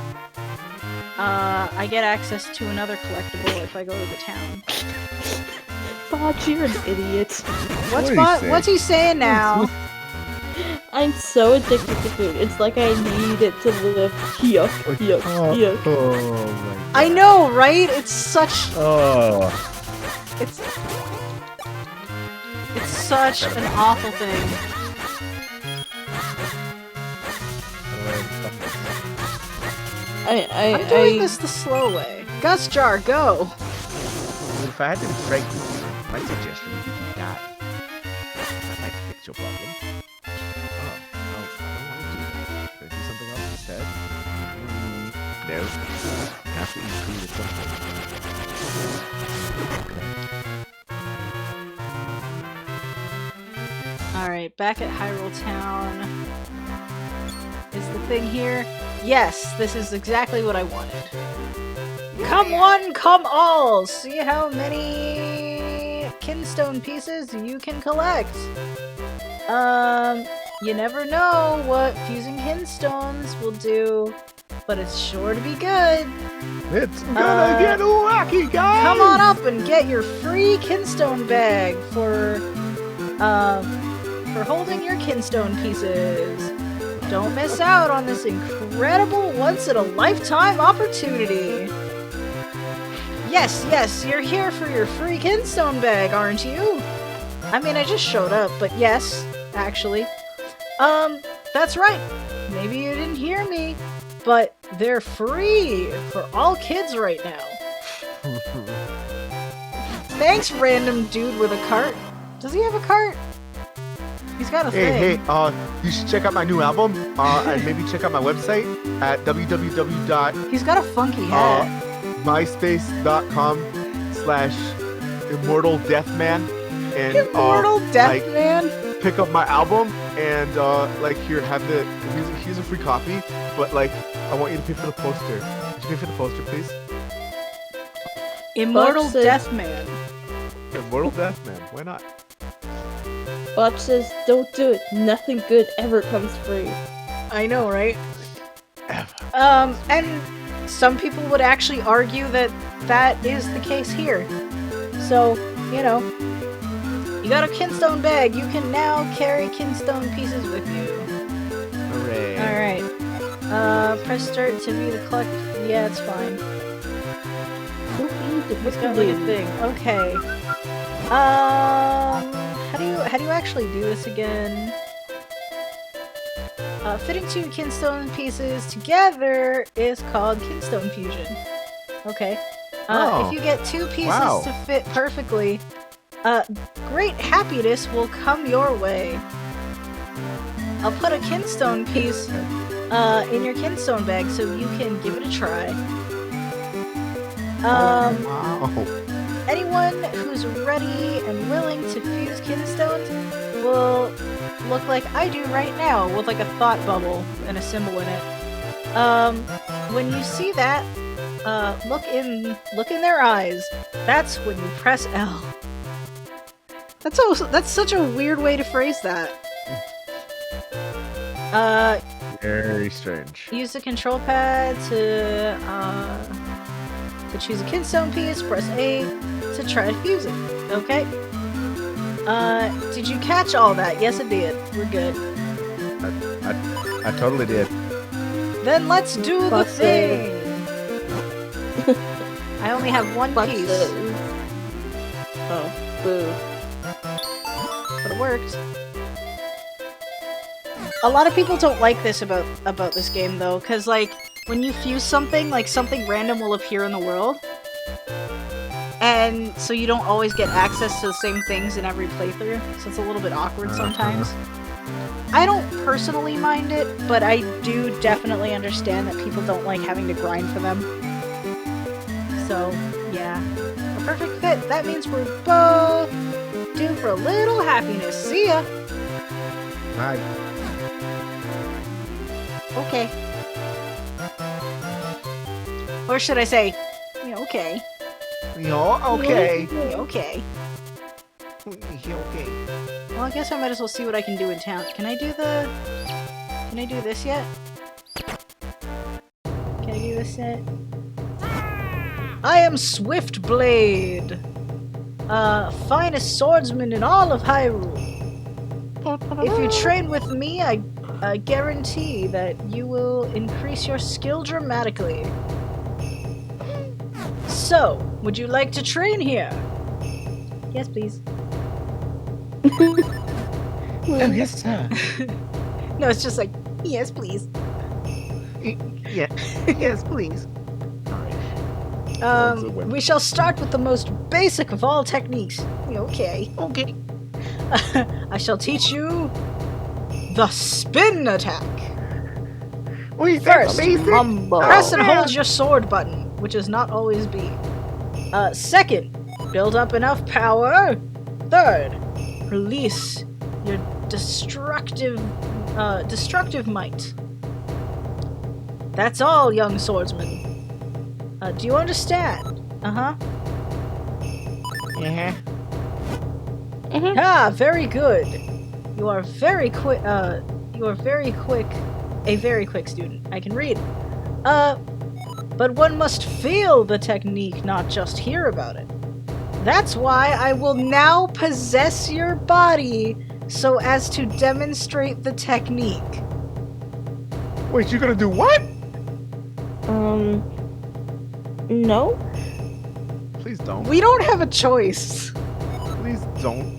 I get access to another collectible if I go to the town. Botch, you're an idiot. What's he saying now? I'm so addicted to food. It's like I need it to live. Yuck, yuck, yuck. Oh my God. I know, right? It's such... Oh. It's such an awful thing. I'm doing this the slow way. Gus Jar, go! If I had to break this, my suggestion would be that. That might fix your problem. I don't want to do that. Can I do something else instead? No. I have to eat food at some point. Okay. Alright, back at Hyrule Town. Is the thing here? Yes, this is exactly what I wanted. Come one, come all! See how many kinstone pieces you can collect. You never know what fusing kinstones will do, but it's sure to be good. It's gonna get wacky, guys! Come on up and get your free kinstone bag for holding your kinstone pieces. Don't miss out on this incredible once-in-a-lifetime opportunity. Yes, you're here for your free kinstone bag, aren't you? I mean, I just showed up, but yes, actually. That's right. Maybe you didn't hear me, but they're free for all kids right now. Thanks, random dude with a cart. Does he have a cart? He's got a thing. Hey, you should check out my new album, and maybe check out my website at www. He's got a funky hat. myspace.com/immortaldeathman and Immortal Deathman. Pick up my album and here here's a free copy, but I want you to pay for the poster. Would you pay for the poster, please? Immortal Deathman. Immortal Deathman. Why not? Botch says, don't do it. Nothing good ever comes free. I know, right? Ever. And some people would actually argue that that is the case here. So, you know, you got a kinstone bag. You can now carry kinstone pieces with you. Hooray. Alright. Press start to view the collect. Yeah, it's fine. It's got like a thing. Okay. How do you actually do this again? Fitting two kinstone pieces together is called kinstone fusion. Okay. If you get two pieces to fit perfectly, great happiness will come your way. I'll put a kinstone piece in your kinstone bag so you can give it a try. Anyone who's ready and willing to fuse kinstones will look like I do right now, with like a thought bubble and a symbol in it. When you see that, look in their eyes. That's when you press L. That's such a weird way to phrase that. Very strange. Use the control pad to choose a kinstone piece. Press A to try to fuse it. Okay. Did you catch all that? Yes, I did. We're good. I totally did. Then let's do the thing. I only have one piece. Oh, boo. But it worked. A lot of people don't like this about this game though, because like when you fuse something, like something random will appear in the world. And so you don't always get access to the same things in every playthrough, so it's a little bit awkward sometimes. I don't personally mind it, but I do definitely understand that people don't like having to grind for them. So, yeah. A perfect fit, that means we're both due for a little happiness. See ya! Bye. Okay. Or should I say, yeah, okay. Okay. Okay. Okay. Well, I guess I might as well see what I can do in town. Can I do this yet? Can I do this yet? I am Swiftblade! Finest swordsman in all of Hyrule. If you train with me, I guarantee that you will increase your skill dramatically. So, would you like to train here? Yes, please. Oh, yes, sir. No, it's just like, yes, please. Yeah. Yes, please. We shall start with the most basic of all techniques. Okay. Okay. I shall teach you the spin attack. Wait, First, Mumbo. press and hold your sword button, which is not always B. Second, build up enough power. Third, release your destructive might. That's all, young swordsman. Do you understand? Uh-huh. Yeah. Ah, very good. You are very quick. You are very quick. A very quick student. I can read. But one must feel the technique, not just hear about it. That's why I will now possess your body so as to demonstrate the technique. Wait, you're gonna do what? No? Please don't. We don't have a choice. Please don't.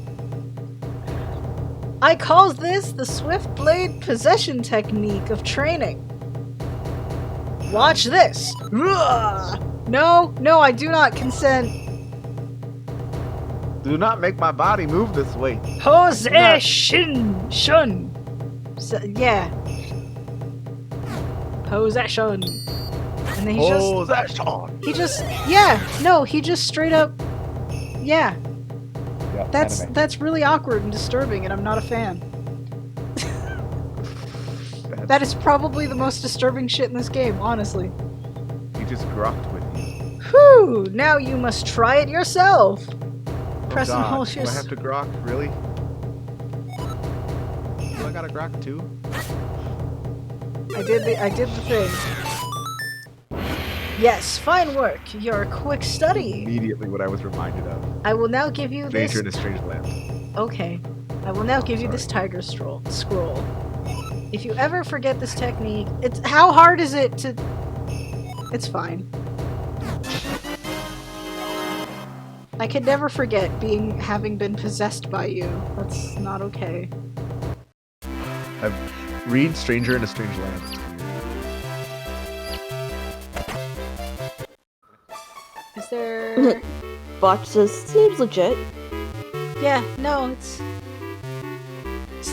I call this the Swiftblade possession technique of training. Watch this. No, I do not consent. Do not make my body move this way. Possession. So, yeah. Possession. And then he just straight up, yeah. Yep, That's really awkward and disturbing, and I'm not a fan. That is probably the most disturbing shit in this game, honestly. He just grokked with you. Whew! Now you must try it yourself. Press and hold Do your. I have to grok? Really? Do I gotta grok too? I did the thing. Yes, fine work. You're a quick study. Immediately what I was reminded of. I will now give you this. Stranger in a Strange Land. Okay. I will now give you sorry. this tiger scroll. If you ever forget this technique, it's how hard is it to? It's fine. I could never forget having been possessed by you. That's not okay. Read Stranger in a Strange Land. It's weird. Is there? Botch says, seems legit. Yeah, no, it's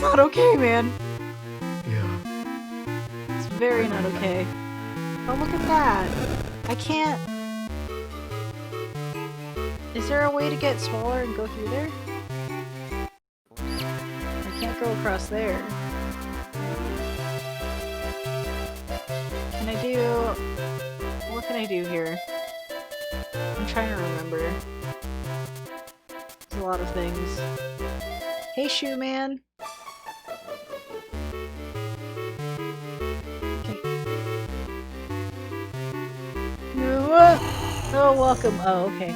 not okay, man. Yeah. It's very not okay. Oh, look at that. I can't. Is there a way to get smaller and go through there? I can't go across there. Can I do... What can I do here? I'm trying to remember. There's a lot of things. Hey, Shoe Man! Oh, welcome. Oh, okay.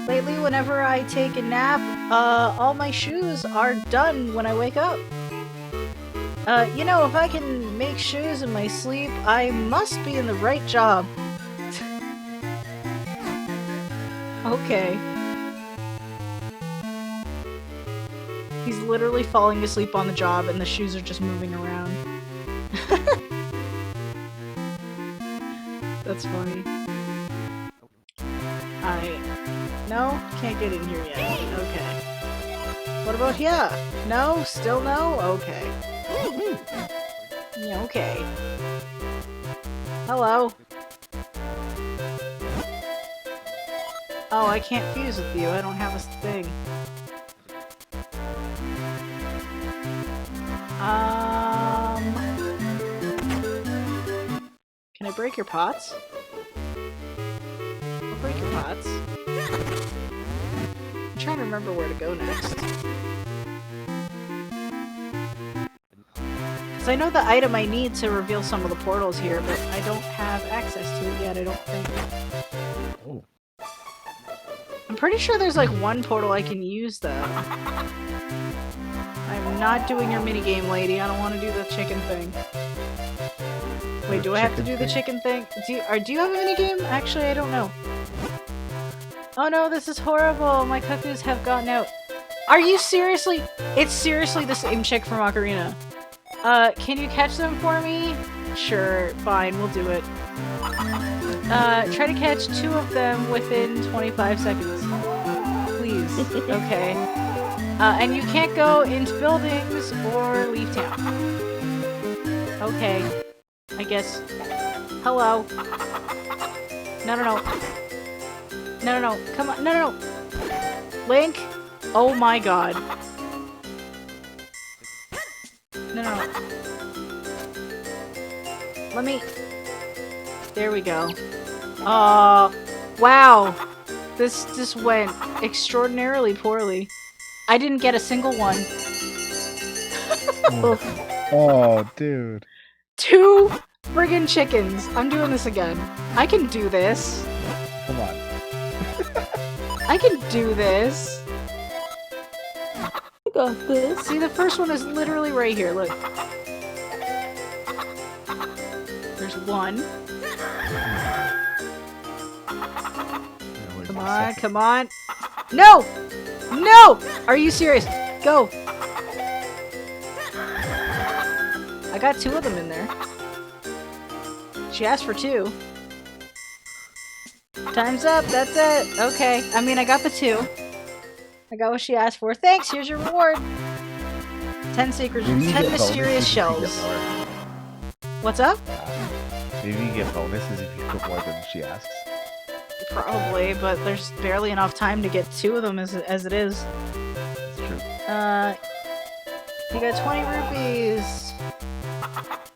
Lately, whenever I take a nap, all my shoes are done when I wake up. You know, if I can make shoes in my sleep, I must be in the right job. Okay. He's literally falling asleep on the job and the shoes are just moving around. That's funny. No? Can't get in here yet. Okay. What about here? No? Still no? Okay. Yeah, okay. Hello. Oh, I can't fuse with you. I don't have a thing. Can I break your pots? I'll break your pots. I'm trying to remember where to go next. Because I know the item I need to reveal some of the portals here, but I don't have access to it yet, I don't think. Oh. I'm pretty sure there's like one portal I can use, though. I'm not doing your minigame, lady. I don't want to do the chicken thing. Wait, do I have to do the chicken thing? Do you have a minigame? Actually, I don't know. Oh no, this is horrible. My cuckoos have gotten out. Are you seriously? It's seriously the same chick from Ocarina. Can you catch them for me? Sure, fine, we'll do it. Try to catch 2 of them within 25 seconds. Please. Okay. And you can't go into buildings or leave town. Okay. I guess. Hello. No. No. Come on. No. Link? Oh my god. No. Let me... There we go. Wow. This just went extraordinarily poorly. I didn't get a single one. Oh, dude. 2 friggin' chickens. I'm doing this again. I can do this. Come on. I can do this. I got this. See, the first one is literally right here. Look. There's 1. Come on. No! No! Are you serious? Go! I got 2 of them in there. She asked for 2. Time's up, that's it. Okay. I mean, I got the 2. I got what she asked for. Thanks, here's your reward. 10 secrets, 10 mysterious shells. What's up? Maybe you get bonuses if you put more than she asks. Probably, but there's barely enough time to get 2 of them as it is. That's true. You got 20 rupees.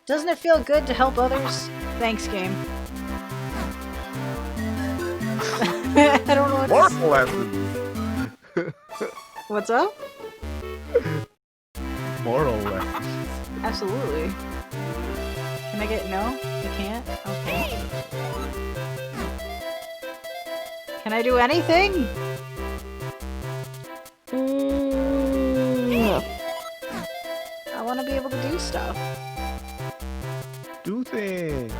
Doesn't it feel good to help others? Thanks, game. I don't know what to say. Moral lessons! What's up? Moral lessons. Absolutely. Can I get no? I can't? Okay. Can I do anything? No. I want to be able to do stuff. Do things.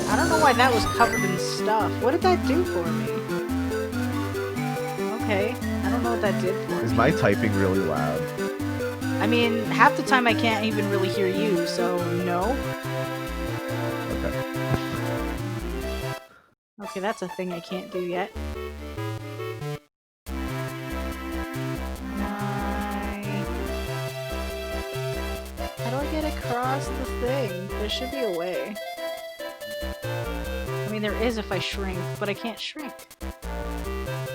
I don't know why that was covered in stuff. What did that do for me? Okay, I don't know what that did for Is me. my typing really loud? I mean, half the time I can't even really hear you, so no. Okay. Okay, that's a thing I can't do yet. How do I get across the thing? There should be a way. I mean, there is if I shrink, but I can't shrink.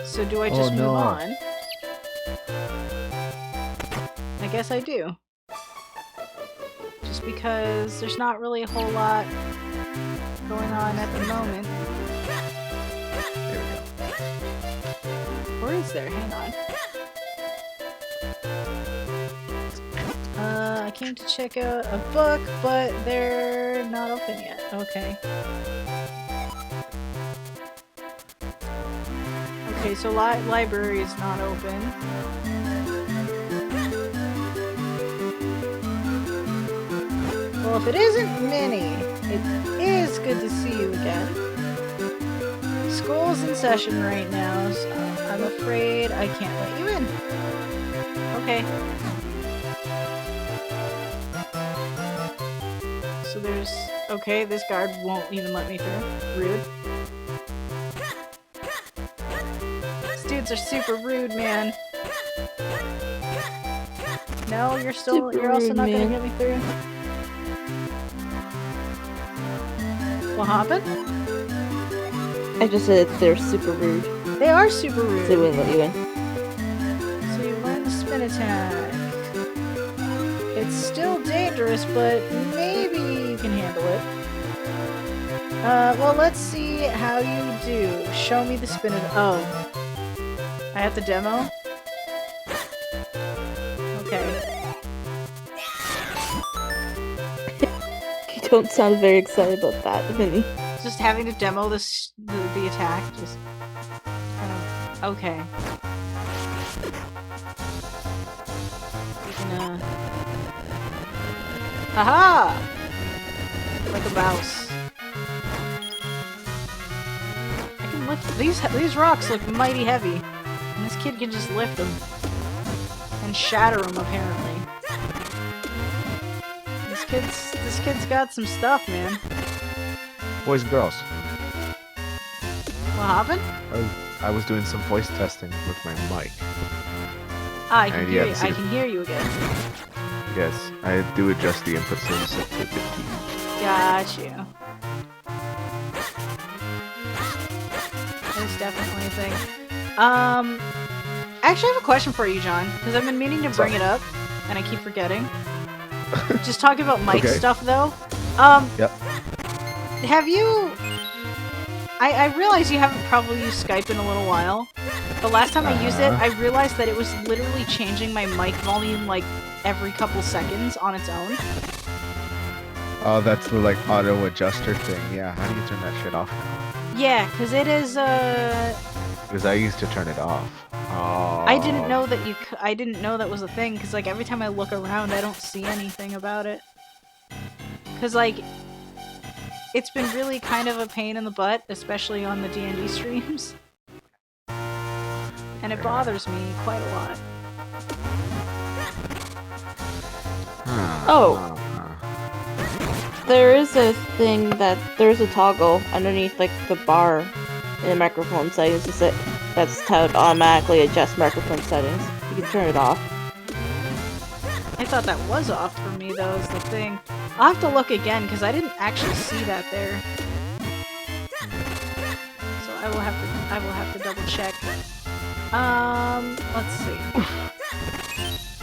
So do I just move on? I guess I do. Just because there's not really a whole lot going on at the moment. There we go. Or is there? Hang on. I came to check out a book, but they're not open yet. Okay. Okay, so library is not open. Well, if it isn't Minnie, it is good to see you again. School's in session right now, so I'm afraid I can't let you in. Okay. So there's... Okay, this guard won't even let me through. Rude. These dudes are super rude, man. No, you're still... Super you're also rude, not gonna man. get me through? What happened? I just said they're super rude. They are super They rude. wouldn't let you in. So you learn the spin attack. It's still dangerous, but maybe you can handle it. Well, let's see how you do. Show me the spin attack. Oh. I have the demo? Okay. You don't sound very excited about that, Vinny. Just having to demo this the attack, just kind of okay. You can haha! Like a mouse. I can lift these rocks look mighty heavy, and this kid can just lift them and shatter them apparently. This kid's got some stuff, man. Boys and girls, What happened? I was doing some voice testing with my mic. Ah, I can And hear yeah, you. see I the- can hear you again. Yes, I do adjust the input so it's set to 50. Got you. That is definitely a thing. Actually, I have a question for you, John, because I've been meaning to bring it up, and I keep forgetting. Just talking about mic Okay. stuff, though. Yep. Have you... I realize you haven't probably used Skype in a little while. The last time I used it, I realized that it was literally changing my mic volume, like, every couple seconds on its own. Oh, that's the like auto adjuster thing. Yeah, how do you turn that shit off now? Yeah, because it is, Because I used to turn it off. Oh. I didn't know that I didn't know that was a thing, because, like, every time I look around, I don't see anything about it. Because, like, it's been really kind of a pain in the butt, especially on the D&D streams. And it bothers me quite a lot. Oh. There is a thing there's a toggle underneath like the bar in the microphone settings that's how to automatically adjust microphone settings. You can turn it off. I thought that was off for me, though, is the thing. I'll have to look again, because I didn't actually see that there. So I will have to double check. Let's see.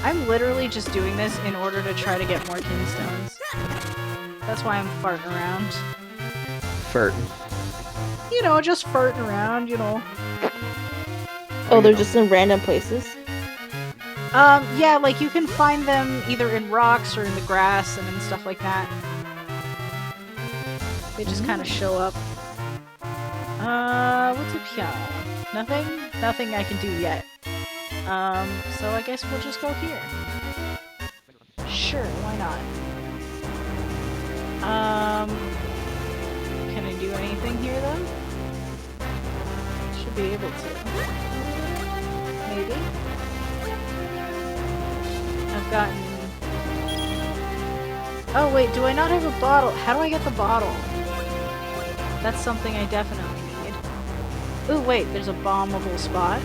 I'm literally just doing this in order to try to get more kingstones. That's why I'm farting around. Furtin. You know, just farting around, you know. Oh, they're just in random places? Yeah, like you can find them either in rocks or in the grass and in stuff like that. They just kind of show up. What's up here? Nothing? Nothing I can do yet. So I guess we'll just go here. Sure, why not? Can I do anything here though? Should be able to. Maybe? I've gotten... Oh wait, do I not have a bottle? How do I get the bottle? That's something I definitely need. Ooh, wait, there's a bombable spot.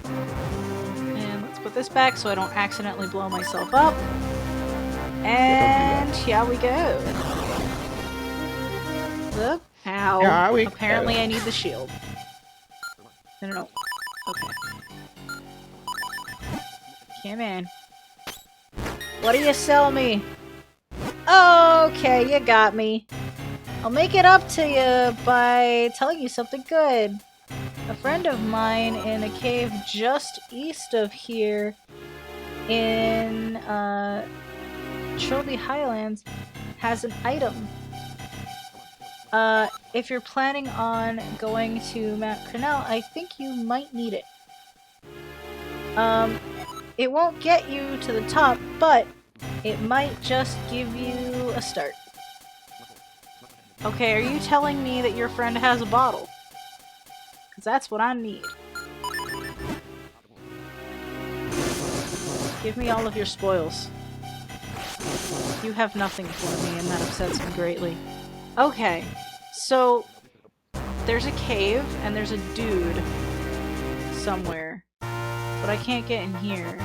And let's put this back so I don't accidentally blow myself up. And here we go. Ow. Yeah, Apparently I need the shield. No. Okay. Come in. What do you sell me? Okay, you got me. I'll make it up to you by telling you something good. A friend of mine in a cave just east of here in Trilby Highlands has an item. If you're planning on going to Mount Cornell, I think you might need it. It won't get you to the top, but it might just give you a start. Okay, are you telling me that your friend has a bottle? Because that's what I need. Give me all of your spoils. You have nothing for me, and that upsets me greatly. Okay, so there's a cave, and there's a dude somewhere. But I can't get in here.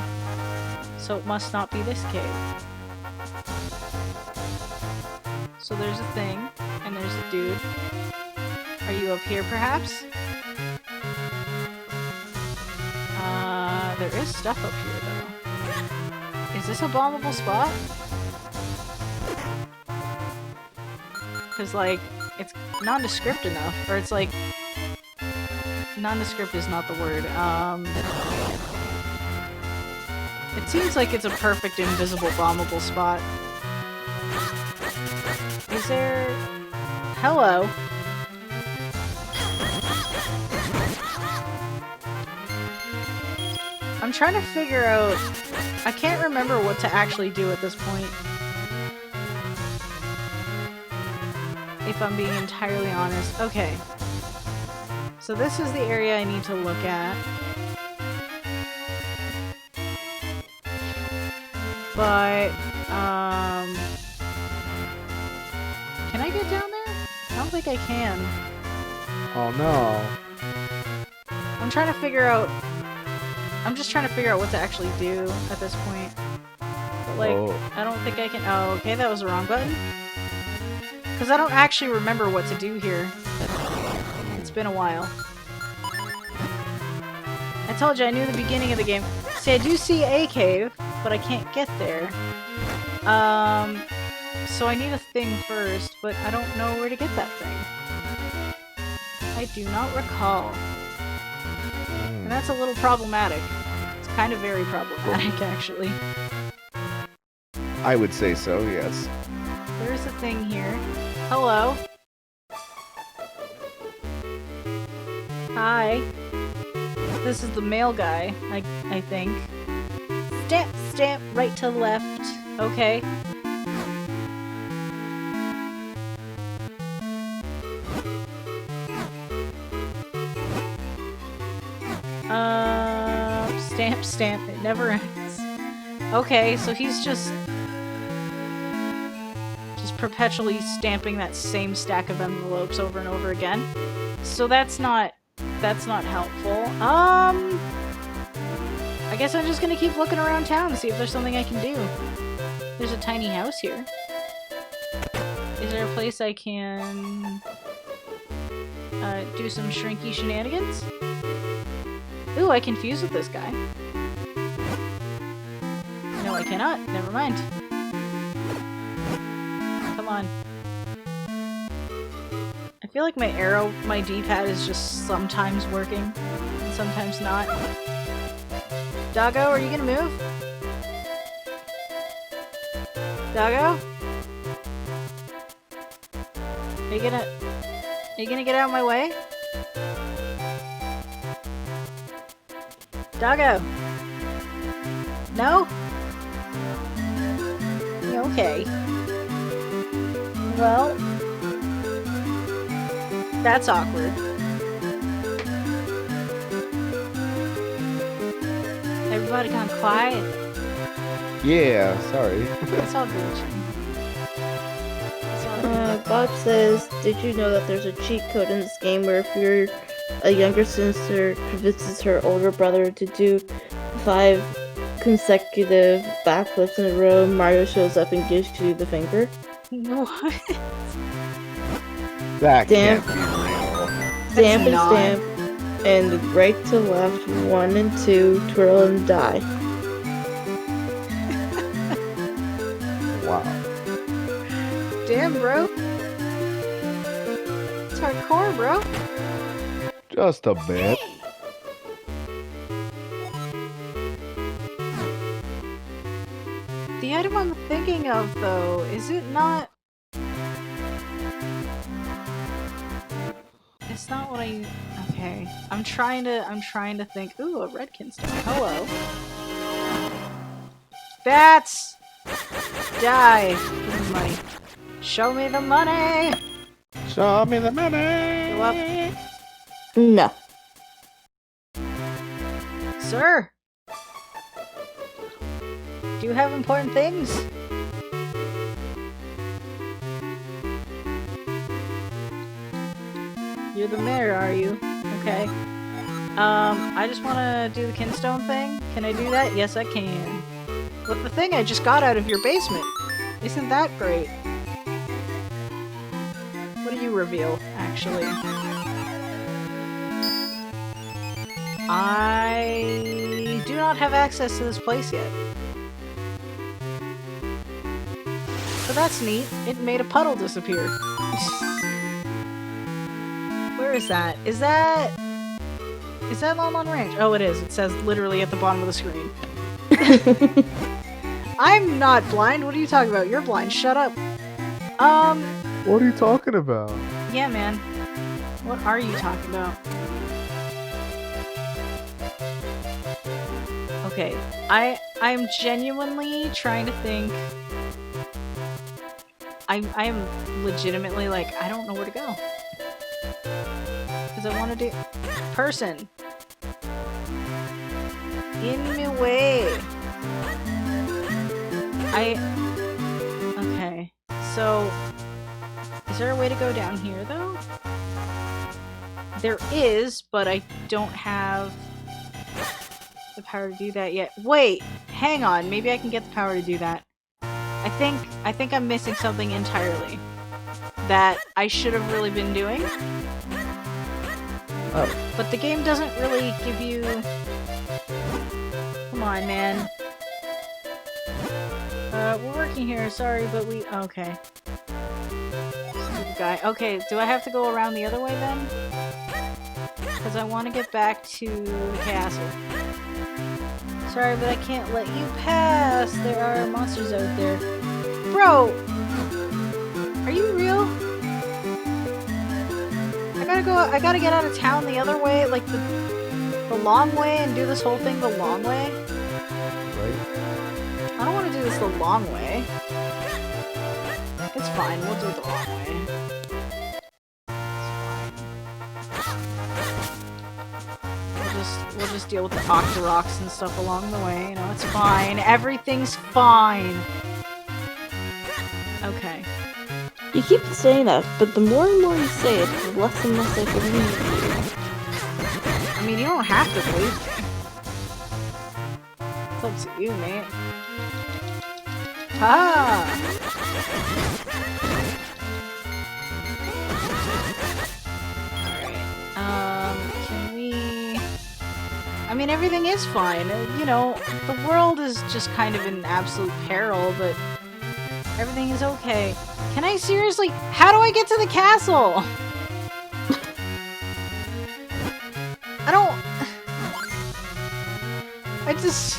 So it must not be this cave. So there's a thing, and there's a dude. Are you up here, perhaps? There is stuff up here, though. Is this a bombable spot? Because, like, it's nondescript enough. Or it's, like... Nondescript is not the word. It seems like it's a perfect invisible bombable spot. Is there... Hello? I'm trying to figure out... I can't remember what to actually do at this point. If I'm being entirely honest. Okay. So this is the area I need to look at. But, can I get down there? I don't think I can. Oh no. I'm trying to figure out... I'm just trying to figure out what to actually do at this point. But, like, I don't think I can... Oh, okay, that was the wrong button. Because I don't actually remember what to do here. It's been a while. I told you I knew the beginning of the game. See, I do see a cave, but I can't get there. So I need a thing first, but I don't know where to get that thing. I do not recall. And that's a little problematic. It's kind of very problematic, actually. I would say so, yes. There's a thing here. Hello. Hi. This is the male guy, I think. Stamp, stamp, right to left. Okay. Stamp, stamp, it never ends. Okay, so he's just perpetually stamping that same stack of envelopes over and over again. So that's not helpful. I guess I'm just gonna keep looking around town to see if there's something I can do. There's a tiny house here. Is there a place I can do some shrinky shenanigans? Ooh, I can fuse with this guy. No, I cannot. Never mind. Come on. I feel like my arrow, my D-pad is just sometimes working and sometimes not. Doggo, are you gonna move? Doggo? Are you gonna get out of my way? Doggo! No? Okay. Well, that's awkward. Everybody gone quiet. Yeah, sorry. It's all good. It's all good. Bob says, did you know that there's a cheat code in this game where if your a younger sister convinces her older brother to do 5 consecutive backflips in a row, Mario shows up and gives you the finger? What? That Damn. can't be real. Stamp and not. stamp, and right to left, 1 and 2, twirl and die. Wow. Damn, bro. It's hardcore, bro. Just a bit. The item I'm thinking of, though, is it not... It's not what I... Okay. I'm trying to think... Ooh, a redkin stone. Hello. Bats! Die! Give me money. Show me the money! Show me the money. Go up. No. Sir! Do you have important things? You're the mayor, are you? Okay. I just want to do the kinstone thing. Can I do that? Yes, I can. With the thing I just got out of your basement. Isn't that great? What do you reveal, actually? I do not have access to this place yet. But that's neat. It made a puddle disappear. Where is that? Is that Lon Lon Ranch? Oh, it is. It says literally at the bottom of the screen. I'm not blind. What are you talking about? You're blind. Shut up. What are you talking about? Yeah, man. What are you talking about? Okay. I'm genuinely trying to think. I am legitimately like, I don't know where to go. Because I want to do... Person! In my way! Okay. So... Is there a way to go down here, though? There is, but I don't have the power to do that yet. Wait! Hang on, maybe I can get the power to do that. I think I'm missing something entirely that I should have really been doing. Oh. But the game doesn't really give you... Come on, man. We're working here, sorry, but we... Okay. Stupid guy. Okay, do I have to go around the other way then? Because I want to get back to the castle. Sorry, but I can't let you pass. There are monsters out there. Bro! Are you real? I gotta get out of town the other way, like the long way, and do this whole thing the long way? Right? I don't want to do this the long way. It's fine, we'll do it the long way. We'll just deal with the Octoroks and stuff along the way, you know, it's fine. Everything's fine! Okay. You keep saying that, but the more and more you say it, the less and less I believe you. I mean, you don't have to believe me. It's up to you, man. Ah! Can we... I mean, everything is fine. You know, the world is just kind of in absolute peril, but everything is okay. Can I seriously... How do I get to the castle? I don't... I just...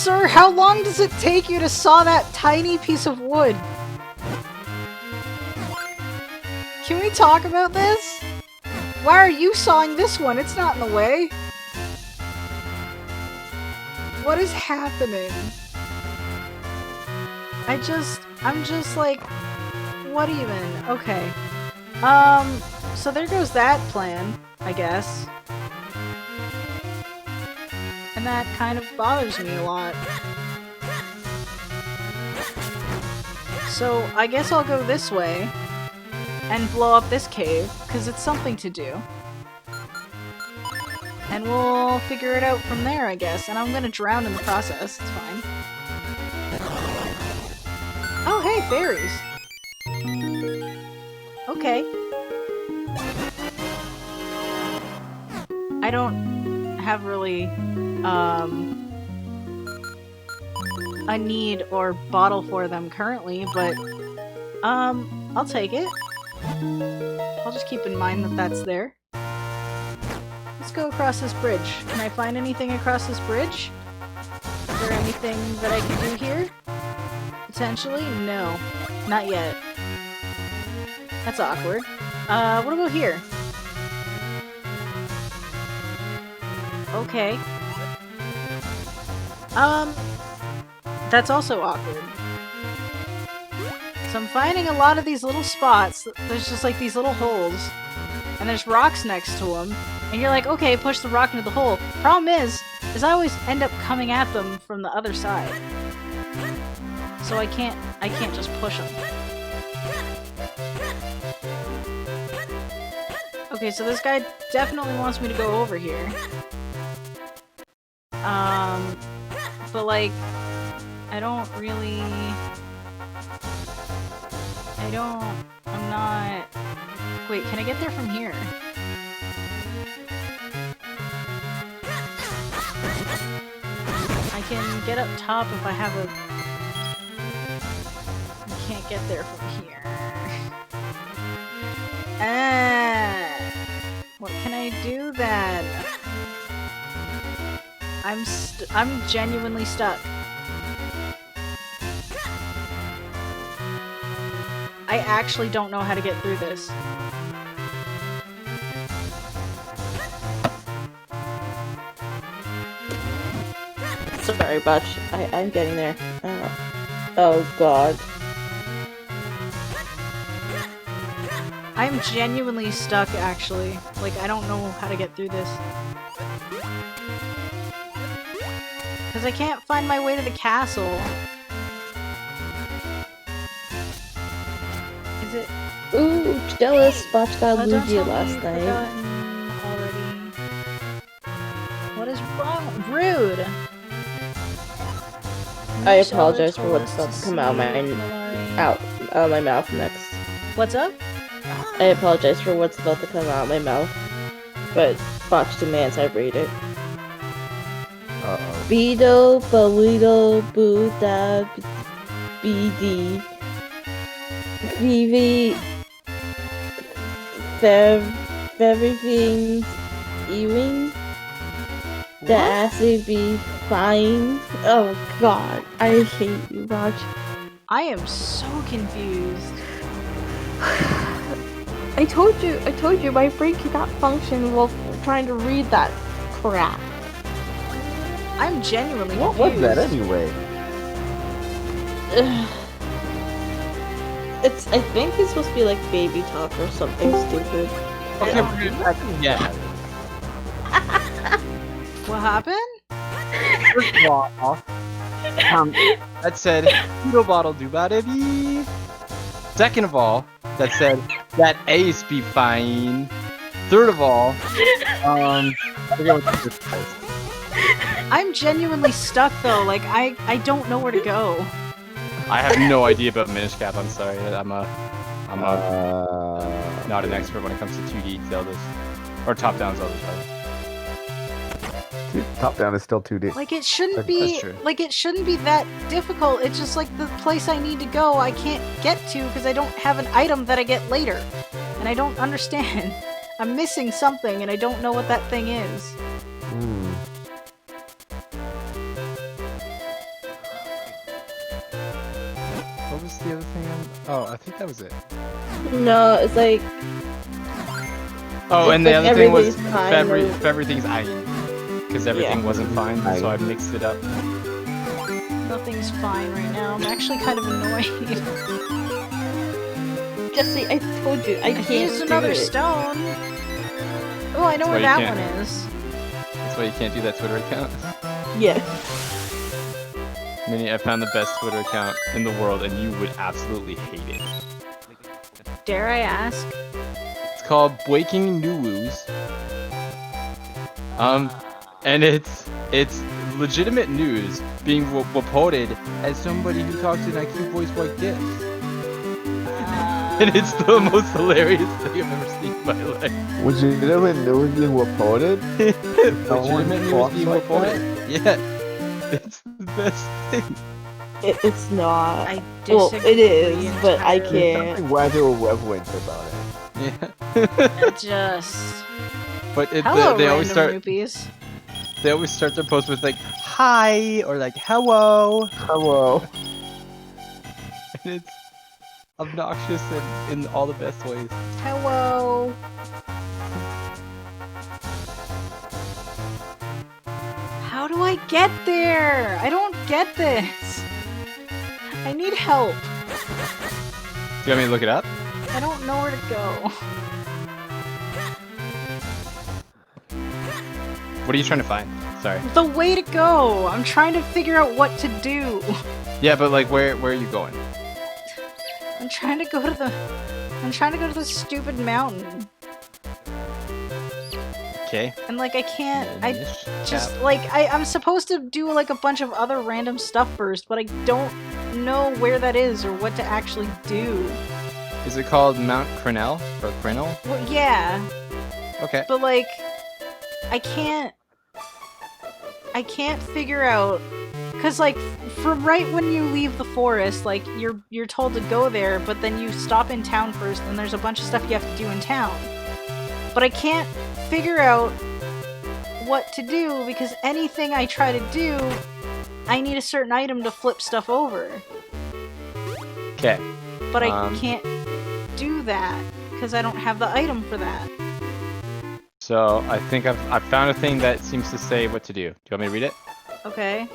Sir, how long does it take you to saw that tiny piece of wood? Can we talk about this? Why are you sawing this one? It's not in the way. What is happening? I'm just like, what even? Okay. So there goes that plan, I guess. And that kind of bothers me a lot. So I guess I'll go this way and blow up this cave, because it's something to do. And we'll figure it out from there, I guess. And I'm gonna drown in the process, it's fine. Oh, hey, fairies! Okay. I don't have really, a need or bottle for them currently, but, I'll take it. I'll just keep in mind that that's there. Let's go across this bridge. Can I find anything across this bridge? Is there anything that I can do here? Potentially? No. Not yet. That's awkward. What about here? Okay. That's also awkward. So I'm finding a lot of these little spots. There's just like these little holes. And there's rocks next to them. And you're like, okay, push the rock into the hole. Problem is I always end up coming at them from the other side. So I can't just push them. Okay, so this guy definitely wants me to go over here. But like, I'm not... Wait, can I get there from here? I can get up top if I have a... I can't get there from here. What can I do then? I'm genuinely stuck. I actually don't know how to get through this. Sorry, Butch. I'm getting there. Oh god. I'm genuinely stuck, actually. Like, I don't know how to get through this. Because I can't find my way to the castle. Is it... Ooh, jealous. Butch got don't Luigi tell me last you've night. forgotten already. What is wrong? Rude! I apologize for what's about to come out of my mouth next. What's up? I apologize for what's about to come out of my mouth, but Botch demands I read it. Uh-oh. Beetle, Bolito, Buddha, BD, Vivi, everything, Ewing, the acid be fine. Oh god, I hate you, Botch. I am so confused. I told you, my brain cannot function while trying to read that crap. I'm genuinely confused. What was that anyway? I think it's supposed to be like baby talk or something stupid. Okay, we're gonna yeah. What happened? First of all, that said, Doodle Bottle do bee. Second of all, that said, that ace be fine. Third of all, I forget what the first was. I'm genuinely stuck though, like I don't know where to go. I have no idea about Minish Cap, I'm sorry. I'm not an expert when it comes to 2D Zeldas. Or top-down Zeldas, rather. Top down is still 2D. Like it shouldn't That's be true. like it shouldn't be that difficult. It's just like the place I need to go I can't get to because I don't have an item that I get later. And I don't understand. I'm missing something and I don't know what that thing is. What was the other thing? Oh, I think that was it. No, it's like. Oh, It's and the like other thing was everything's fine, if everything's Ayin. Because everything wasn't fine, so I mixed it up. Nothing's fine right now. I'm actually kind of annoyed. Jesse, I told you I can't used another stone. Oh, I know where that one is. That's why you can't do that Twitter account. Yeah. Minnie, I found the best Twitter account in the world, and you would absolutely hate it. Dare I ask? It's called Breaking News. And it's legitimate news being reported as somebody who talks in an IQ voice like this. And it's the most hilarious thing I've ever seen in my life. Legitimate news being reported? Legitimate news being reported. Yeah. It's the best thing. It's not. I Well, disagree it is, but I entirely. can't. Something rather irreverent about it. Yeah. Just. But Hello, they always start. noopies. They always start their post with like "Hi" or like "Hello," Hello. and it's obnoxious and in all the best ways. Hello. How do I get there? I don't get this. I need help. Do you want me to look it up? I don't know where to go. What are you trying to find? Sorry. The way to go. I'm trying to figure out what to do. Yeah, but like, where are you going? I'm trying to go to the stupid mountain. Okay. And like I can't I Minish just Cap. like I'm supposed to do like a bunch of other random stuff first, but I don't know where that is or what to actually do. Is it called Mount Crenel or Crenel? Well, yeah, Okay. but like I can't figure out cuz like from right when you leave the forest, like you're told to go there, but then you stop in town first and there's a bunch of stuff you have to do in town. But I can't figure out what to do because anything I try to do, I need a certain item to flip stuff over. Okay. But I can't do that because I don't have the item for that. So I think I've found a thing that seems to say what to do. Do you want me to read it? Okay.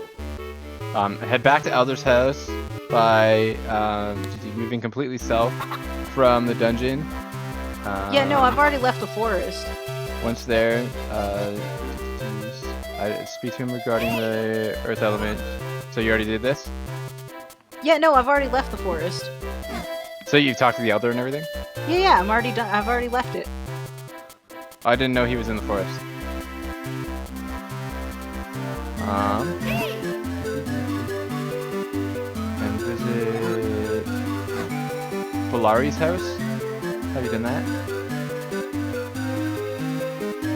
Head back to Elder's house by moving completely south from the dungeon. Yeah, no, I've already left the forest. Once there, I speak to him regarding the earth element. So you already did this? Yeah, no, I've already left the forest. So you've talked to the elder and everything? Yeah, I'm already done. I've already left it. I didn't know he was in the forest. And visit Polari's house? Have you done that?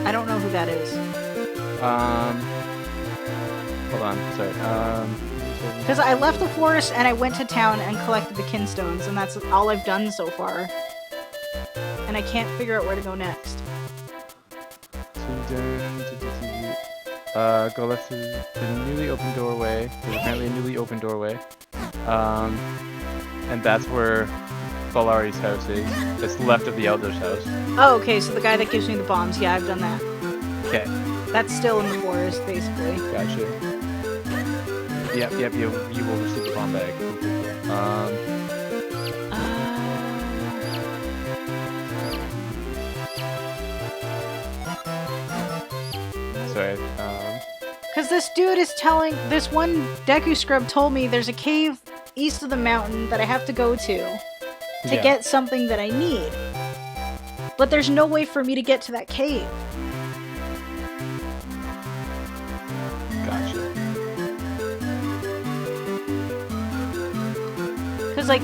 I don't know who that is. Hold on, sorry. Because I left the forest and I went to town and collected the kinstones, and that's all I've done so far. And I can't figure out where to go next. Go left to the newly opened doorway. There's apparently a newly opened doorway. And that's where Polari's house is. It's left of the Elder's house. Oh, okay, so the guy that gives me the bombs, yeah, I've done that. Okay, That's still in the forest, basically. gotcha. Yep, you will receive the bomb bag. Cool. Sorry, Because this dude is this one Deku Scrub told me there's a cave east of the mountain that I have to go to yeah. get something that I need. But there's no way for me to get to that cave. Gotcha. Because like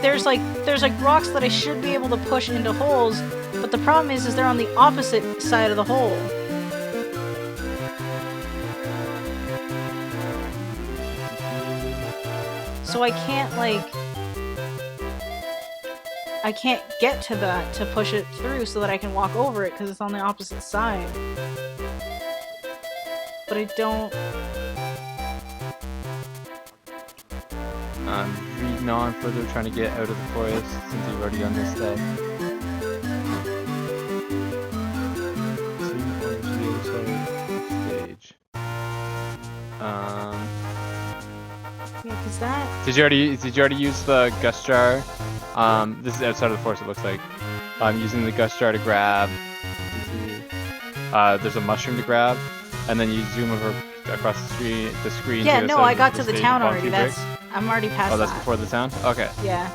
there's like rocks that I should be able to push into holes, but the problem is they're on the opposite side of the hole. So I can't get to that to push it through so that I can walk over it because it's on the opposite side. But I don't... I'm reading on further, trying to get out of the forest since you've already done this step. See over to the other side of the stage. Yeah, cause that. Did you already use the gust jar? This is outside of the forest. It looks like. I'm using the gust jar to grab. There's a mushroom to grab, and then you zoom over across the screen. Yeah, to no, I got to the town already. I'm already past. Oh, that's that. before the town. Okay. Yeah.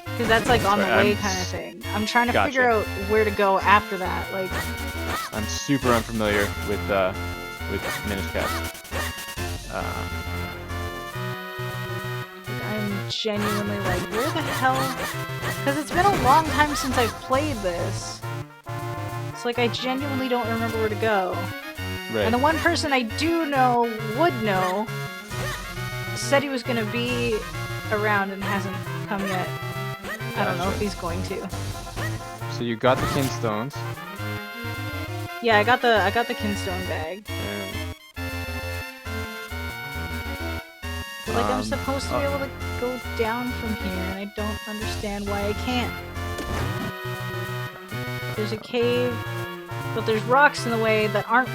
Because that's like on the way kind of thing. I'm trying to figure out where to go after that. Like. I'm super unfamiliar with Minish Caps. I'm genuinely like, where the hell? Because it's been a long time since I've played this. It's like I genuinely don't remember where to go. Right. And the one person I do know would know said he was going to be around and hasn't come yet. I don't know if he's going to. So you got the Kinstones. Yeah, I got the Kinstone bag. But, like, I'm supposed to be able to go down from here, and I don't understand why I can't. There's a cave, but there's rocks in the way that aren't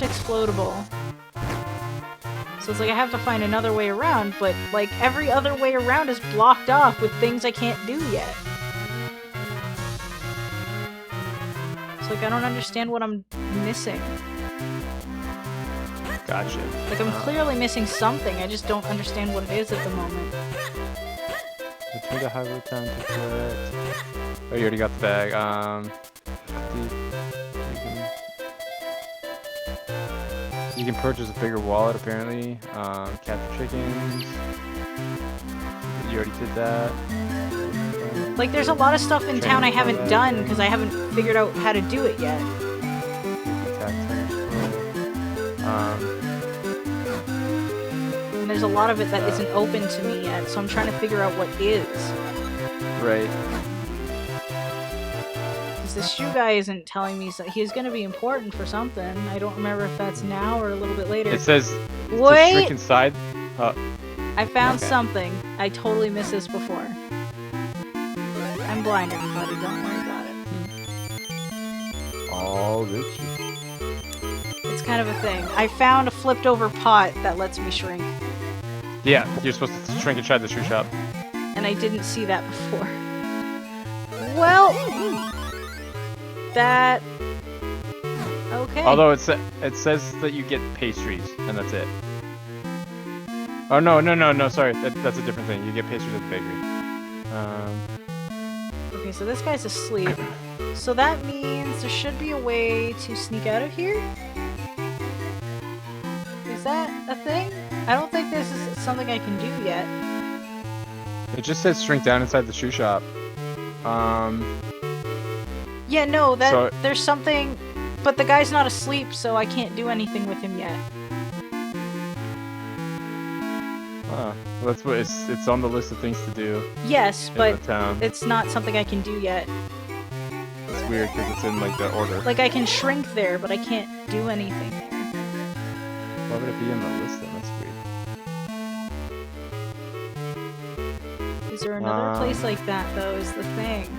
explodable. So it's like I have to find another way around, but like every other way around is blocked off with things I can't do yet. It's like I don't understand what I'm missing. Gotcha. Like I'm clearly missing something, I just don't understand what it is at the moment. Return to Hyrule Town to collect. Oh, you already got the bag. You can purchase a bigger wallet apparently. Capture chickens. You already did that. Like there's a lot of stuff in town I haven't done because I haven't figured out how to do it yet. And there's a lot of it that isn't open to me yet, so I'm trying to figure out what is. Right. The shoe guy isn't telling me that he's going to be important for something. I don't remember if that's now or a little bit later. It says wait. To shrink inside. I found something. I totally missed this before. I'm blind, everybody. Don't worry about it. All this. It's kind of a thing. I found a flipped over pot that lets me shrink. Yeah, you're supposed to shrink inside the shoe shop. And I didn't see that before. Well. That... Okay. Although it says that you get pastries, and that's it. Oh, no, sorry. That's a different thing. You get pastries at the bakery. Okay, so this guy's asleep. So that means there should be a way to sneak out of here? Is that a thing? I don't think this is something I can do yet. It just says shrink down inside the shoe shop. Yeah, no, there's something, but the guy's not asleep, so I can't do anything with him yet. Well, that's what it's on the list of things to do. Yes, but town. It's not something I can do yet. It's weird because it's in like the order. Like I can shrink there, but I can't do anything there. Why would it be in the list then? That's weird. Is there another place like that though? Is the thing.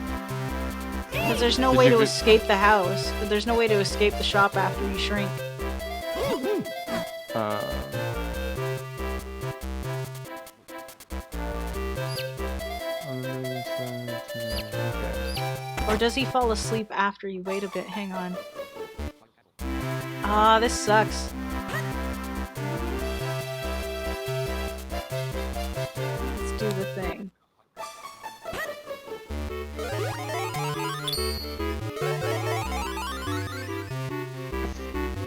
Because there's no way to escape the house. There's no way to escape the shop after you shrink. Or does he fall asleep after you wait a bit? Hang on. Ah, this sucks. Let's do the thing.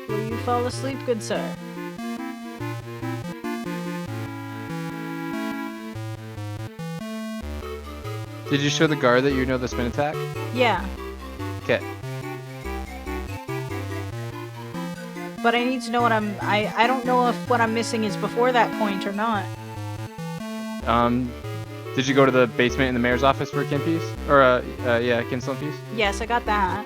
Will you fall asleep, good sir? Did you show the guard that you know the spin attack? Yeah. Okay. But I need to know what I don't know if what I'm missing is before that point or not. Did you go to the basement in the mayor's office for a kin piece? Or yeah, kinstone piece? Yes, I got that.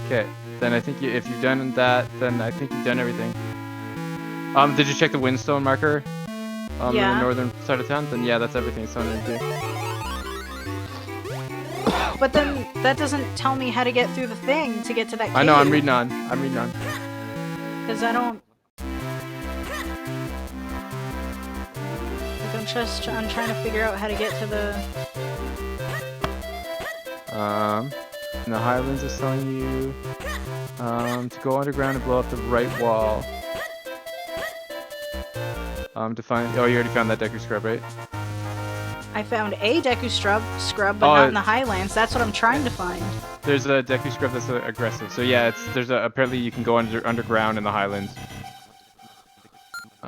Okay. Then I think if you've done that, then I think you've done everything. Did you check the windstone marker? In Yeah. the northern side of town? Then yeah, that's everything it's on into. But then that doesn't tell me how to get through the thing to get to that cave. I know, I'm reading on. Because I don't... Like, I'm trying to figure out how to get to the... And the Highlands is telling you to go underground and blow up the right wall. To find. Oh, you already found that Deku Scrub, right? I found a Deku Scrub, but not in the Highlands. That's what I'm trying to find. There's a Deku Scrub that's aggressive. So yeah, apparently you can go underground in the Highlands.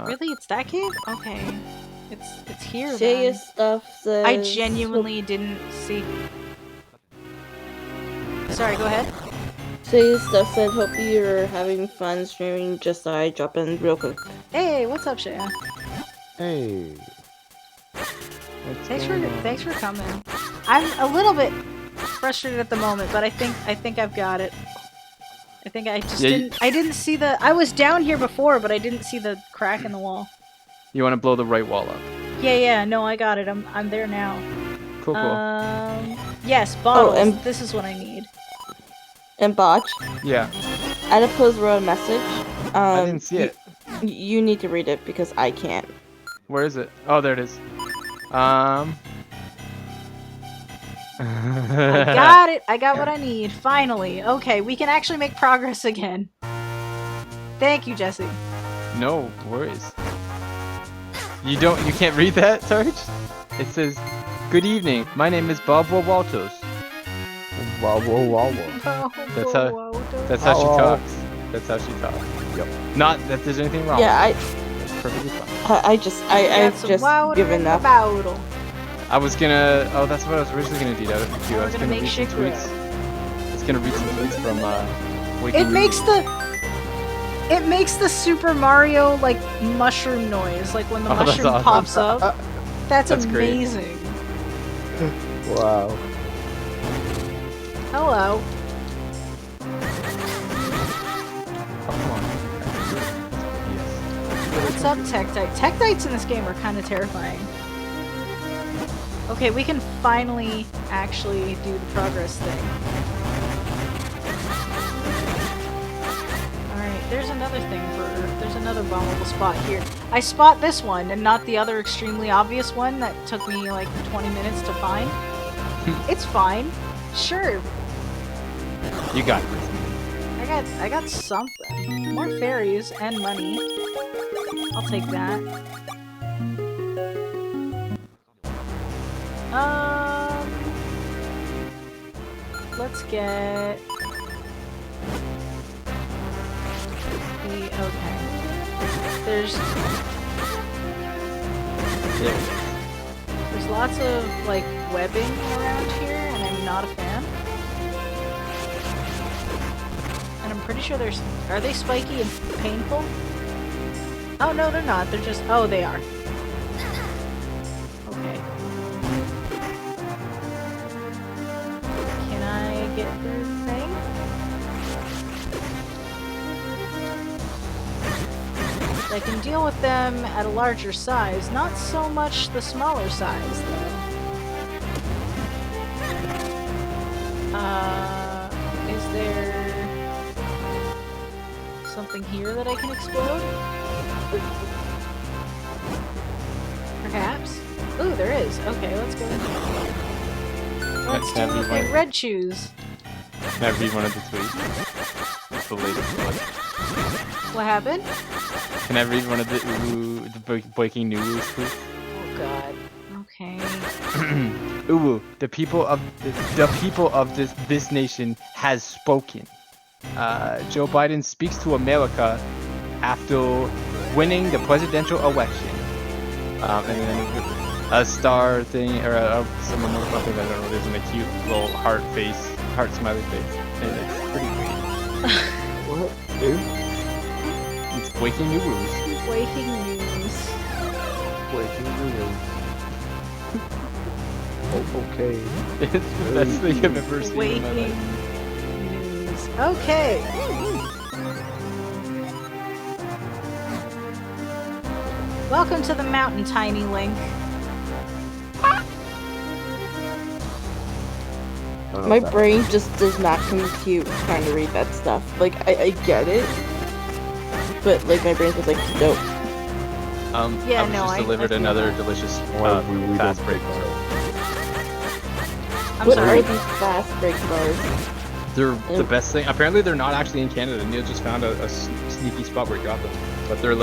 Really? It's that cave? Okay. It's here Serious then. stuff says... I genuinely didn't see... Sorry, go ahead. Serious stuff said, hope you're having fun streaming, just thought I'd drop in real quick. Hey, what's up, Shaya? Hey. Thanks for coming. I'm a little bit frustrated at the moment, but I think I've got it. I think I just I didn't see the... I was down here before, but I didn't see the crack in the wall. You want to blow the right wall up? Yeah, no, I got it. I'm there now. Cool. Yes, bottles. Oh, and this is what I need. And Botch, Yeah. Adipose wrote a message. I didn't see it. You need to read it because I can't. Where is it? Oh, there it is. I got it. I got what I need. Finally. Okay, we can actually make progress again. Thank you, Jesse. No worries. You can't read that, Sarge? It says, "Good evening. My name is Bob Waltos." That's how she talks. That's how she talks. Yep. Not that there's anything wrong. Yeah, That's perfectly fine. I've just given up. I was gonna. Oh, that's what I was originally gonna do. I was gonna read some tweets. I was gonna read some tweets from It makes the Super Mario like mushroom noise, like when the mushroom awesome. pops up. That's Great. amazing. Wow. Hello. Oh, come on. What's up, Tektite? Tektites in this game are kind of terrifying. Okay, we can finally actually do the progress thing. Alright, there's another there's another bombable spot here. I spot this one and not the other extremely obvious one that took me like 20 minutes to find. It's fine. Sure. You got this. I got something. More fairies and money. I'll take that. Let's get okay. There's lots of like webbing around here, and I'm not a fan. And I'm pretty sure are they spiky and painful? Oh no, they're not. They're just they are. Okay. Can I get through the thing? I can deal with them at a larger size, not so much the smaller size though. Is there something here that I can explode? Perhaps? Ooh, there is. Okay, let's go in here. Let's do a red shoes. Can I read one of the tweets? It's the latest one. What happened? Can I read one of the breaking news tweets? Oh god. Okay. Uwu, the people of this nation has spoken. Joe Biden speaks to America after winning the presidential election. And then a star thing, or some emotional thing, I don't know, there's in a cute little heart smiley face. And it's pretty great. What? Dude? It's breaking news. Breaking news. Breaking news. Oh, okay. It's the best thing I've ever seen in my Breaking life. news. Okay. Welcome to the mountain, Tiny Link. My brain just does not compute trying to read that stuff. Like, I get it, but like my brain's just like, nope. Yeah, I was just delivered another delicious fast break bar. What are these fast break bars? They're the best thing. Apparently, they're not actually in Canada. Neil just found a sneaky spot where he got them. But they're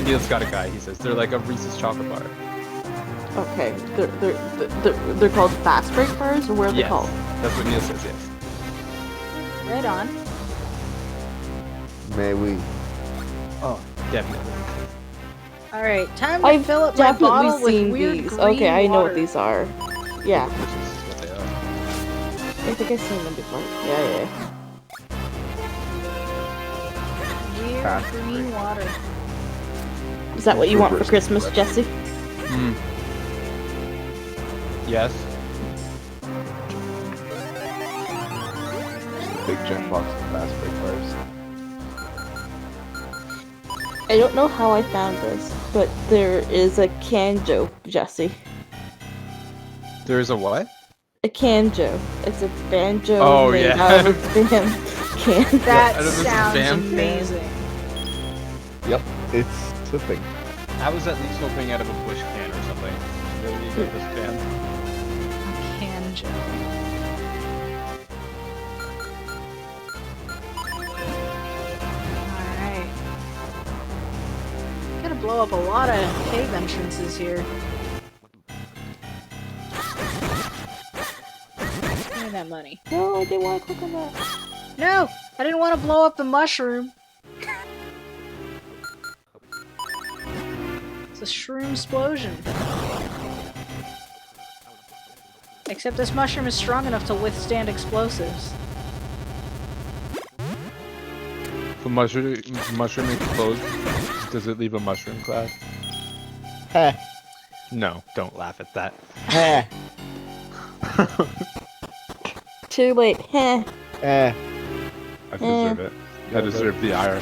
Neil's got a guy. He says they're like a Reese's chocolate bar. Okay, they're called fast break bars, or what are they called? That's what Neil says. Yes. Right on. May we? Oh, definitely. All right, time to fill up my bottle with weird these. green Okay, I know what water. these are. Yeah, This is what they are. I think I've seen them before. Yeah. Weird Fast green water. Is that what you want for Christmas, Jesse? Yes. Just a big giant box of fast break bars. I don't know how I found this, but there is a canjo, Jesse. There's a what? A canjo. It's a banjo Oh, made yeah. out of spam can. That out of this sounds spam can. amazing. Yep, it's a thing. I was at least hoping out of a bush can or something. Really good this can. Canjo. Alright. Gotta blow up a lot of cave entrances here. Give me that money. No, I didn't want to click on that. No! I didn't want to blow up the mushroom. It's a shroom explosion. Except this mushroom is strong enough to withstand explosives. If a mushroom explodes, does it leave a mushroom cloud? Heh. No, don't laugh at that. Heh. Too late. Heh. Eh. I deserve it. I deserve the ire.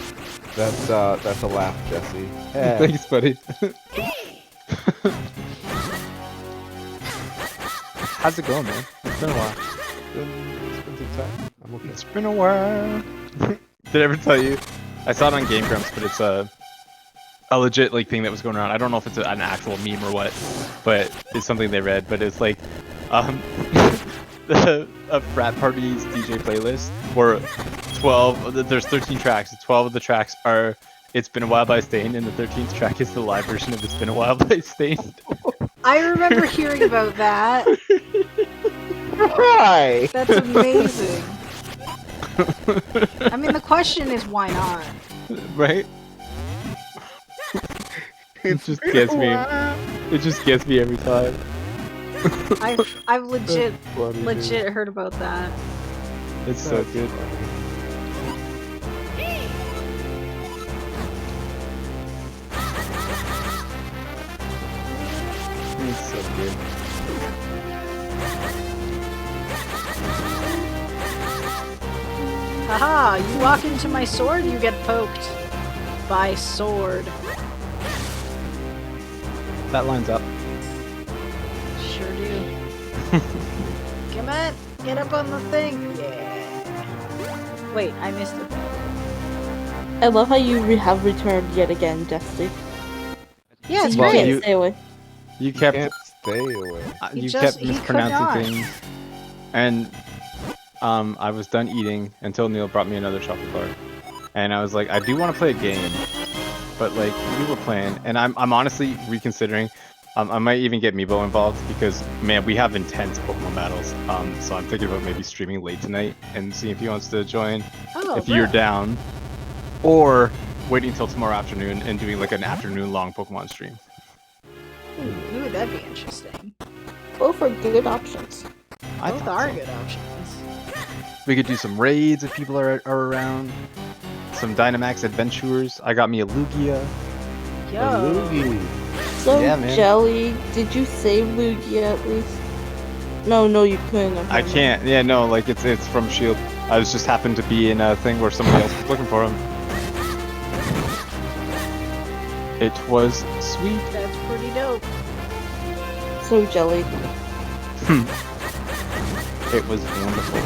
That's a laugh, Jesse. Eh. Thanks, buddy. How's it going, man? It's been a while. It's been some time. I'm okay. It's been a while. Did I ever tell you? I saw it on Game Grumps, but it's a legit like thing that was going around. I don't know if it's an actual meme or what, but it's something they read. But it's like, a frat party's DJ playlist where 12. There's 13 tracks. 12 of the tracks are "It's Been a While" by Stain, and the 13th track is the live version of "It's Been a While" by Stain. I remember hearing about that. Why? That's amazing. I mean, the question is why not? Right? It just gets me. It just gets me every time. I've legit Funny, dude. heard about that. It's so good. It's so good. Haha, you walk into my sword, you get poked by sword. That lines up. Sure do. Come on, get up on the thing. Yeah. Wait, I missed it. I love how you have returned yet again, Jesse. Yeah, it's you Well, great. can't you- stay away. You kept Can't stay away. He you just- kept he could mispronouncing not. things, and I was done eating until Neil brought me another chocolate bar, and I was like, I do want to play a game, but like we were playing, and I'm honestly reconsidering. I might even get Meebo involved because man, we have intense Pokemon battles. So I'm thinking about maybe streaming late tonight and seeing if he wants to join. Oh, If you're bro. down, or waiting till tomorrow afternoon and doing like an afternoon long Pokemon stream. Ooh, that'd be interesting. Both are good options. I Both thought are so. good options. We could do some raids if people are around. Some Dynamax adventures. I got me a Lugia. Yo. Loogie. So, Yeah, man. Jelly, did you save Lugia at least? No, you couldn't. I can't. Yeah, no, like it's from Shield. I was just happened to be in a thing where somebody else was looking for him. It was sweet. That's pretty dope. So jelly. It was wonderful.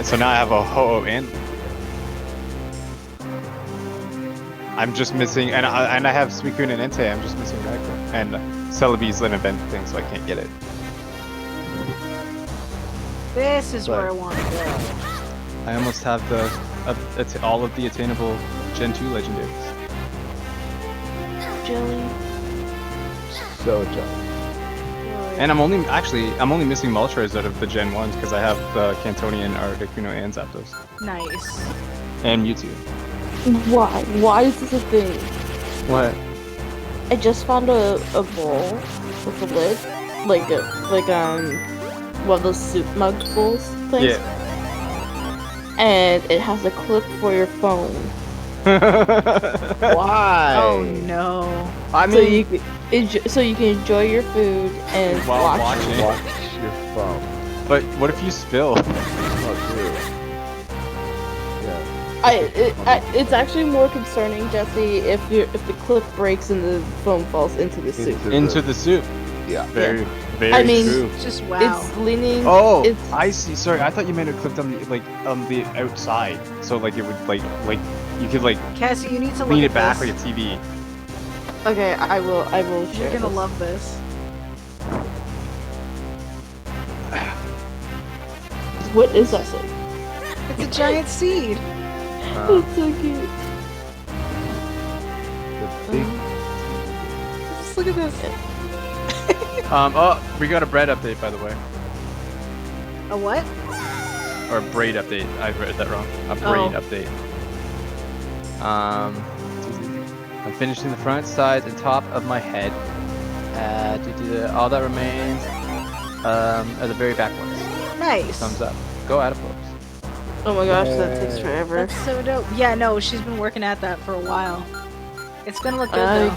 So now I have a Ho-Oh and I'm just missing, and I have Suicune and Entei. I'm just missing Ragnar. And Celebi's an event thing, so I can't get it. This is But- where I want to go. I almost have all of the attainable Gen 2 legendaries. Jelly. So jealous. And I'm only missing Moltres out of the Gen 1s because I have the Cantonian, Articuno, and Zapdos. Nice. And Mewtwo. Why? Why is this a thing? What? I just found a bowl with a lid, like one of those soup mug bowls things. Yeah. And it has a clip for your phone. Why? Oh no. I So you can enjoy your food and while watch. watching. Watch your phone. But what if you spill? Oh, dude. Yeah. It's actually more concerning, Jesse, if the clip breaks and the phone falls into the soup. Into the soup. Yeah. Very I mean, true. Just wow. It's leaning. Oh, it's, I see. Sorry, I thought you meant it clipped on the outside, so like it would like you could like Cassie, you need to lean look it back at like this. a TV. okay. I will share. You're gonna this. love this. What is that thing? It's a giant seed. It's so cute. Just look at this. Oh, we got a bread update by the way, A what? or a braid update. I read that wrong. A braid update. I'm finishing the front, sides, and top of my head. All that remains are the very back ones. Nice. Thumbs up. Go Adipose. Oh my gosh, that takes forever. That's so dope. Yeah, no, she's been working at that for a while. It's gonna look good I though.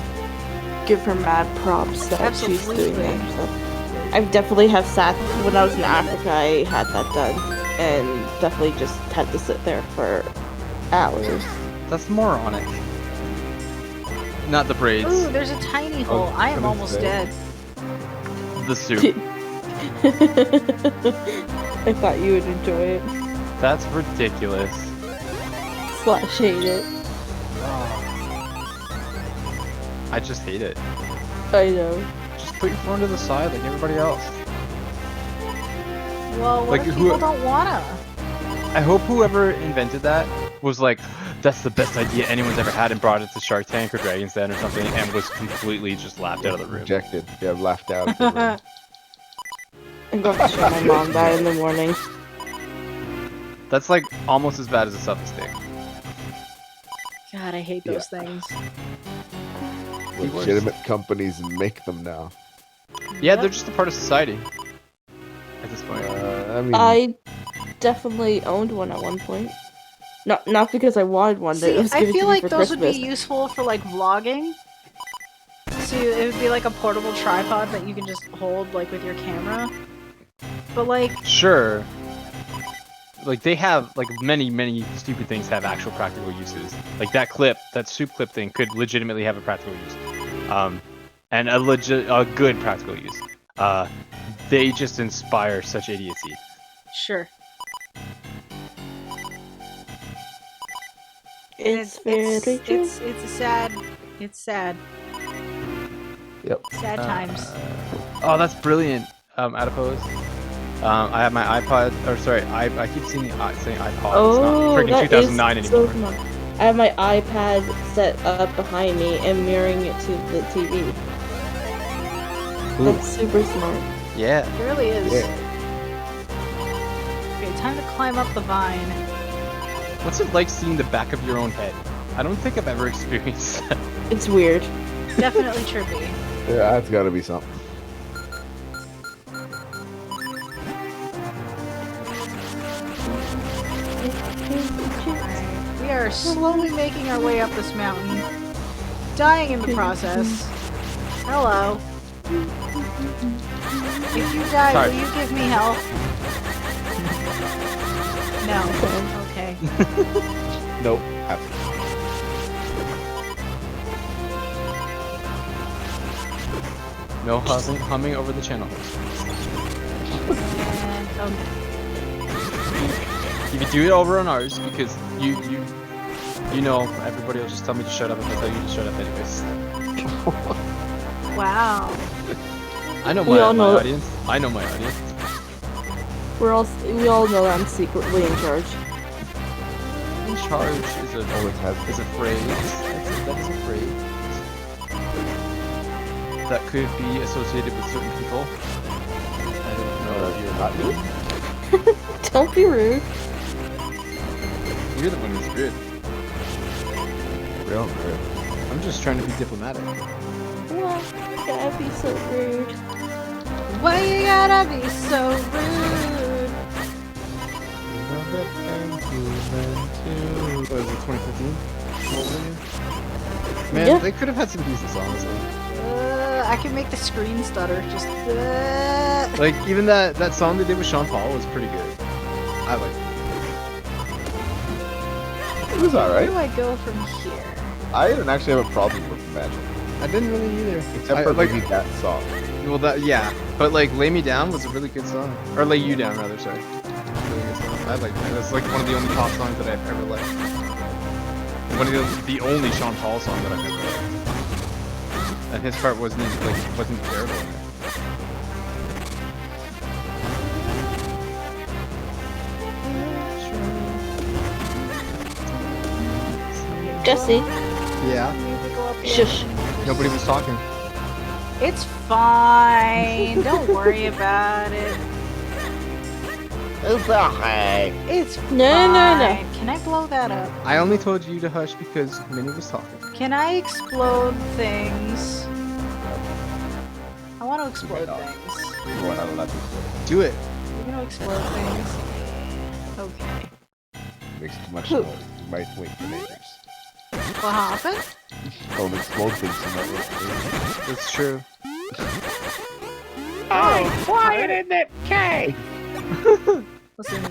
give her mad props that she's Absolutely. doing that stuff. I definitely have sat when I was in Africa. I had that done, and definitely just had to sit there for hours. That's moronic. Not the braids. Ooh, there's a tiny hole. I am gonna almost say. dead. The soup. I thought you would enjoy it. That's ridiculous. Slash hate it. I just hate it. I know. Just put your phone to the side like everybody else. Well, what Like, if who- people don't wanna? I hope whoever invented that was like, that's the best idea anyone's ever had and brought it to Shark Tank or Dragon's Den or something and was completely just laughed out of the room. Rejected. Yeah, laughed out. Of the room. I'm going to show my mom that in the morning. That's like almost as bad as a selfie stick. God, I hate those things. Legitimate companies make them now. Yeah, they're just a part of society. At this point. I mean, I definitely owned one at one point. Not because I wanted one. See, it was I given feel to me like for those Christmas. would be useful for like vlogging. So it would be like a portable tripod that you can just hold like with your camera. But like, Sure. Like they have like many stupid things have actual practical uses. Like that clip, that soup clip thing could legitimately have a practical use. And a good practical use. They just inspire such idiocy. sure. It's very true. it's sad. It's sad. Yep. Sad times. Oh, that's brilliant. Adipose. I have my iPod, or sorry, I keep saying iPod. It's not Oh, freaking that 2009 is anymore. so smart. I have my iPad set up behind me and mirroring it to the TV. Ooh. That's super smart. Yeah. It really is. Yeah. Okay, time to climb up the vine. What's it like seeing the back of your own head? I don't think I've ever experienced that. It's weird. Definitely trippy. yeah, that's got to be something. We are slowly making our way up this mountain, dying in the process. Hello. If you die, Sorry. will you give me help? No. Okay. Nope. No humming over the channel host. And okay. You can do it over on ours because you know everybody will just tell me to shut up if I tell you to shut up anyways. Wow. I know We all my know- audience. I know my audience. We all know I'm secretly in charge. In charge is Always has is a phrase. That is a phrase that could be associated with certain people. I don't know if you're not me. Don't be rude. You're the one who's good. Real good. I'm just trying to be diplomatic. Why gotta be so rude? Why you gotta be so rude? What is it, 2015? Man, Yeah. they could have had some decent songs. I can make the screen stutter. Just. Like, even that song they did with Sean Paul was pretty good. I liked it. It was Where alright. do I go from here? I didn't actually have a problem with Magic. I didn't really either. Except for like, maybe that song. well, yeah. But, like, Lay Me Down was a really good song. Or Lay You Down, rather, sorry. Really good song. I like that. That's, like, one of the only pop songs that I've ever liked. One of the only Sean Paul song that I've ever liked. And his part wasn't terrible. Jesse, Yeah. shush. Nobody was talking. It's fine. Don't worry about it. It's alright. It's fine. No. Can I blow that up? I only told you to hush because Minnie was talking. Can I explode things? I want to explode things. You are not allowed to Do it. We're gonna explode things. Okay. Makes too much noise. You might wake the neighbors. What happened? Don't explode things. You might wake the neighbors. It's true. Oh, quiet in that cave! Listen,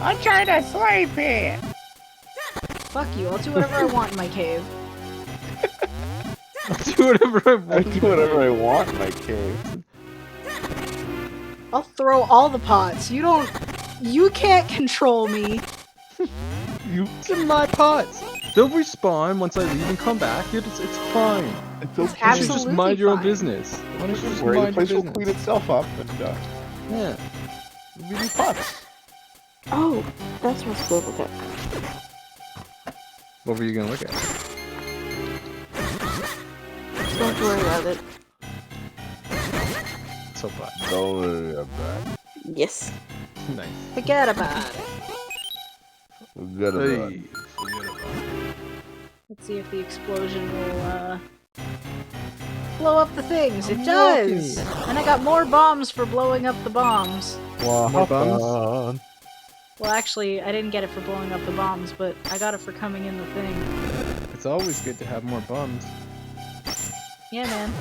I'm trying to sleep here! fuck you. I'll do whatever I want in my cave. Do whatever I I want. do whatever I want in my cave. I'll throw all the pots. You can't control me. It's in my pots. They'll respawn once I leave and come back. It's fine. It's It's okay. You should just absolutely mind your own fine. business. Why don't you just Worry, the mind your place will clean business? itself up and Yeah. we need pots. Oh, that's what's good with it. What were you gonna look at? Don't worry about it. So bad. Don't worry about Yes. Nice. Forget about it. it. Forget about it. Hey. Let's see if the explosion will blow up the things. It I'm does! walking. And I got more bombs for blowing up the bombs. More bums? Well, actually, I didn't get it for blowing up the bombs, but I got it for coming in the thing. It's always good to have more bums. Yeah, man.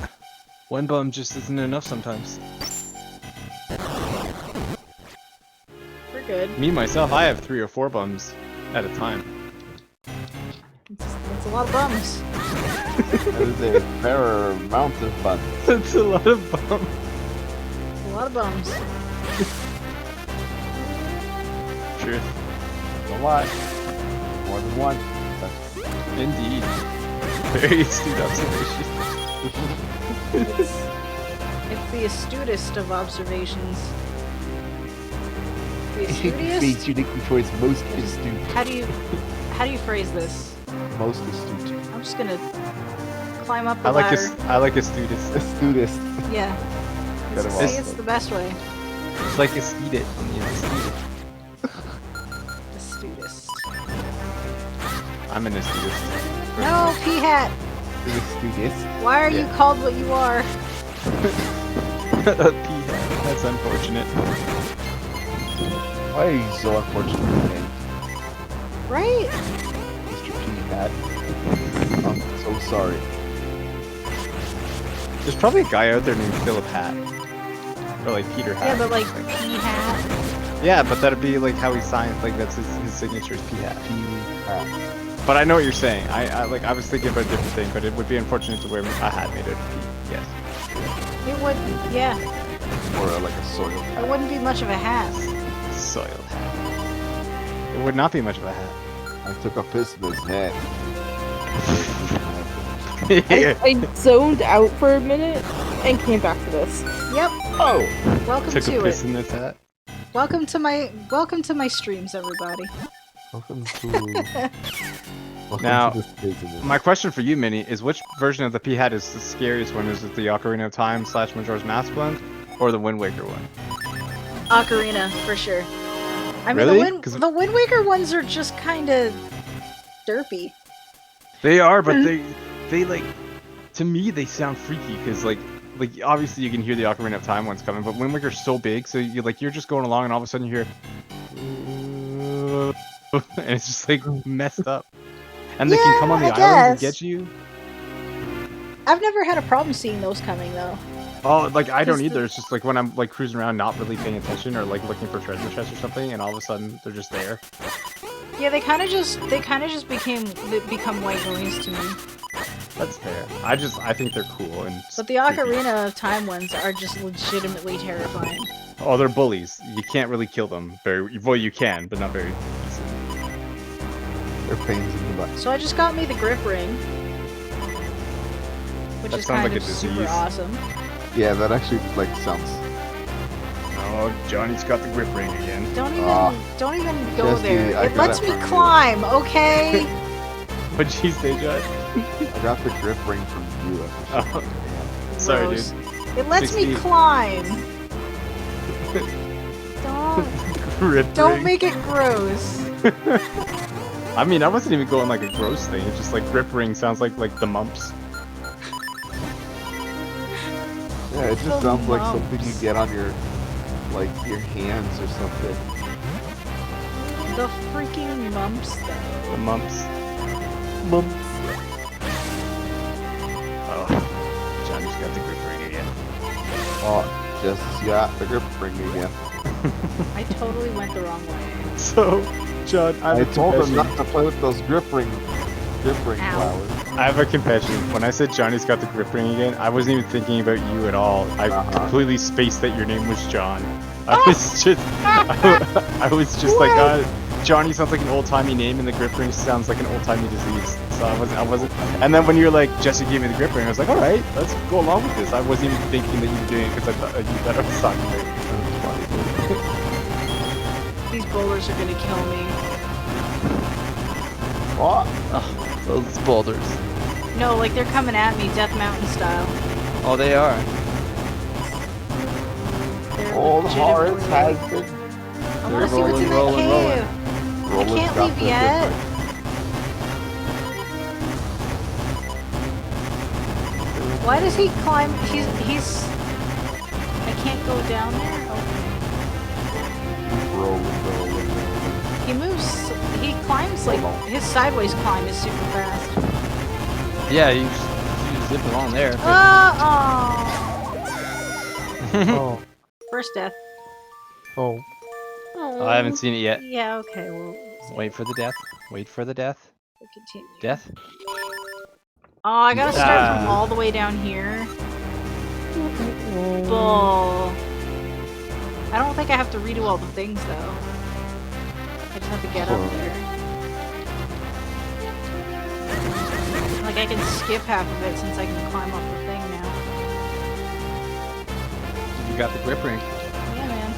One bum just isn't enough sometimes. We're good. Me, myself, I have 3 or 4 bums at a time. That's a lot of bums. That is a fair amount of fun. That's a lot of bums. That's a lot of bums. Truth. Don't lie. More than one. That's Indeed. Very astute observation. It's the astutest of observations. The astutest? unique before it's most astute. How do you phrase this? Most astute. I'm just gonna climb up the I like ladder. I like astutest. Astutest. Yeah. Got it See, wrong. it's the best way. It's like astute it on the astute. Astutest. I'm an astutest. No, P-hat! Astutest. Why are you Yeah. called what you are? P-hat. That's unfortunate. Why are you so unfortunate today, Right? Mr. P-Hat? I'm so sorry. There's probably a guy out there named Philip Hat. Or like Peter Hat. Yeah, but like P-hat. Yeah, but that'd be like how he signed, like that's his signature is P-Hat. P-Hat. But I know what you're saying. I was thinking about a different thing, but it would be unfortunate to wear a hat made out of P. Yes. It would, yeah. Or like a soil It hat. wouldn't be much of a hat. Soiled hat. It would not be much of a hat. I took a piss in his hat. I zoned out for a minute and came back to this. Yep. Oh! Welcome Took a to piss it. in this hat. Welcome to my streams, everybody. Welcome to... Welcome Now, to this business. My question for you, Minnie, is which version of the P hat is the scariest one? Is it the Ocarina of Time / Majora's Mask blend, or the Wind Waker one? Ocarina, for sure. I mean, Really? the Wind Waker ones are just kind of derpy. They are, but they like, to me, they sound freaky because like obviously you can hear the Ocarina of Time ones coming, but Wind Waker's so big, so you're just going along and all of a sudden you hear, and it's just like messed up. And they can come on the I islands and guess. get you. I've never had a problem seeing those coming though. Oh, like I don't Because either. It's just like when I'm like cruising around, not really paying attention, or like looking for treasure chests or something, and all of a sudden they're just there. Yeah, they kind of just become white noise to me. That's fair. I think they're cool and. But the creepy. Ocarina of Time ones are just legitimately terrifying. Oh, they're bullies. You can't really kill them very well. You can, but not very easily. They're pains in the butt. So I just got me the grip ring, which That is sounds kind like of a super disease. awesome. Yeah, that actually like sounds. Oh, Johnny's got the grip ring again. Don't even go Jesse, there. I It got lets it me from you. climb, okay? What'd you say, John? I got the grip ring from you. Oh, sorry, Gross. dude. It lets me 16. climb. Grip Don't ring. make it gross. I mean, I wasn't even going like a gross thing. It's just like grip ring sounds like the mumps. Yeah, it just The sounds like something you mumps. get on your, like your hands or something. The freaking mumps, The though. mumps. Mumps. Oh, Johnny's got the grip ring again. Oh, just got the grip ring again. I totally went the wrong way. So, John, I told him confession. not to play with those grip ring Ow. flowers. I have a confession. When I said Johnny's got the grip ring again, I wasn't even thinking about you at all. I completely spaced that your name was John. I was just, I was just like, Johnny sounds like an old-timey name, and the grip ring sounds like an old-timey disease. So I wasn't. And then when you're like, Jesse gave me the grip ring, I was like, all right, let's go along with this. I wasn't even thinking that you were doing it because I thought you thought I was talking about it. These boulders are gonna kill me. What? Oh, those boulders. No, like they're coming at me, Death Mountain style. Oh, they are. They're Old Horace legitimately- has been I wanna see what's in that rolling, cave. I rolling can't got leave the yet. grip Why does he climb? He's. I can't go down there. ring. Rolling. He moves. He climbs like his sideways climb is super fast. Yeah, you zip along there. Oh. First death. Oh. Oh, I haven't seen it yet. Yeah. Okay. Well. Wait for the death. Wait for the death. We'll continue. Death? Oh, I gotta start from Ah. all the way down here. Bull. I don't think I have to redo all the things though. I just have to get up there. Like I can skip half of it since I can climb up the thing now. You got the grip ring. Yeah, man.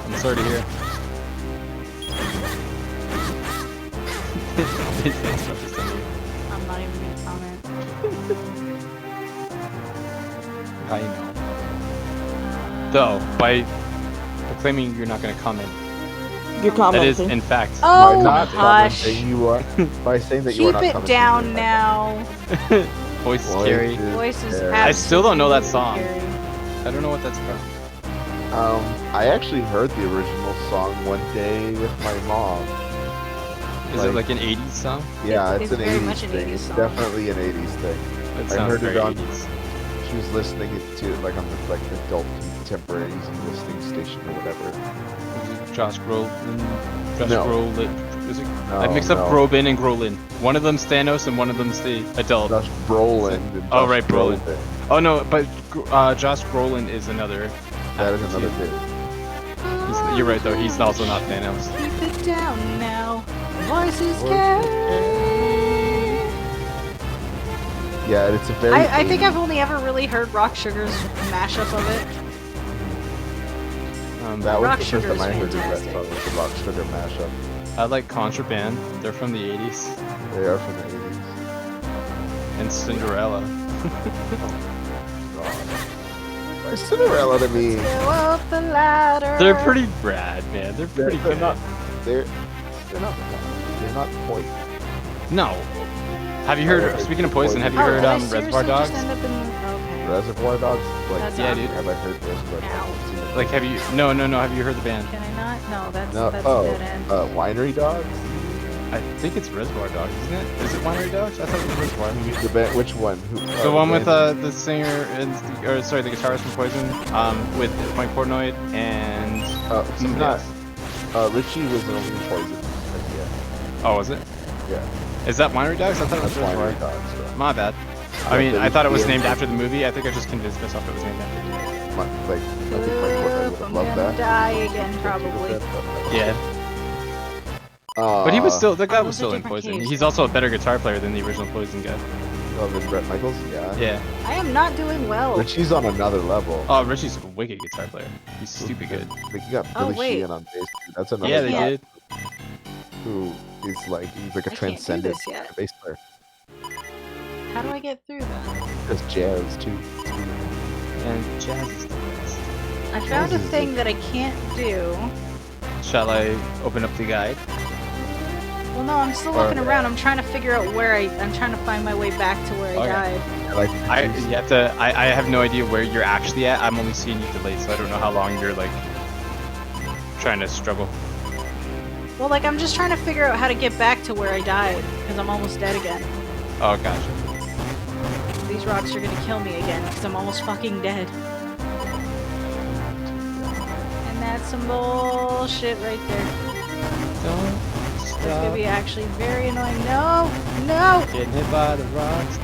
I'm sorry to hear. I'm not even gonna comment. How you know? Though, by proclaiming you're not going to comment, You're that is, commenting. in fact, Oh, By not hush. commenting, you are by saying that you are Keep not it commenting, down you're now. voice is Voice scary. is Voice is scary. I still don't know that song. absolutely I don't know what that's from. I actually heard the original song one day with my mom. Is it like an 80s song? Yeah, It's it's an very 80s much an thing. 80s It's song. definitely an 80s thing. It I sounds heard very it on- 80s. She was listening to it like on the like adult contemporary easy listening station or whatever. Was it Josh Brolin? Josh No. Brolin? Is it? No, I mixed up no. Brobin and Grolin. One of them's Thanos and one of them's the adult. Josh Brolin. And Oh, Josh right, Brolin. Oh no, but Josh Brolin is another. That is actor, another too. bit. You're right though. He's also not Thanos. Keep it down now. Voices carry. Yeah, it's a very. I think I've only ever really heard Rock Sugar's mashup of it. That was Rock the first Sugar time I is heard fantastic. that song, was the Rock Sugar mashup. I like Contraband. They're from the 80s. They are from the 80s. And Cinderella. God. Cinderella to me. Go up the ladder. They're pretty rad, man. They're pretty They're good. not. They're not. They're not poison. No. Have you heard? Speaking of Poison, have you Oh, heard did I Reservoir seriously Dogs? just end up in okay. Reservoir Dogs. Like, That's Yeah, dude. have I heard Reservoir Dogs? Like, have you? No. Have you heard the band? Can I not? No, that's No. that's Oh, a dead end. Winery Dogs. I think it's Reservoir Dogs, isn't it? Is it Winery Dogs? I thought it was Reservoir. The band, which one? Who, The one with band- the singer and the guitarist from Poison, with Mike Portnoy and he's somebody not. else. Richie was the only Poison. Yeah. Oh, was it? Yeah. Is that Winery Dogs? I thought it was That's Reservoir. Winery Dogs. Yeah. My bad. I mean, I thought it was named after the movie. I think I just convinced myself it was named after the movie. Like, I think Mike Portnoy would have I'm loved gonna that. die again, probably. Yeah. But he was still, the guy Oh, was those are still in different Poison. caves. He's also a better guitar player than the original Poison guy. Oh, the Bret Michaels? Yeah. Yeah. I am not doing well. Richie's on another level. Oh, Richie's a wicked guitar player. He's stupid good. Like, you got Oh, Billy wait. Sheehan on bass. Too. That's another Yeah, they guy did. who is like, he's like a I can't do transcendent this yet. bass player. How do I get through that? There's jazz too. And jazz is the best. I found a thing that I can't do. Shall I open up the guide? Well, no, I'm still looking around. I'm trying to figure out where I'm trying to find my way back to where I Okay. died. Like, I have no idea where you're actually at. I'm only seeing you delayed, so I don't know how long you're like trying to struggle. Well, like, I'm just trying to figure out how to get back to where I died, because I'm almost dead again. Oh, gotcha. These rocks are gonna kill me again, because I'm almost fucking dead. And that's some bullshit right there. Don't It's gonna stop be actually very annoying. No! No! getting hit by the rocks.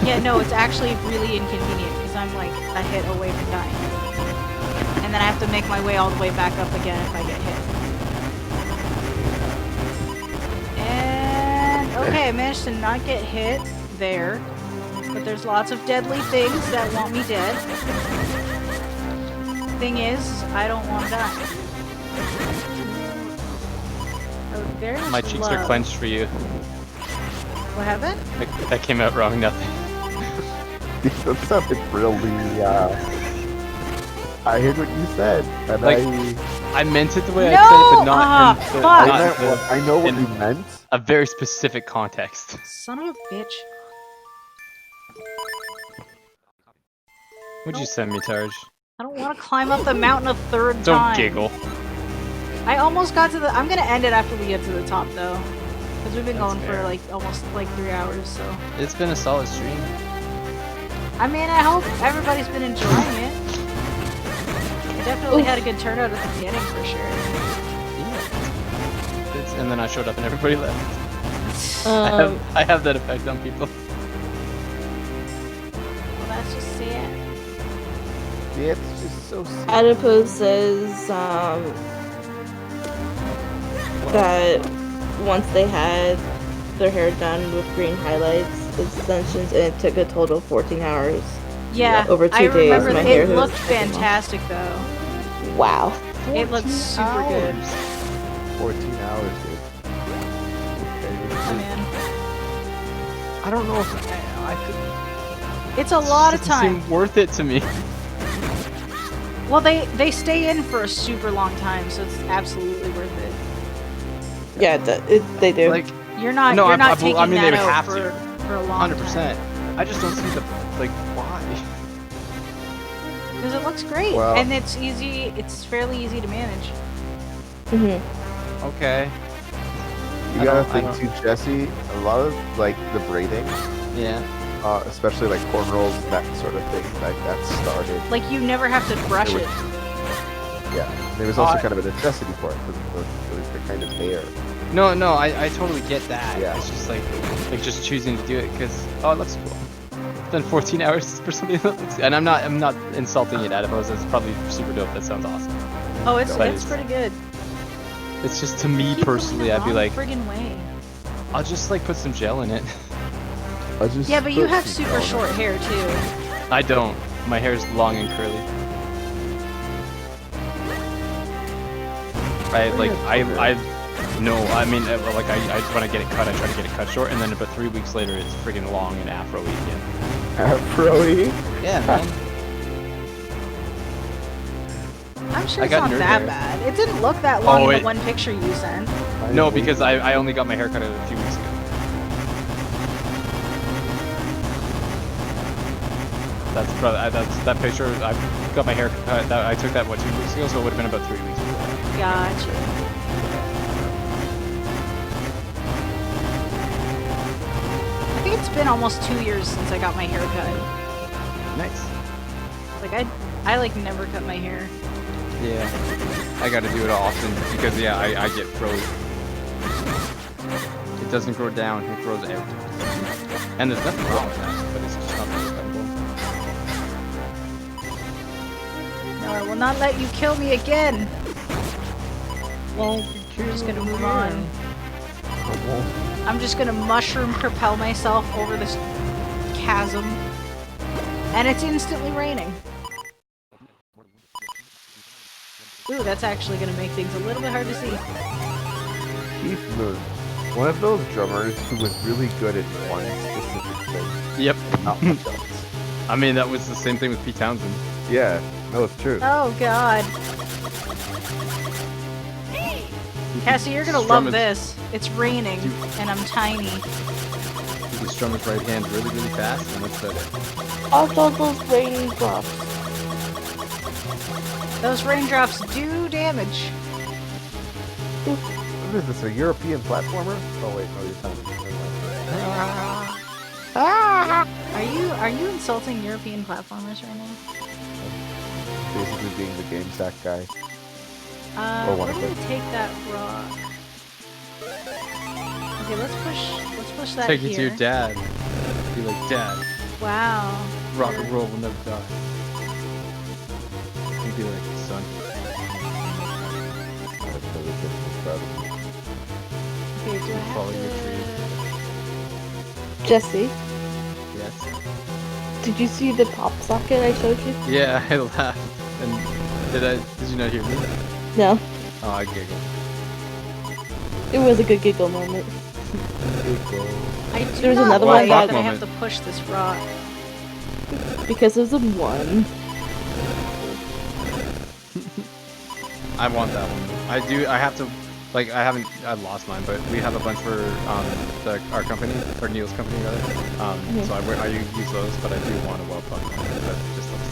Yeah, no, it's actually really inconvenient, because I'm like a hit away from dying. And then I have to make my way all the way back up again if I get hit. And okay, I managed to not get hit there, but there's lots of deadly things that want me dead. Thing is, I don't want to die. I would very much My cheeks are love- clenched for you. What happened? That came out wrong. Nothing. that sounded really, I heard what you said, and Like, I I meant it the way I No! said it, but not in the, fuck. I, not meant the- what, I know what in you meant. a very specific context. Son of a bitch. What'd you send me, Tarj? I don't want to climb up the mountain a third Don't time. giggle. I almost got to the. I'm gonna end it after we get to the top, though, because we've been That's going fair. for like almost like 3 hours. So, It's been a solid stream. I mean, I hope everybody's been enjoying it. I definitely had a good turnout at the beginning for sure. And then I showed up and everybody left. I have that effect on people. Well, that's just sad. Yeah, it's just so sad. Adipose says that once they had their hair done with green highlights, extensions, and it took a total of 14 hours. Yeah, Over 2 I days, remember my that. hair It was looked taken off. fantastic, though. Wow. It looked super good. 14 hours, dude. Oh man, I don't know if I could. it's a lot of Doesn't seem time. worth it to me. Well, they stay in for a super long time, so it's absolutely worth it. Yeah, they do. Like, You're not. No, you're I- not I- taking I mean, that they would out have to. for a long 100%. I just don't see the why. Because it looks great, Well- and it's easy. It's fairly easy to manage. Mm-hmm. Okay. You I gotta don't- I think too, Jesse, a lot of, like, the braiding, Yeah. especially, like, cornrows, that sort of thing, like, that started. Like you never have to brush It it. Yeah, there was also kind of a necessity for it because it was the kind of hair. No, I totally get that. Yeah. It's just like just choosing to do it because it looks cool. Done 14 hours for something that looks, and I'm not insulting it, Adipose. That's probably super dope. That sounds awesome. Oh, it's But pretty good. It's just to me Keep personally, going I'd be the like, wrong friggin' way. I'll just like put some gel in it. Yeah, but you have super short hair too. I don't. My hair's long and curly. No, I mean, like when I get it cut, I try to get it cut short, and then about 3 weeks later, it's friggin' long and afro-y again. Afro-y? Yeah, man. I'm sure I it's got not nerd that hair. bad. It didn't look that long Oh, in it- the one picture you sent. No, because I only got my hair cut a few weeks ago. That's probably that picture. I got my hair cut. I took that 2 weeks ago, so it would have been about 3 weeks ago. Gotcha. I think it's been almost 2 years since I got my hair cut. Nice. Like I like never cut my hair. Yeah. I got to do it often because I get froze. It doesn't grow down. It grows out. And there's nothing wrong with that, but it's just not respectable. No, I will not let you kill me again. I'm just gonna move on. I'm just gonna mushroom propel myself over this chasm. And it's instantly raining. Ooh, that's actually gonna make things a little bit hard to see. Keith Moon, one of those drummers who was really good at one specific thing, Yep. not much else. I mean, that was the same thing with Pete Townsend. Yeah, no, it's true. Oh god. Cassie, you're gonna love this. It's raining, and I'm tiny. You can strum his right hand really, really fast, and that's about it. Also, those raindrops. Those raindrops do damage. What is this, a European platformer? Oh wait, no, you're tiny. Are you insulting European platformers right now? Basically being the game sack guy. Or one We're of gonna them. take that rock. Okay, let's push that Take here. it to your dad. Be like, Dad, Wow. rock and roll will never die. He'd be like, son. Okay, do I have Follow your to... Jesse, Yes. did you see the pop socket I showed you? Yeah, I laughed. And did you not hear me? No, Oh, I giggled. it was a good giggle moment. I do There's not another like one that that- I have to push this rock. Because there's a one. I want that one. I have to, like, I lost mine, but we have a bunch for, our company, or Neil's company, rather. So I use those, but I do want a well plugged one, but it just looks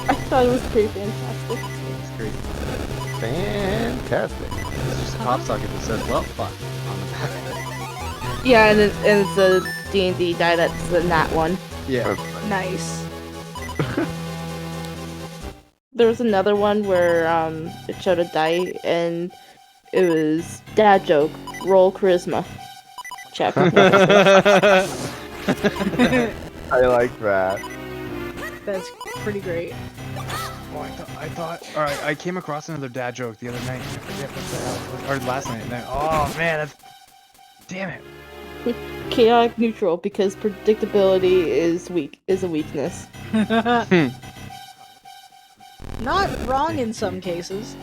I thought it was pretty fantastic. it's great. Fantastic. It's just a pop socket that says, well, fuck, on the back. Yeah, and it's a D&D die that's the nat one. Yeah. Nice. There was another one where it showed a die and it was dad joke, roll charisma. Check. I like that. That's pretty great. Oh, I thought, alright, I came across another dad joke the other night. I forget what the hell, or last night. And oh man, that's, damn it. Chaotic neutral because predictability is a weakness. Not wrong in some cases.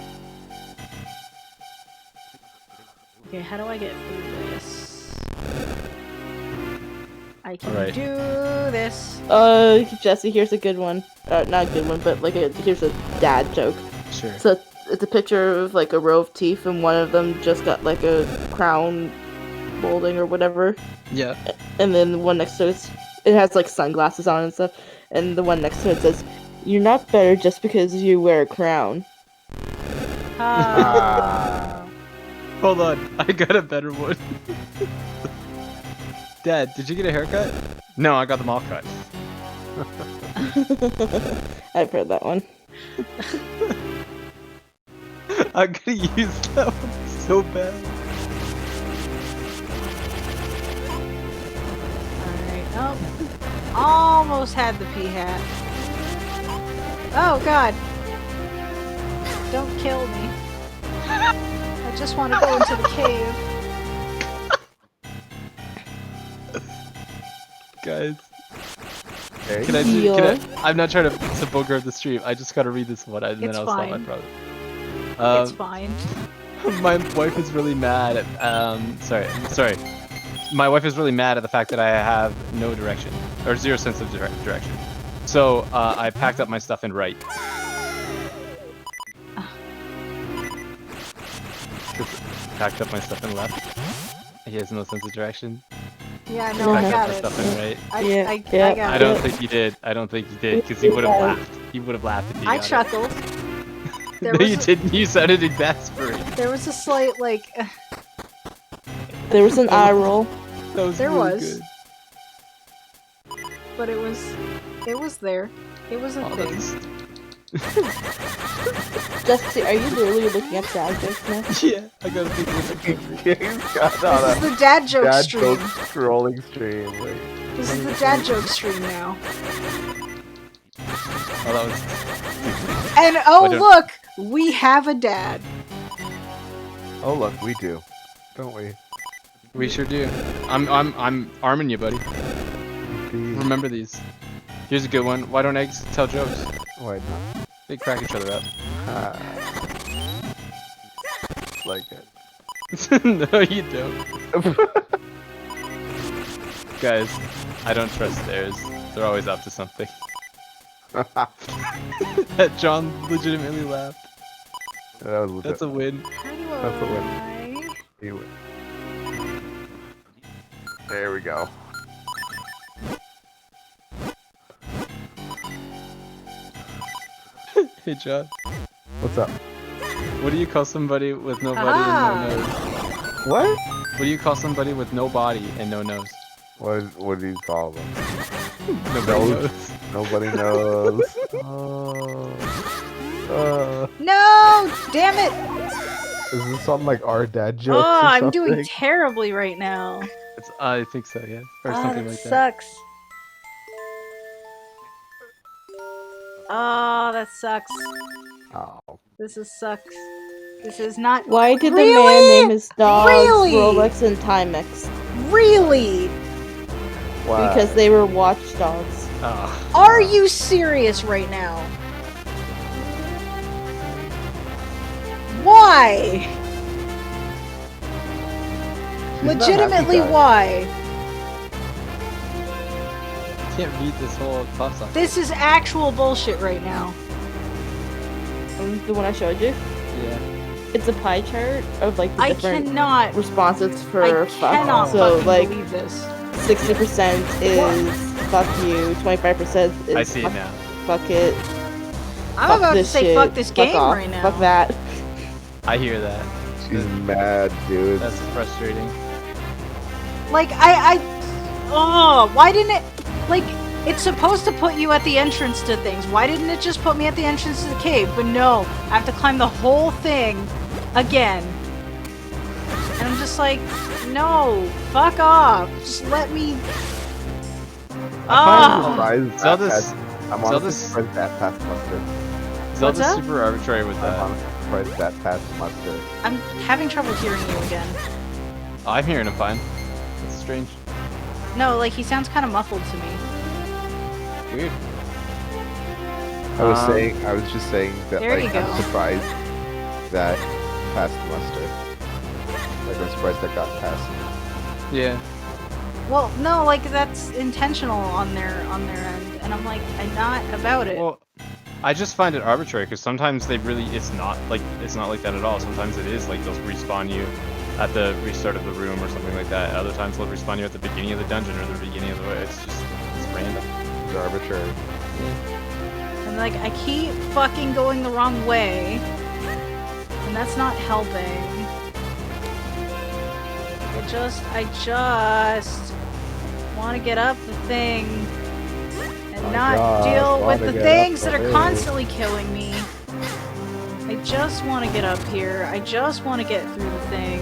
Okay, how do I get through this? I can Alright. do this. Jesse, here's a good one. Not a good one, but here's a dad joke. Sure. So it's a picture of like a row of teeth, and one of them just got like a crown molding or whatever. Yeah. And then the one next to it has like sunglasses on and stuff. And the one next to it says, "You're not better just because you wear a crown." Ah. Hold on, I got a better one. Dad, did you get a haircut? No, I got them all cut. I've heard that one. I'm gonna use that one so bad. Alright, oh. Almost had the pea hat. Oh god! Don't kill me. I just want to go into the cave. Guys. Okay. Can I, I'm not trying to booger the stream. I just gotta read this one and then It's I'll stop my fine. problem. It's fine. My wife is really mad at, sorry. My wife is really mad at the fact that I have no direction, or zero sense of direction. So, I packed up my stuff and right. Packed up my stuff and left. He has no sense of direction. Yeah, no, I Packed up got my it. stuff and right. I got I it. don't think he did. I don't think he did, because he would have laughed. He would have laughed if he I got chuckled. it. There No, was you a- didn't. You sounded exasperated. There was a slight, like... There was an eye roll. That was There really was. good. But it was there. It was a Oh, thing. that's- Jesse, are you literally looking at dad jokes now? Yeah, I gotta think of it. He's got This on is the dad joke dad stream. joke scrolling stream. Like, This is the dad joke stream now. Oh, that was... And oh Why don't- look! We have a dad. oh look, we do, don't we? We sure do. I'm arming you, buddy. Remember these. Here's a good one. Why don't eggs tell jokes? Why not? They crack each other up. Like it. No, you don't. Guys, I don't trust theirs. They're always up to something. That John legitimately laughed. That was legit. That's a win. How do That's a win. I... You win. There we go. Hey, John. What's up? What do you call somebody with no body Ah. and no nose? What? What do you call somebody with no body and no nose? What do you call them? Nobody Nose. knows. Nobody knows. Oh. No! Damn it! Is this on like our dad jokes? Oh, or I'm something? doing terribly right now. I think so, yeah. Or Oh, something that like that. sucks. Oh, that sucks. Oh. This sucks. This is not Why did the Really? man name his dogs Really? Rolex and Timex? really. Wow. Because they were watchdogs. Oh. Are you serious right now? Why? She's not Legitimately, happy, guys. why? Can't read this whole pop song. This is actual bullshit right now. The one I showed you? Yeah. It's a pie chart of like the I different cannot. responses for I fuck. cannot So fucking like believe this. 60% is fuck you, 25% is I see it fuck, now. fuck it. I'm fuck about to this say shit, fuck this game off, right now. Fuck that. I hear that. She's mad, dude. That's frustrating. Like, oh, why didn't it, like, it's supposed to put you at the entrance to things. Why didn't it just put me at the entrance to the cave? But no, I have to climb the whole thing again. And I'm just like, no, fuck off. Just let me. I'm Oh, surprised Zelda's- I'm honestly Zelda's- surprised that passed mustard. Zelda's up? super arbitrary with I'm that. honestly surprised that passed mustard. I'm having trouble hearing you again. Oh, I'm hearing him fine. That's strange. No, like, he sounds kind of muffled to me. Weird. I was just saying that There like you go. I'm surprised that passed mustard. Like I'm surprised that got passed. Yeah. Well, no, like, that's intentional on their end. And I'm like, I'm not about it. Well, I just find it arbitrary because sometimes it's not like that at all. Sometimes it is like they'll respawn you at the restart of the room or something like that. Other times they'll respawn you at the beginning of the dungeon or the beginning of the way. It's random. It's arbitrary. And like, I keep fucking going the wrong way. And that's not helping. I just want to get up the thing. And not God, deal with wanna the get things up that are there. constantly killing me. I just want to get up here. I just want to get through the thing.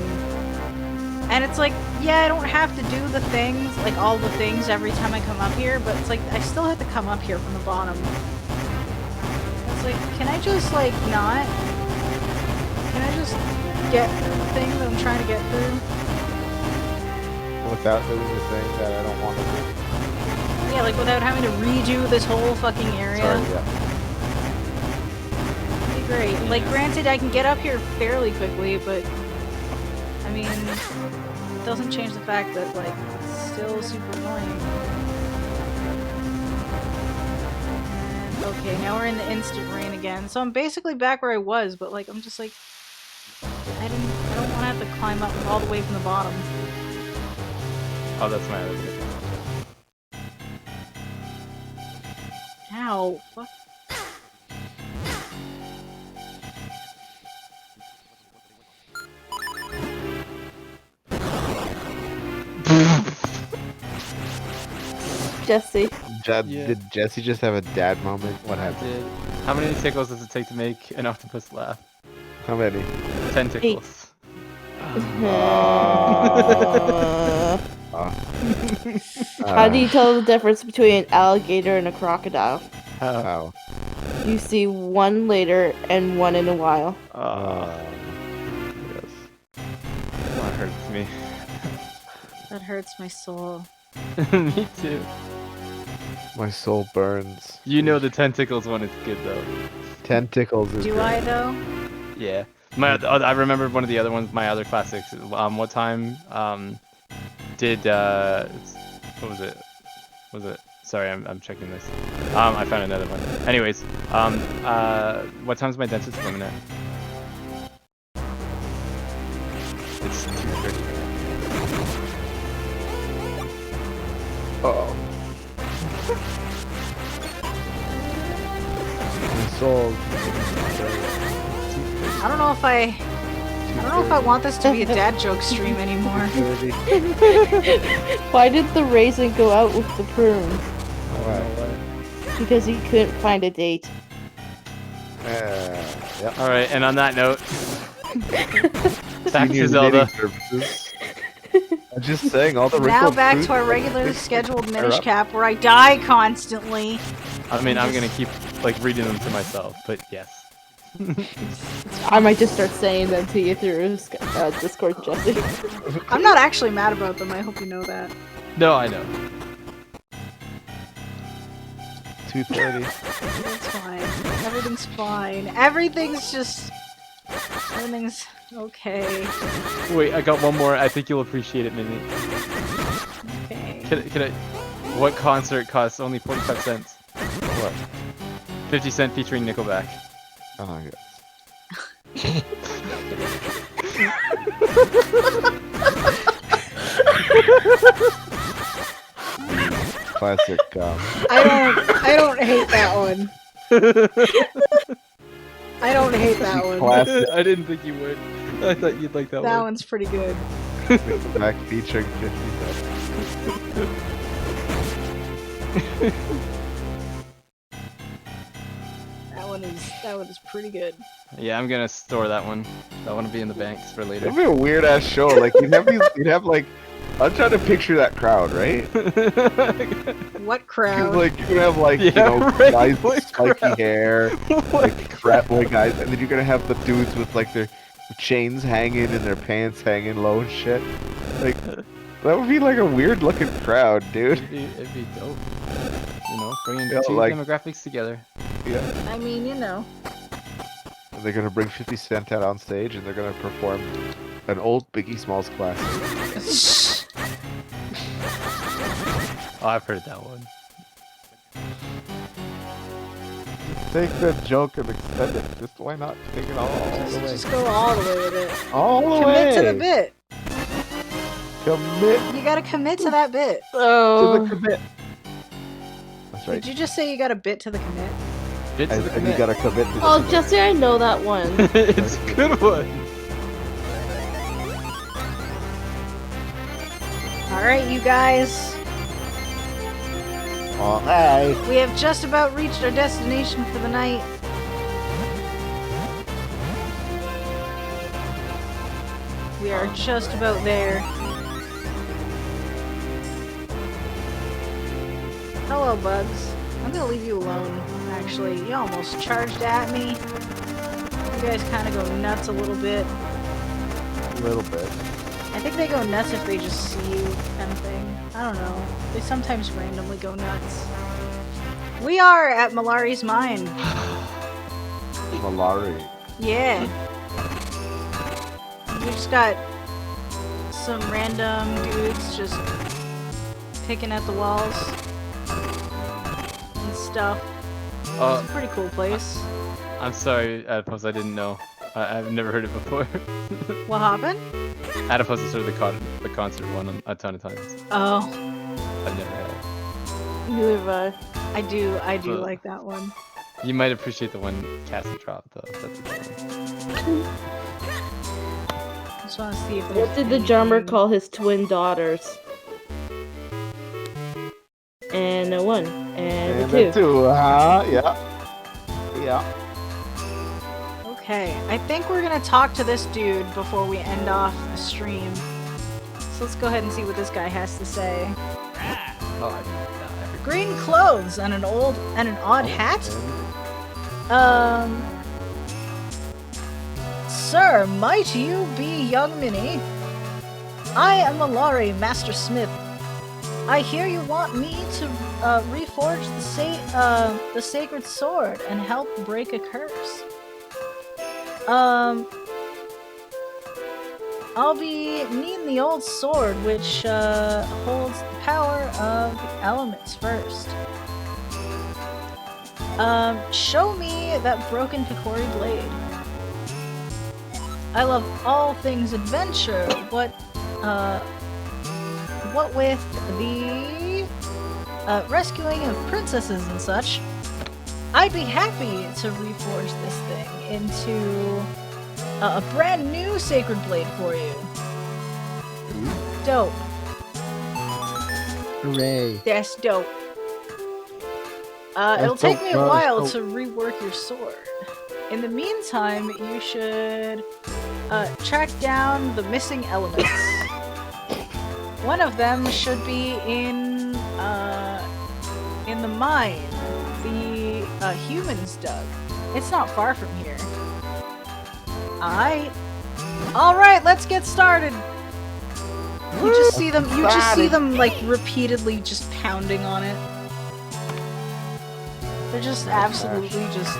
And it's like, yeah, I don't have to do the things, like all the things every time I come up here, but it's like, I still have to come up here from the bottom. It's like, can I just, like, not? Can I just get through the thing that I'm trying to get through? Without doing the thing that I don't want to do. Yeah, like without having to redo this whole fucking area. Sorry, yeah. It'd be great. Like, granted, I can get up here fairly quickly, but I mean, it doesn't change the fact that, like, it's still super annoying. And, okay, now we're in the instant rain again. So I'm basically back where I was, but, like, I'm just like, I don't want to have to climb up all the way from the bottom. Oh, that's my other bit. Ow. Fuck. Jesse. Yeah. Did Jesse just have a dad moment? What happened? Did. How many tickles does it take to make an octopus laugh? How many? 10 tickles. How do you tell the difference between an alligator and a crocodile? How? You see one later and one in a while. Yes. That hurts me. That hurts my soul. Me too. My soul burns. You know the tentacles one is good though. Tentacles is Do great. I, though? Yeah. I remember one of the other ones, my other classics. What time did what was it? Sorry, I'm checking this. I found another one. Anyways, what time's my dentist coming at? It's 2:30. Uh-oh. My soul. I don't know if I want this to be a dad joke stream anymore. Why did the raisin go out with the prune? Alright. Because he couldn't find a date. Yep. All right, and on that note, back to Senior Zelda. knitting services. I'm just saying, all the Now wrinkled back fruit to our and regularly things scheduled are Minish up. cap where I die constantly. I mean, I'm gonna keep like reading them to myself, but yes. I might just start saying them to you through Discord, Jesse. I'm not actually mad about them, I hope you know that. No, I know. 2:30. It's fine. Everything's fine. Everything's okay. Wait, I got one more. I think you'll appreciate it, Minnie. Okay. Can I? What concert costs only 45 cents? What? 50 Cent featuring Nickelback. Oh, yes. Classic. I don't hate that one. I don't hate that one. Classic. I didn't think you would. I thought you'd like that, That one. one's pretty good. Back featuring 50 Cent. That one is pretty good. Yeah, I'm gonna store that one. That one will be in the banks for later. That'd be a weird ass show. Like you'd have like, I'm trying to picture that crowd, right? What 'Cause, crowd? like you could have like Yeah, right, guys what with spiky crowd? hair, What like frat boy guys, and then you're gonna have the dudes with like their chains hanging and their pants hanging low and shit. Like that would be like a weird looking crowd, dude. It'd be dope. You know, bringing Yeah, two like- demographics together. Yeah. I mean, you know. And they're gonna bring 50 Cent out on stage and they're gonna perform an old Biggie Smalls classic. Oh, I've heard that one. Take that joke and extend it. Just why not take it all the way? Just go all the way with it. All the Commit way. to the bit. Commit You gotta commit to that bit. to the Oh, commit. That's right. Did you just say you got a bit to the commit? Bits of the And you commit. gotta commit to the oh, commit. Jesse, I know that one. It's a good one. Alright, you guys. Oh, hey. We have just about reached our destination for the night. We are just about there. Hello, Bugs. I'm gonna leave you alone, actually. You almost charged at me. You guys kind of go nuts a little bit. A little bit. I think they go nuts if they just see you, kind of thing. I don't know. They sometimes randomly go nuts. We are at Malari's mine. Malari. Yeah. We just got some random dudes just picking at the walls and stuff. It's a pretty cool place. I'm sorry, Adipose, I didn't know. I've never heard it before. What happened? Adipose has heard the concert one a ton of times. Oh, I've never had it. Neither have I. I do Well, like that one. You might appreciate the one Cassie dropped, though. That's a good one. Just want to see if there's What did the drummer anything- call his twin daughters? And a 1. And a 2. a 2, huh? Yeah. Yeah. Okay, I think we're gonna talk to this dude before we end off the stream. So let's go ahead and see what this guy has to say. Oh, Green clothes and an odd hat? Sir, might you be young Minnie? I am Malari, Master Smith. I hear you want me to reforge the sacred sword and help break a curse. I'll be needing the old sword, which holds the power of the elements first. Show me that broken Picori blade. I love all things adventure, what with the rescuing of princesses and such, I'd be happy to reforge this thing into a brand new sacred blade for you. Dope. Hooray. That's dope. It'll take me a while to rework your sword. In the meantime, you should track down the missing elements. One of them should be in the mine the humans dug. It's not far from here. Alright, let's get started. You just see them like repeatedly just pounding on it. They're just absolutely just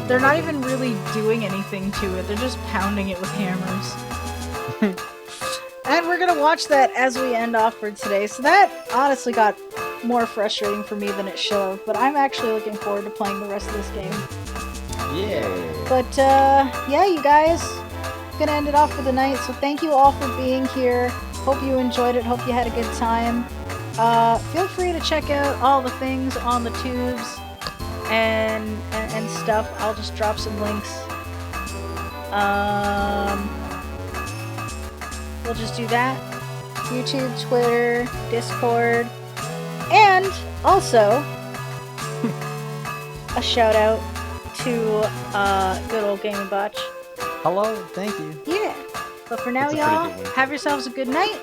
they're not even really doing anything to it. They're just pounding it with hammers. And we're gonna watch that as we end off for today. So that honestly got more frustrating for me than it should have, but I'm actually looking forward to playing the rest of this game. Yeah. But yeah, you guys, gonna end it off for the night. So thank you all for being here. Hope you enjoyed it. Hope you had a good time. Feel free to check out all the things on the tubes and stuff. I'll just drop some links. We'll just do that. YouTube, Twitter, Discord, and also a shout out to good old Game & Botch. Hello, thank you. Yeah. But for now, That's a pretty y'all, good one. have yourselves a good night,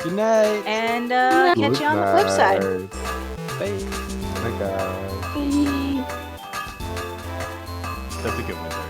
Good night. and catch you on the flip side. Bye. Bye, guys. Bye. That's a good one there.